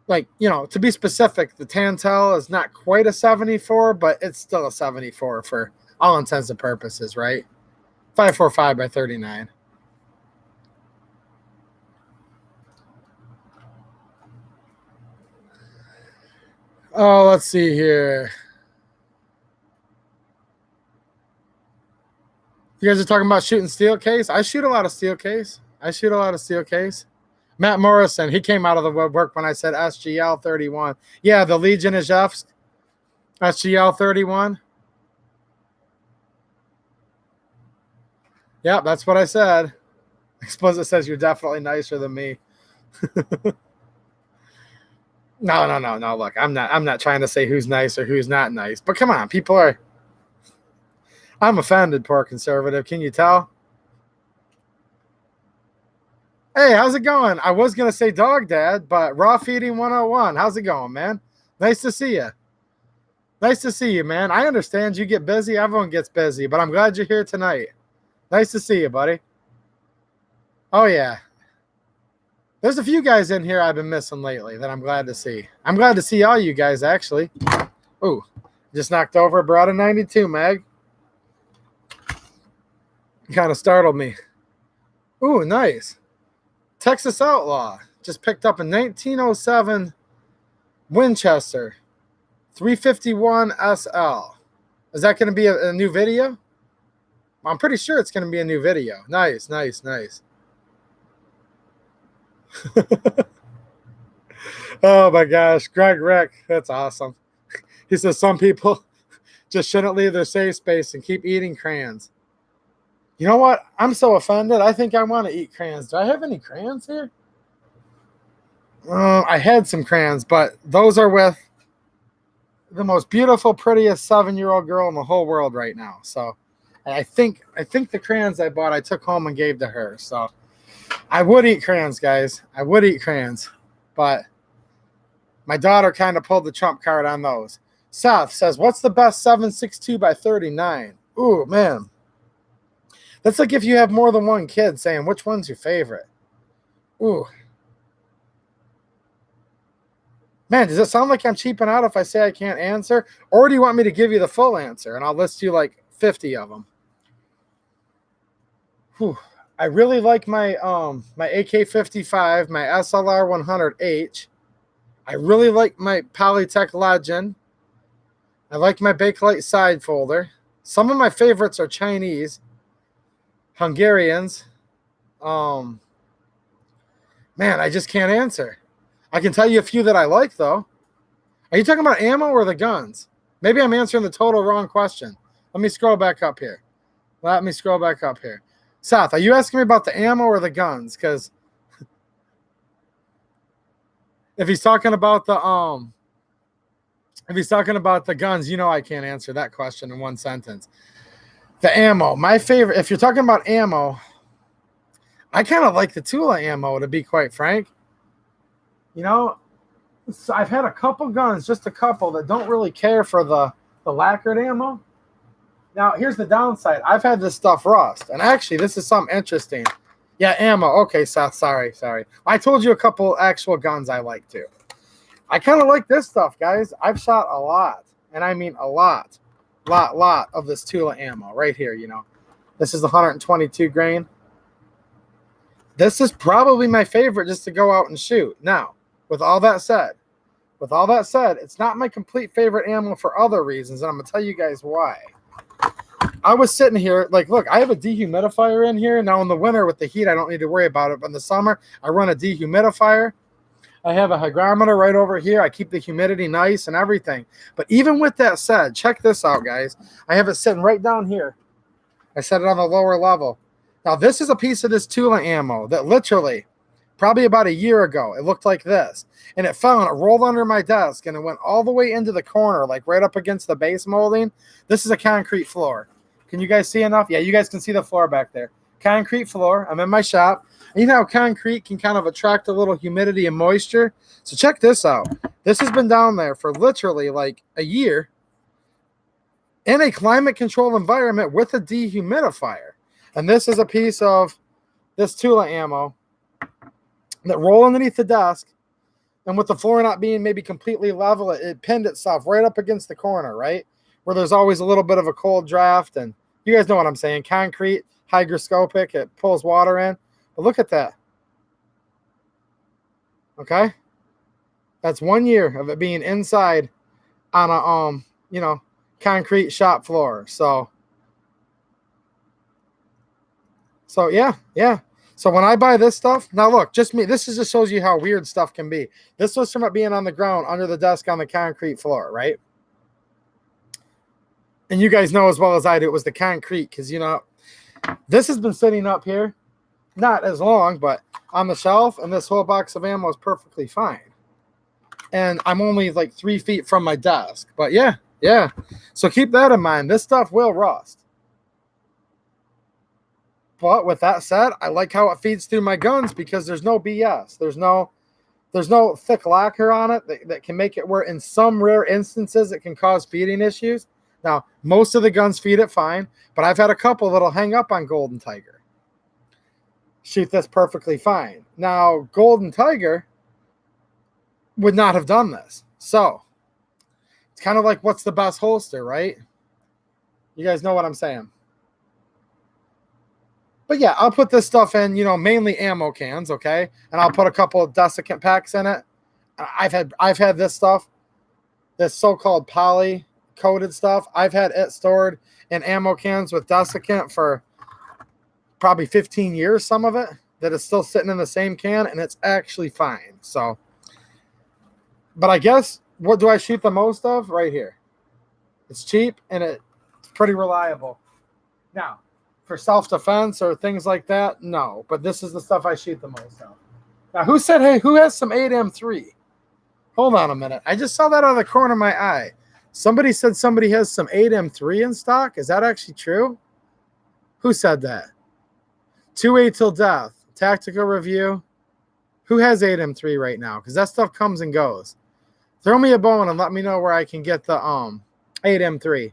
Like, you know, to be specific, the Tantel is not quite a 74, but it's still a 74 for all intents and purposes, right? 545 by 39. Oh, let's see here. You guys are talking about shooting steel case. I shoot a lot of steel case. Matt Morrison, he came out of the woodwork when I said SGL 31. Yeah, the Legion is Jeff's SGL 31. Yeah, that's what I said. Explicit says you're definitely nicer than me. No. Look, I'm not trying to say who's nice or who's not nice. But come on, people are. I'm offended, poor conservative. Can you tell? Hey, how's it going? I was gonna say dog dad, but raw feeding 101. How's it going, man? Nice to see you. Nice to see you, man. I understand you get busy. Everyone gets busy, but I'm glad you're here tonight. Nice to see you, buddy. Oh yeah. There's a few guys in here I've been missing lately that I'm glad to see. I'm glad to see all you guys, actually. Ooh, just knocked over a Beretta 92 mag. Kind of startled me. Ooh, nice. Texas Outlaw. Just picked up a 1907 Winchester 351 SL. Is that going to be a new video? I'm pretty sure it's going to be a new video. Nice. Oh my gosh, Greg Rick, that's awesome. He says some people just shouldn't leave their safe space and keep eating crayons. You know what? I'm so offended. I think I want to eat crayons. Do I have any crayons here? I had some crayons, but those are with the most beautiful, prettiest 7-year-old girl in the whole world right now. So I think the crayons I bought, I took home and gave to her. So I would eat crayons, guys. I would eat crayons, but my daughter kind of pulled the trump card on those. Seth says, what's the best 7.62 by 39? Ooh, man. That's like if you have more than one kid saying, which one's your favorite? Ooh. Man, does it sound like I'm cheaping out if I say I can't answer? Or do you want me to give you the full answer and I'll list you like 50 of them? Whew. I really like my my AK-55, my SLR 100H. I really like my Polytech Legend. I like my Bakelite side folder. Some of my favorites are Chinese, Hungarians. Man, I just can't answer. I can tell you a few that I like, though. Are you talking about ammo or the guns? Maybe I'm answering the total wrong question. Let me scroll back up here. Seth, are you asking me about the ammo or the guns? Because if he's talking about the guns, you know I can't answer that question in one sentence. The ammo, my favorite. If you're talking about ammo, I kind of like the Tula ammo, to be quite frank. You know, so I've had a couple guns, just a couple, that don't really care for the lacquered ammo. Now, here's the downside. I've had this stuff rust. And actually, this is something interesting. Yeah, ammo. Okay, Seth, sorry. I told you a couple actual guns I like, too. I kind of like this stuff, guys. I've shot a lot. And I mean a lot of this Tula ammo right here, you know. This is 122 grain. This is probably my favorite just to go out and shoot. Now, with all that said, it's not my complete favorite ammo for other reasons, and I'm going to tell you guys why. I was sitting here, like, look, I have a dehumidifier in here. Now, in the winter with the heat, I don't need to worry about it. But in the summer, I run a dehumidifier. I have a hygrometer right over here. I keep the humidity nice and everything. But even with that said, check this out, guys. I have it sitting right down here. I set it on the lower level. Now, this is a piece of this Tula ammo that literally, probably about a year ago, it looked like this. And it fell and it rolled under my desk and it went all the way into the corner, like right up against the base molding. This is a concrete floor. Can you guys see enough? Yeah, you guys can see the floor back there. Concrete floor. I'm in my shop. And you know how concrete can kind of attract a little humidity and moisture? So check this out. This has been down there for literally like a year in a climate controlled environment with a dehumidifier. And this is a piece of this Tula ammo that roll underneath the desk, and with the floor not being maybe completely level, it pinned itself right up against the corner, right? Where there's always a little bit of a cold draft, and you guys know what I'm saying. Concrete, hygroscopic, it pulls water in. But look at that. Okay? That's 1 year of it being inside on a concrete shop floor. So yeah. So when I buy this stuff, now look, just me, this just shows you how weird stuff can be. This was from it being on the ground under the desk on the concrete floor, right? And you guys know as well as I do, it was the concrete, because this has been sitting up here, not as long, but on the shelf, and this whole box of ammo is perfectly fine. And I'm only like 3 feet from my desk. But yeah. So keep that in mind. This stuff will rust. But with that said, I like how it feeds through my guns because there's no BS. There's no thick lacquer on it that can make it where in some rare instances it can cause feeding issues. Now, most of the guns feed it fine, but I've had a couple that'll hang up on Golden Tiger. Shoot this perfectly fine. Now, Golden Tiger would not have done this. So, it's kind of like what's the best holster, right? You guys know what I'm saying. But yeah, I'll put this stuff in, mainly ammo cans, okay? And I'll put a couple of desiccant packs in it. I've had this stuff, this so-called poly coated stuff. I've had it stored in ammo cans with desiccant for probably 15 years, some of it, that is still sitting in the same can, and it's actually fine. So, but I guess, what do I shoot the most of? Right here. It's cheap, and it's pretty reliable. Now, for self-defense or things like that, no. But this is the stuff I shoot the most of. Now, who said, hey, who has some 8M3? Hold on a minute. I just saw that out of the corner of my eye. Somebody said somebody has some 8M3 in stock. Is that actually true? Who said that? 2A till death. Tactical review. Who has 8M3 right now? Because that stuff comes and goes. Throw me a bone and let me know where I can get the 8M3.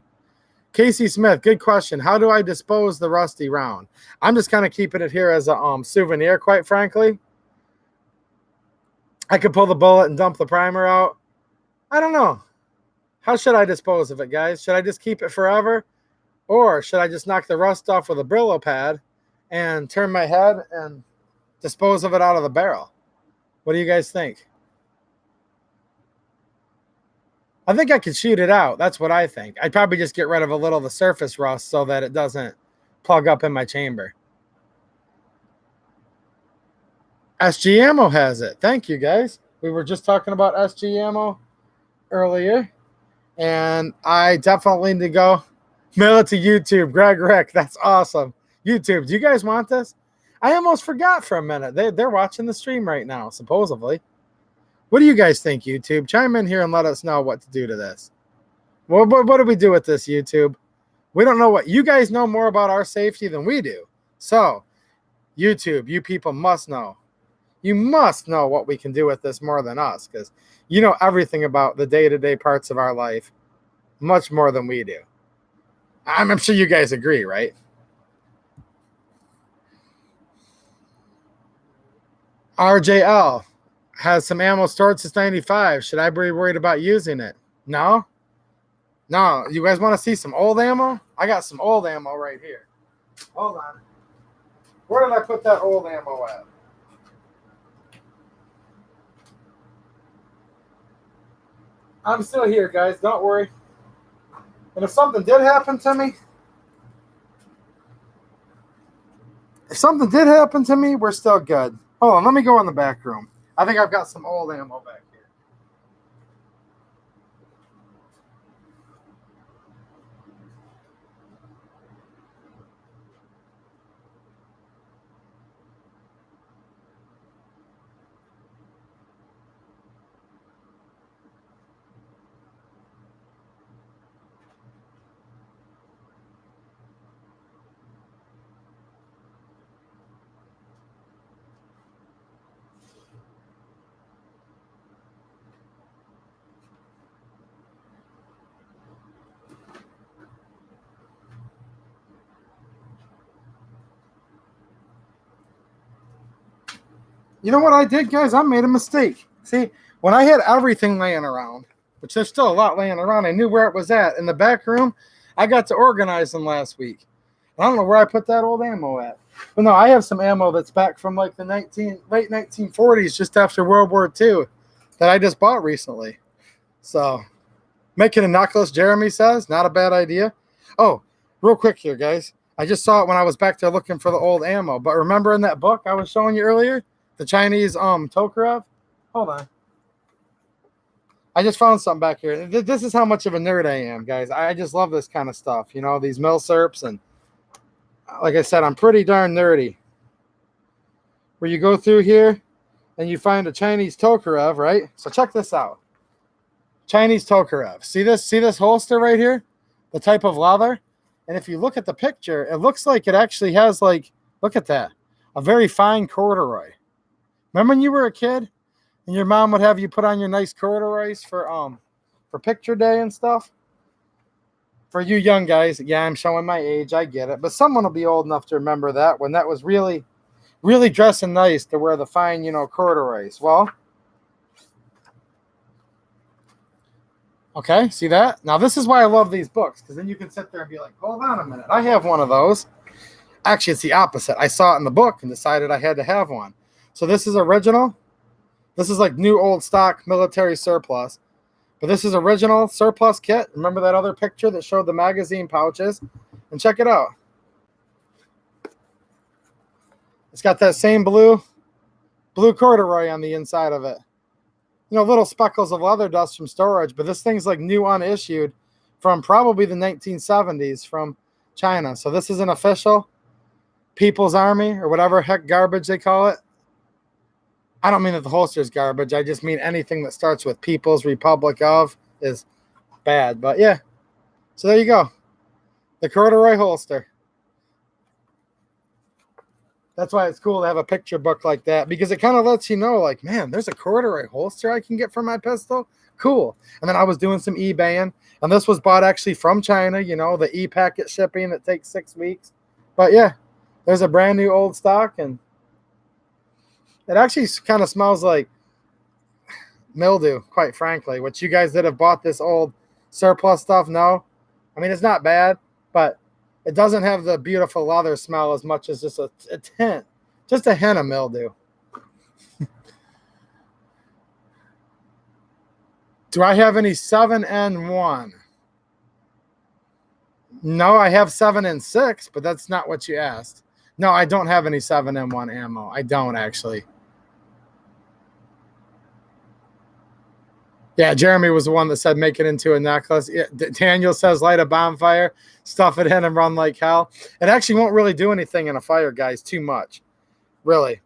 Casey Smith, good question. How do I dispose the rusty round? I'm just kind of keeping it here as a souvenir, quite frankly. I could pull the bullet and dump the primer out. I don't know. How should I dispose of it, guys? Should I just keep it forever? Or should I just knock the rust off with a Brillo pad and turn my head and dispose of it out of the barrel? What do you guys think? I think I could shoot it out. That's what I think. I'd probably just get rid of a little of the surface rust so that it doesn't plug up in my chamber. SG Ammo has it. Thank you, guys. We were just talking about SG Ammo earlier, and I definitely need to go mail it to YouTube. Greg Rick, that's awesome. YouTube, do you guys want this? I almost forgot for a minute. They're watching the stream right now, supposedly. What do you guys think, YouTube? Chime in here and let us know what to do to this. What do we do with this, YouTube? We don't know what. You guys know more about our safety than we do. So, YouTube, you people must know. You must know what we can do with this more than us, because you know everything about the day-to-day parts of our life much more than we do. I'm sure you guys agree, right? RJL has some ammo stored since 95. Should I be worried about using it? No? No. You guys want to see some old ammo? I got some old ammo right here. Hold on. Where did I put that old ammo at? I'm still here, guys. Don't worry. And if something did happen to me, we're still good. Hold on. Let me go in the back room. I think I've got some old ammo back here. You know what I did, guys? I made a mistake. See, when I had everything laying around, which there's still a lot laying around, I knew where it was at. In the back room, I got to organize them last week. I don't know where I put that old ammo at. But no, I have some ammo that's back from like the late 1940s, just after World War II, that I just bought recently. So, making a knuckles, Jeremy says, not a bad idea. Oh, real quick here, guys. I just saw it when I was back there looking for the old ammo. But remember in that book I was showing you earlier, the Chinese Tokarev? Hold on. I just found something back here. This is how much of a nerd I am, guys. I just love this kind of stuff. You know, these milsurps, and like I said, I'm pretty darn nerdy. Where you go through here and you find a Chinese Tokarev, right? So check this out. Chinese Tokarev. See this holster right here? The type of leather? And if you look at the picture, it looks like it actually has, like, look at that, a very fine corduroy. Remember when you were a kid and your mom would have you put on your nice corduroys for picture day and stuff? For you young guys, yeah, I'm showing my age, I get it. But someone will be old enough to remember that, when that was really, really dressing nice to wear the fine, corduroys. Well, okay, see that? Now, this is why I love these books, because then you can sit there and be like, hold on a minute, I have one of those. Actually, it's the opposite. I saw it in the book and decided I had to have one. So this is original. This is like new old stock military surplus. But this is original surplus kit. Remember that other picture that showed the magazine pouches? And check it out. It's got that same blue corduroy on the inside of it. Little speckles of leather dust from storage, but this thing's like new unissued from probably the 1970s from China. So this is an official People's Army, or whatever heck garbage they call it. I don't mean that the holster is garbage. I just mean anything that starts with People's Republic of is bad. But yeah, so there you go. The corduroy holster. That's why it's cool to have a picture book like that, because it kind of lets you know, like, man, there's a corduroy holster I can get for my pistol. Cool. And then I was doing some eBaying, and this was bought actually from China, the e-packet shipping that takes 6 weeks. But yeah, there's a brand new old stock, and it actually kind of smells like mildew, quite frankly, which you guys that have bought this old surplus stuff know. I mean, it's not bad, but it doesn't have the beautiful leather smell as much as just a hint of mildew. Do I have any 7N1? No, I have 7N6, but that's not what you asked. No, I don't have any 7N1 ammo. I don't, actually. Yeah, Jeremy was the one that said make it into a necklace. Yeah, Daniel says light a bonfire, stuff it in, and run like hell. It actually won't really do anything in a fire, guys, too much. Really.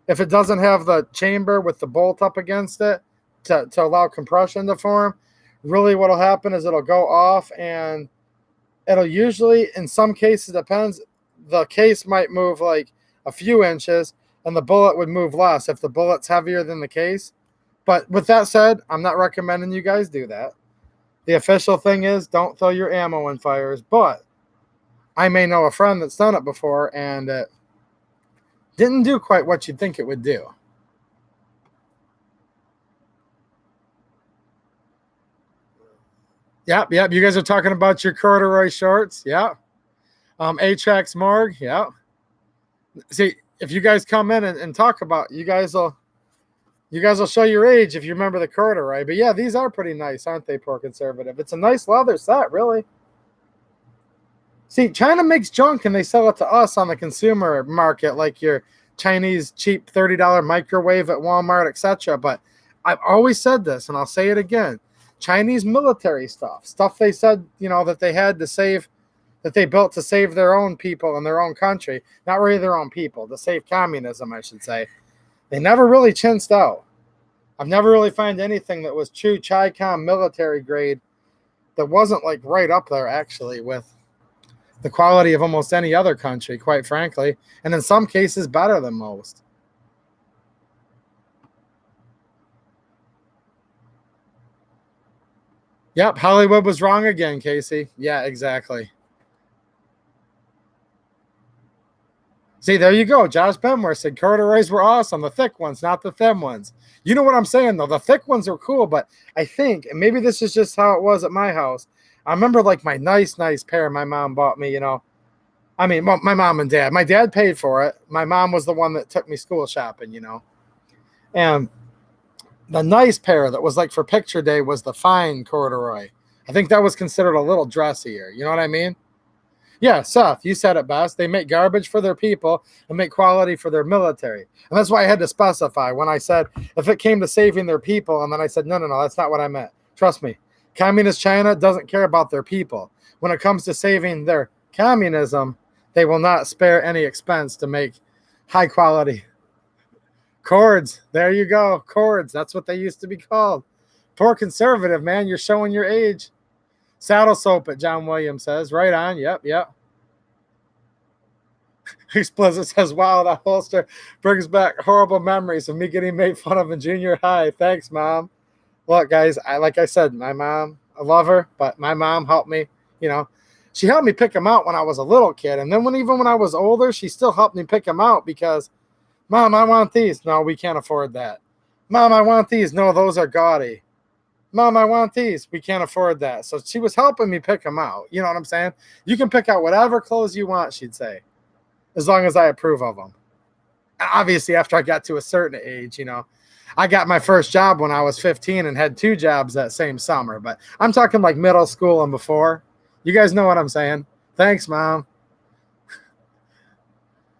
If it doesn't have the chamber with the bolt up against it to allow compression to form, really what'll happen is it'll go off, and it'll usually, in some cases, depends, the case might move like a few inches, and the bullet would move less if the bullet's heavier than the case. But with that said, I'm not recommending you guys do that. The official thing is don't throw your ammo in fires, but I may know a friend that's done it before, and it didn't do quite what you'd think it would do. Yep. You guys are talking about your corduroy shorts. Yeah. Atrax Morgue. Yeah. See, if you guys come in and talk about, you guys will show your age if you remember the corduroy. But yeah, these are pretty nice, aren't they, Poor Conservative? It's a nice leather set, really. See, China makes junk and they sell it to us on the consumer market, like your Chinese cheap $30 microwave at Walmart, etc. But I've always said this, and I'll say it again. Chinese military stuff they said, that they had to save, that they built to save their own people and their own country. Not really their own people, to save communism, I should say. They never really chinsed out. I've never really found anything that was true Chi-Com military grade that wasn't like right up there, actually, with the quality of almost any other country, quite frankly, and in some cases better than most. Yep, Hollywood was wrong again, Casey. Yeah, exactly. See, there you go. Josh Benmore said corduroys were awesome. The thick ones, not the thin ones. You know what I'm saying, though? The thick ones are cool, but I think, and maybe this is just how it was at my house. I remember like my nice pair my mom bought me, I mean, my mom and dad. My dad paid for it. My mom was the one that took me school shopping. And the nice pair that was like for picture day was the fine corduroy. I think that was considered a little dressier. You know what I mean? Yeah, Seth, you said it best. They make garbage for their people and make quality for their military. And that's why I had to specify when I said if it came to saving their people, and then I said, no, that's not what I meant. Trust me. Communist China doesn't care about their people. When it comes to saving their communism, they will not spare any expense to make high quality cords. There you go. Cords. That's what they used to be called. Poor conservative, man. You're showing your age. Saddle soap, it, John Williams says. Right on. Yep. Explicit says, wow, that holster brings back horrible memories of me getting made fun of in junior high. Thanks, Mom. Look, guys, like I said, my mom, I love her, but my mom helped me, She helped me pick them out when I was a little kid. And then even when I was older, she still helped me pick them out because, Mom, I want these. No, we can't afford that. Mom, I want these. No, those are gaudy. Mom, I want these. We can't afford that. So she was helping me pick them out. You know what I'm saying? You can pick out whatever clothes you want, she'd say, as long as I approve of them. Obviously, after I got to a certain age, I got my first job when I was 15 and had 2 jobs that same summer. But I'm talking like middle school and before. You guys know what I'm saying. Thanks, Mom.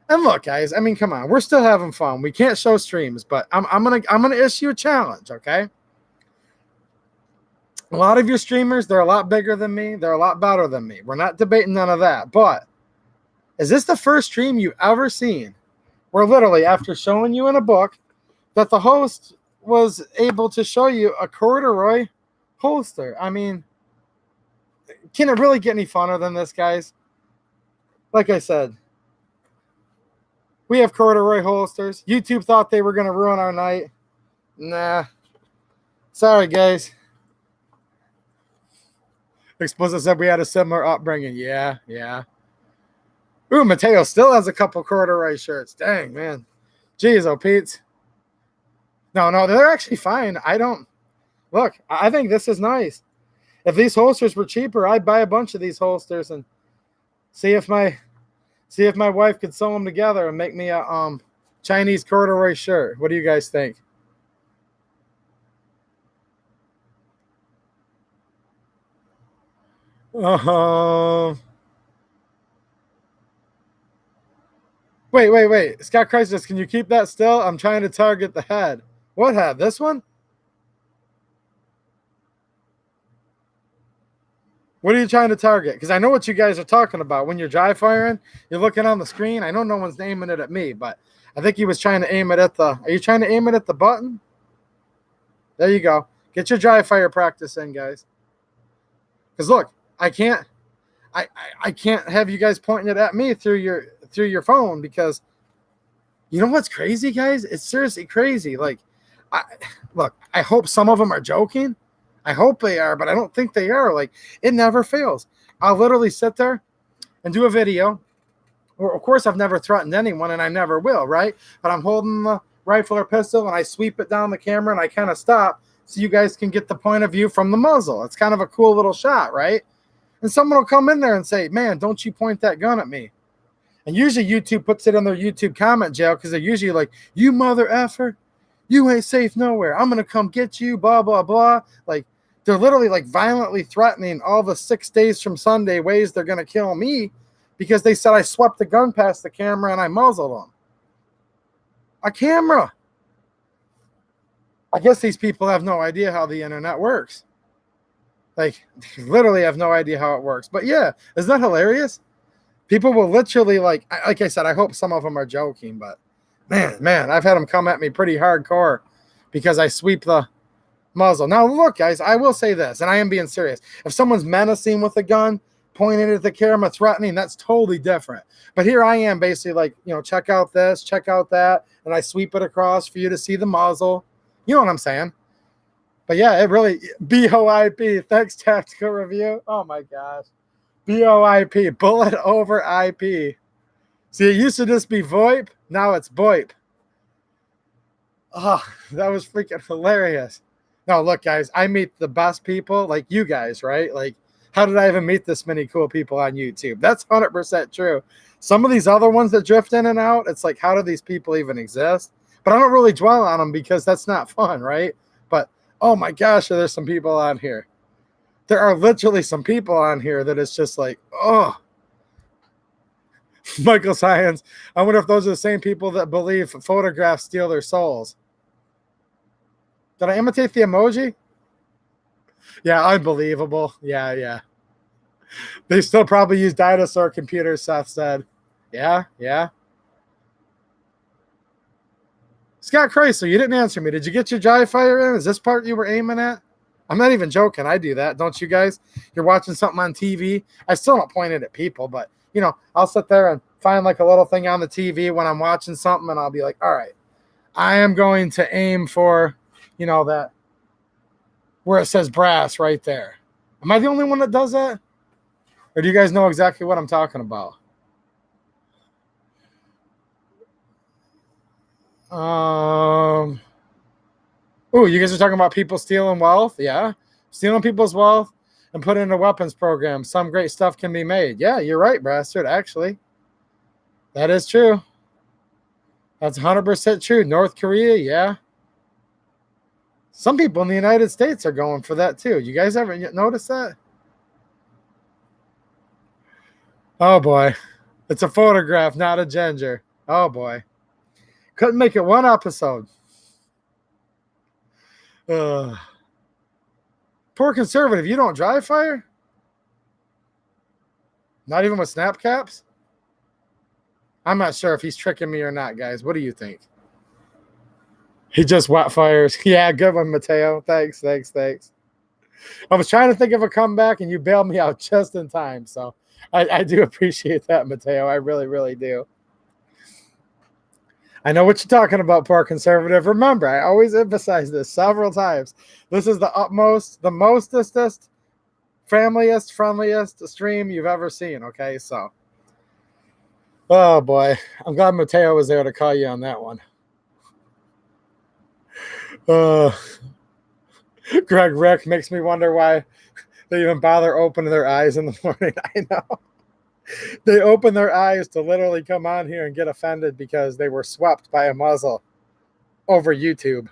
And look, guys, I mean, come on. We're still having fun. We can't show streams, but I'm gonna issue a challenge, okay? A lot of your streamers, they're a lot bigger than me. They're a lot better than me. We're not debating none of that. But is this the first stream you ever seen where literally after showing you in a book that the host was able to show you a corduroy holster? I mean, can it really get any funner than this, guys? Like I said, we have corduroy holsters. YouTube thought they were going to ruin our night. Nah. Sorry, guys. Explicit said we had a similar upbringing. Yeah. Ooh, Mateo still has a couple corduroy shirts. Dang, man. Jeez, oh, Pete. No, they're actually fine. Look, I think this is nice. If these holsters were cheaper, I'd buy a bunch of these holsters and see if my wife could sew them together and make me a Chinese corduroy shirt. What do you guys think? Wait. Scott Crisis, can you keep that still? I'm trying to target the head. What head? This one? What are you trying to target? Because I know what you guys are talking about. When you're dry firing, you're looking on the screen. I know no one's aiming it at me, but I think he was trying to aim it at the... Are you trying to aim it at the button? There you go. Get your dry fire practice in, guys. Because look, I can't have you guys pointing it at me through your phone, because you know what's crazy, guys? It's seriously crazy. Like, I hope some of them are joking. I hope they are, but I don't think they are. Like, it never fails. I'll literally sit there and do a video. Well, of course, I've never threatened anyone, and I never will, right? But I'm holding the rifle or pistol, and I sweep it down the camera, and I kind of stop so you guys can get the point of view from the muzzle. It's kind of a cool little shot, right? And someone will come in there and say, man, don't you point that gun at me. And usually YouTube puts it in their YouTube comment jail, because they're usually like, you mother effer, you ain't safe nowhere. I'm going to come get you, blah, blah, blah. Like, they're literally like violently threatening all the 6 days from Sunday ways they're going to kill me, because they said I swept the gun past the camera and I muzzled them. A camera. I guess these people have no idea how the internet works. Like, they literally have no idea how it works. But yeah, isn't that hilarious? People will literally, like I said, I hope some of them are joking, but man, I've had them come at me pretty hardcore because I sweep the muzzle. Now, look, guys, I will say this, and I am being serious. If someone's menacing with a gun, pointing at the camera, threatening, that's totally different. But here I am basically like, check out this, check out that, and I sweep it across for you to see the muzzle. You know what I'm saying? But yeah, it really, BOIP, thanks, Tactical Review. Oh my gosh. BOIP, bullet over IP. See, it used to just be VoIP. Now it's BoIP. Oh, that was freaking hilarious. No, look, guys, I meet the best people like you guys, right? Like, how did I even meet this many cool people on YouTube? That's 100% true. Some of these other ones that drift in and out, it's like, how do these people even exist? But I don't really dwell on them because that's not fun, right? But, oh my gosh, there's some people on here. There are literally some people on here that it's just like, oh. Michael Science, I wonder if those are the same people that believe photographs steal their souls. Did I imitate the emoji? Yeah, unbelievable. Yeah. They still probably use dinosaur computers, Seth said. Yeah. Scott Chrysler, you didn't answer me. Did you get your dry fire in? Is this part you were aiming at? I'm not even joking. I do that. Don't you guys? You're watching something on TV. I still don't point it at people, but, you know, I'll sit there and find like a little thing on the TV when I'm watching something, and I'll be like, all right, I am going to aim for, you know, that where it says brass right there. Am I the only one that does that? Or do you guys know exactly what I'm talking about? Oh, you guys are talking about people stealing wealth? Yeah. Stealing people's wealth and put it in a weapons program. Some great stuff can be made. Yeah, you're right, Bastard, actually. That is true. That's 100% true. North Korea, yeah. Some people in the United States are going for that too. You guys ever notice that? Oh boy. It's a photograph, not a ginger. Oh boy. Couldn't make it one episode. Poor conservative, you don't dry fire? Not even with snap caps? I'm not sure if he's tricking me or not, guys. What do you think? He just wet fires. Yeah, good one, Mateo. Thanks. I was trying to think of a comeback, and you bailed me out just in time. So I do appreciate that, Mateo. I really, really do. I know what you're talking about, poor conservative. Remember, I always emphasize this several times. This is the utmost, the mostest, familiest, friendliest stream you've ever seen, okay? So, oh boy. I'm glad Mateo was there to call you on that one. Greg Rick makes me wonder why they even bother opening their eyes in the morning. I know. They open their eyes to literally come on here and get offended because they were swept by a muzzle over YouTube.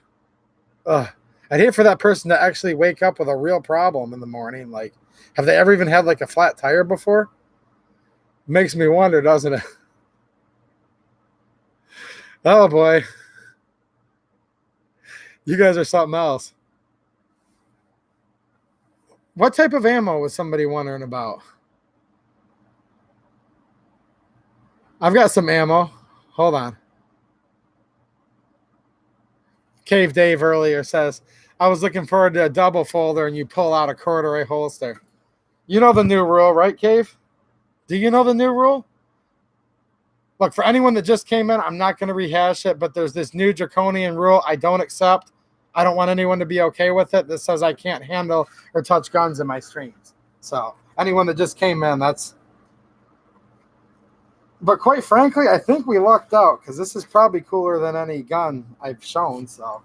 I'd hate for that person to actually wake up with a real problem in the morning. Like, have they ever even had like a flat tire before? Makes me wonder, doesn't it? Oh boy. You guys are something else. What type of ammo was somebody wondering about? I've got some ammo. Hold on. Cave Dave earlier says, I was looking forward to a double folder and you pull out a corduroy holster. You know the new rule, right, Cave? Do you know the new rule? Look, for anyone that just came in, I'm not going to rehash it, but there's this new draconian rule I don't accept. I don't want anyone to be okay with it that says I can't handle or touch guns in my streams. So anyone that just came in, that's... But quite frankly, I think we lucked out because this is probably cooler than any gun I've shown. So,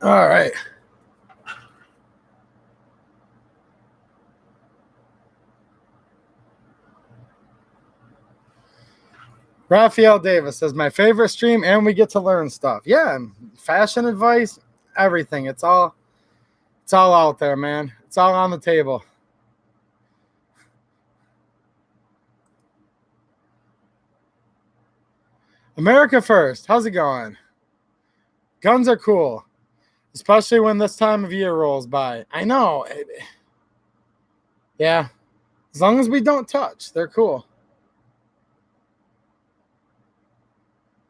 all right. Raphael Davis says, my favorite stream, and we get to learn stuff. Yeah, fashion advice, everything. It's all out there, man. It's all on the table. America first. How's it going? Guns are cool, especially when this time of year rolls by. I know. Yeah. As long as we don't touch, they're cool.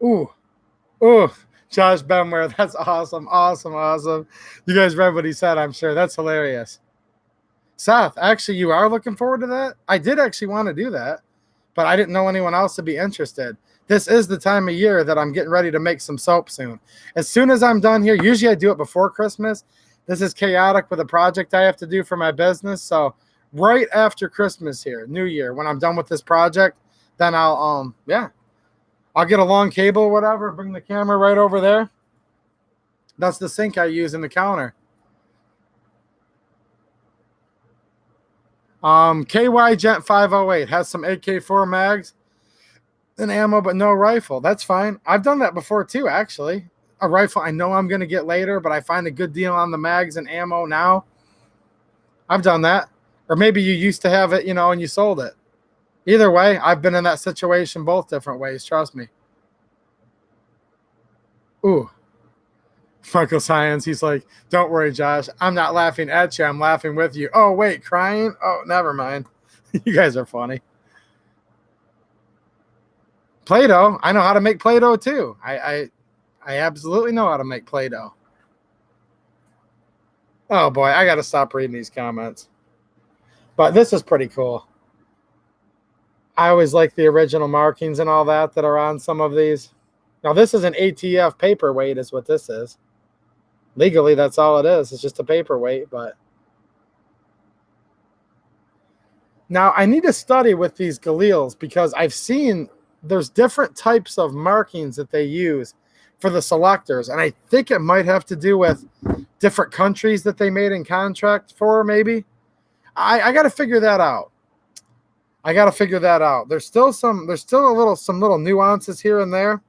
Ooh, ooh, Josh Benware, that's awesome, awesome, awesome. You guys read what he said, I'm sure. That's hilarious. Seth, actually, you are looking forward to that? I did actually want to do that, but I didn't know anyone else would be interested. This is the time of year that I'm getting ready to make some soap soon. As soon as I'm done here, usually I do it before Christmas. This is chaotic with a project I have to do for my business. So right after Christmas here, New Year, when I'm done with this project, then I'll get a long cable or whatever, bring the camera right over there. That's the sink I use in the counter. KY Gent 508 has some AK-4 mags and ammo, but no rifle. That's fine. I've done that before too, actually. A rifle I know I'm going to get later, but I find a good deal on the mags and ammo now. I've done that. Or maybe you used to have it, and you sold it. Either way, I've been in that situation both different ways. Trust me. Ooh. Michael Science, he's like, don't worry, Josh. I'm not laughing at you. I'm laughing with you. Oh, wait, crying? Oh, never mind. You guys are funny. Play-Doh. I know how to make Play-Doh too. I absolutely know how to make Play-Doh. Oh, boy, I got to stop reading these comments. But this is pretty cool. I always like the original markings and all that are on some of these. Now, this is an ATF paperweight is what this is. Legally, that's all it is. It's just a paperweight, but now I need to study with these Galils because I've seen there's different types of markings that they use for the selectors, and I think it might have to do with different countries that they made in contract for, maybe. I got to figure that out. There's still some little nuances here and there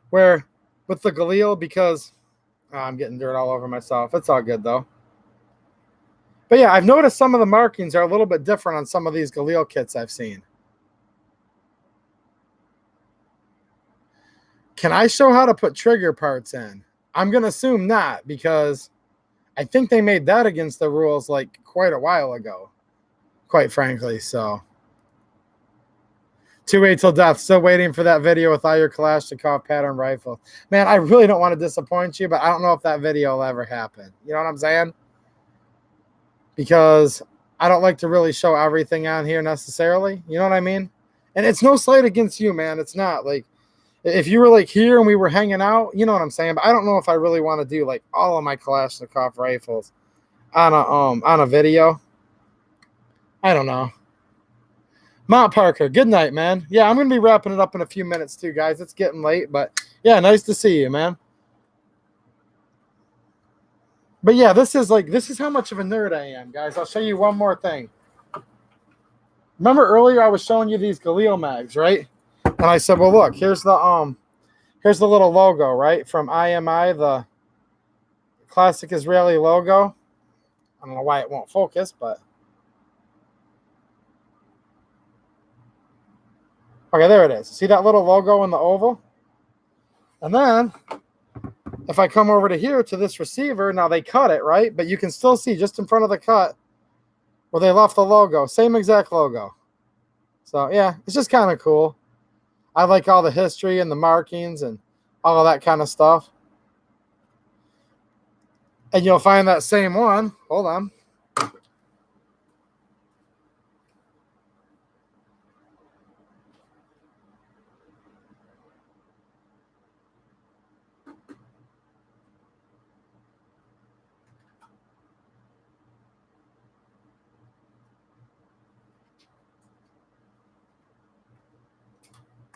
where with the Galil, because I'm getting dirt all over myself. It's all good though. But yeah, I've noticed some of the markings are a little bit different on some of these Galil kits I've seen. Can I show how to put trigger parts in? I'm going to assume not, because I think they made that against the rules like quite a while ago, quite frankly. So 2-8 till death. Still waiting for that video with all your Kalashnikov pattern rifle. Man, I really don't want to disappoint you, but I don't know if that video will ever happen. You know what I'm saying? Because I don't like to really show everything on here necessarily. You know what I mean? And it's no slight against you, man. It's not. Like, if you were like here and we were hanging out, you know what I'm saying? But I don't know if I really want to do like all of my Kalashnikov rifles on a video. I don't know. Mount Parker, good night, man. Yeah, I'm going to be wrapping it up in a few minutes too, guys. It's getting late, but yeah, nice to see you, man. But yeah, this is how much of a nerd I am, guys. I'll show you one more thing. Remember earlier I was showing you these Galil mags, right? And I said, well, look, here's the little logo, right? From IMI, the classic Israeli logo. I don't know why it won't focus, but okay, there it is. See that little logo in the oval? And then if I come over to here to this receiver, now they cut it, right? But you can still see just in front of the cut where they left the logo. Same exact logo. So, yeah, it's just kind of cool. I like all the history and the markings and all of that kind of stuff. And you'll find that same one. Hold on.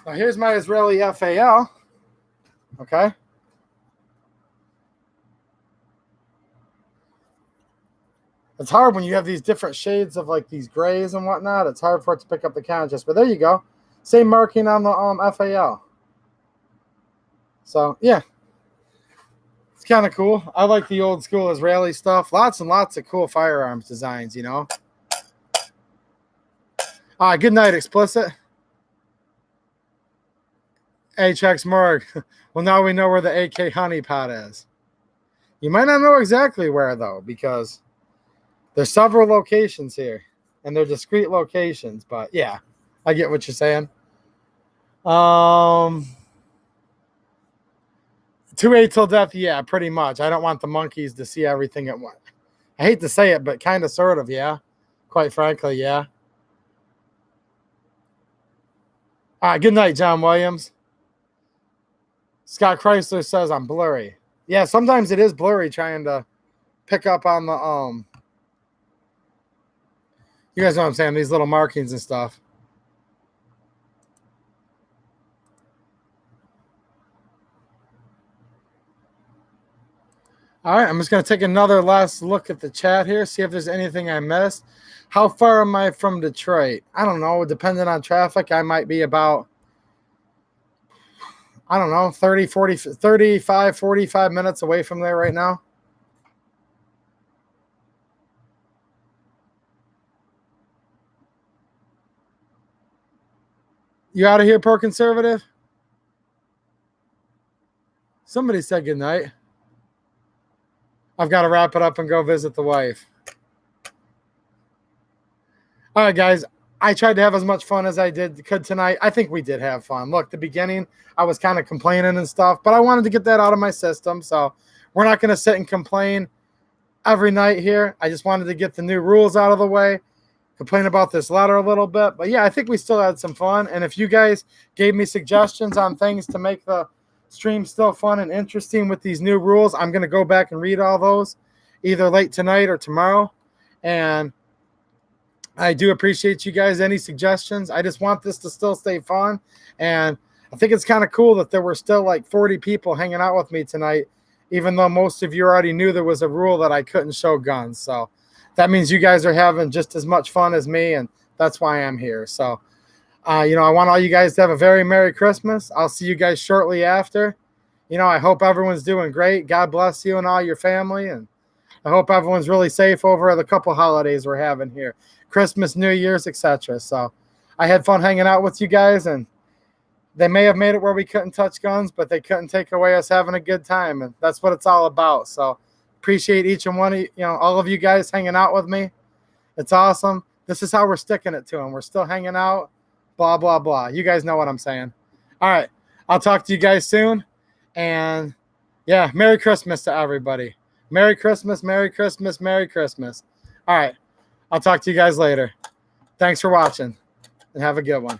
Now here's my Israeli FAL. Okay. It's hard when you have these different shades of like these grays and whatnot. It's hard for it to pick up the contrast. But there you go. Same marking on the FAL. So yeah. It's kind of cool. I like the old school Israeli stuff. Lots and lots of cool firearms designs, you know. All right, good night, Explicit. HX Morg. Well, now we know where the AK honeypot is. You might not know exactly where, though, because there's several locations here. and they're discrete locations. But yeah, I get what you're saying. 2A till death, yeah, pretty much. I don't want the monkeys to see everything at once. I hate to say it, but kind of, sort of, yeah. Quite frankly, yeah. All right, good night, John Williams. Scott Chrysler says I'm blurry. Yeah, sometimes it is blurry trying to pick up on the you guys know what I'm saying, these little markings and stuff. All right, I'm just going to take another last look at the chat here, see if there's anything I missed. How far am I from Detroit? I don't know. Depending on traffic, I might be about, I don't know, 30, 40, 35, 45 minutes away from there right now. You out of here, poor conservative? Somebody said good night. I've got to wrap it up and go visit the wife. All right, guys. I tried to have as much fun as I could tonight. I think we did have fun. Look, the beginning, I was kind of complaining and stuff, but I wanted to get that out of my system. So we're not going to sit and complain every night here. I just wanted to get the new rules out of the way, complain about this letter a little bit. But yeah, I think we still had some fun. And if you guys gave me suggestions on things to make the stream still fun and interesting with these new rules, I'm going to go back and read all those either late tonight or tomorrow. And I do appreciate you guys. Any suggestions? I just want this to still stay fun. And I think it's kind of cool that there were still like 40 people hanging out with me tonight, even though most of you already knew there was a rule that I couldn't show guns. So that means you guys are having just as much fun as me, and that's why I'm here. So I want all you guys to have a very Merry Christmas. I'll see you guys shortly after. I hope everyone's doing great. God bless you and all your family. And I hope everyone's really safe over the couple holidays we're having here. Christmas, New Year's, etc. So I had fun hanging out with you guys. And they may have made it where we couldn't touch guns, but they couldn't take away us having a good time. And that's what it's all about. So appreciate each and one of all of you guys hanging out with me. It's awesome. This is how we're sticking it to them. We're still hanging out. Blah, blah, blah. You guys know what I'm saying. All right. I'll talk to you guys soon. And yeah, Merry Christmas to everybody. Merry Christmas, Merry Christmas, Merry Christmas. All right. I'll talk to you guys later. Thanks for watching and have a good one.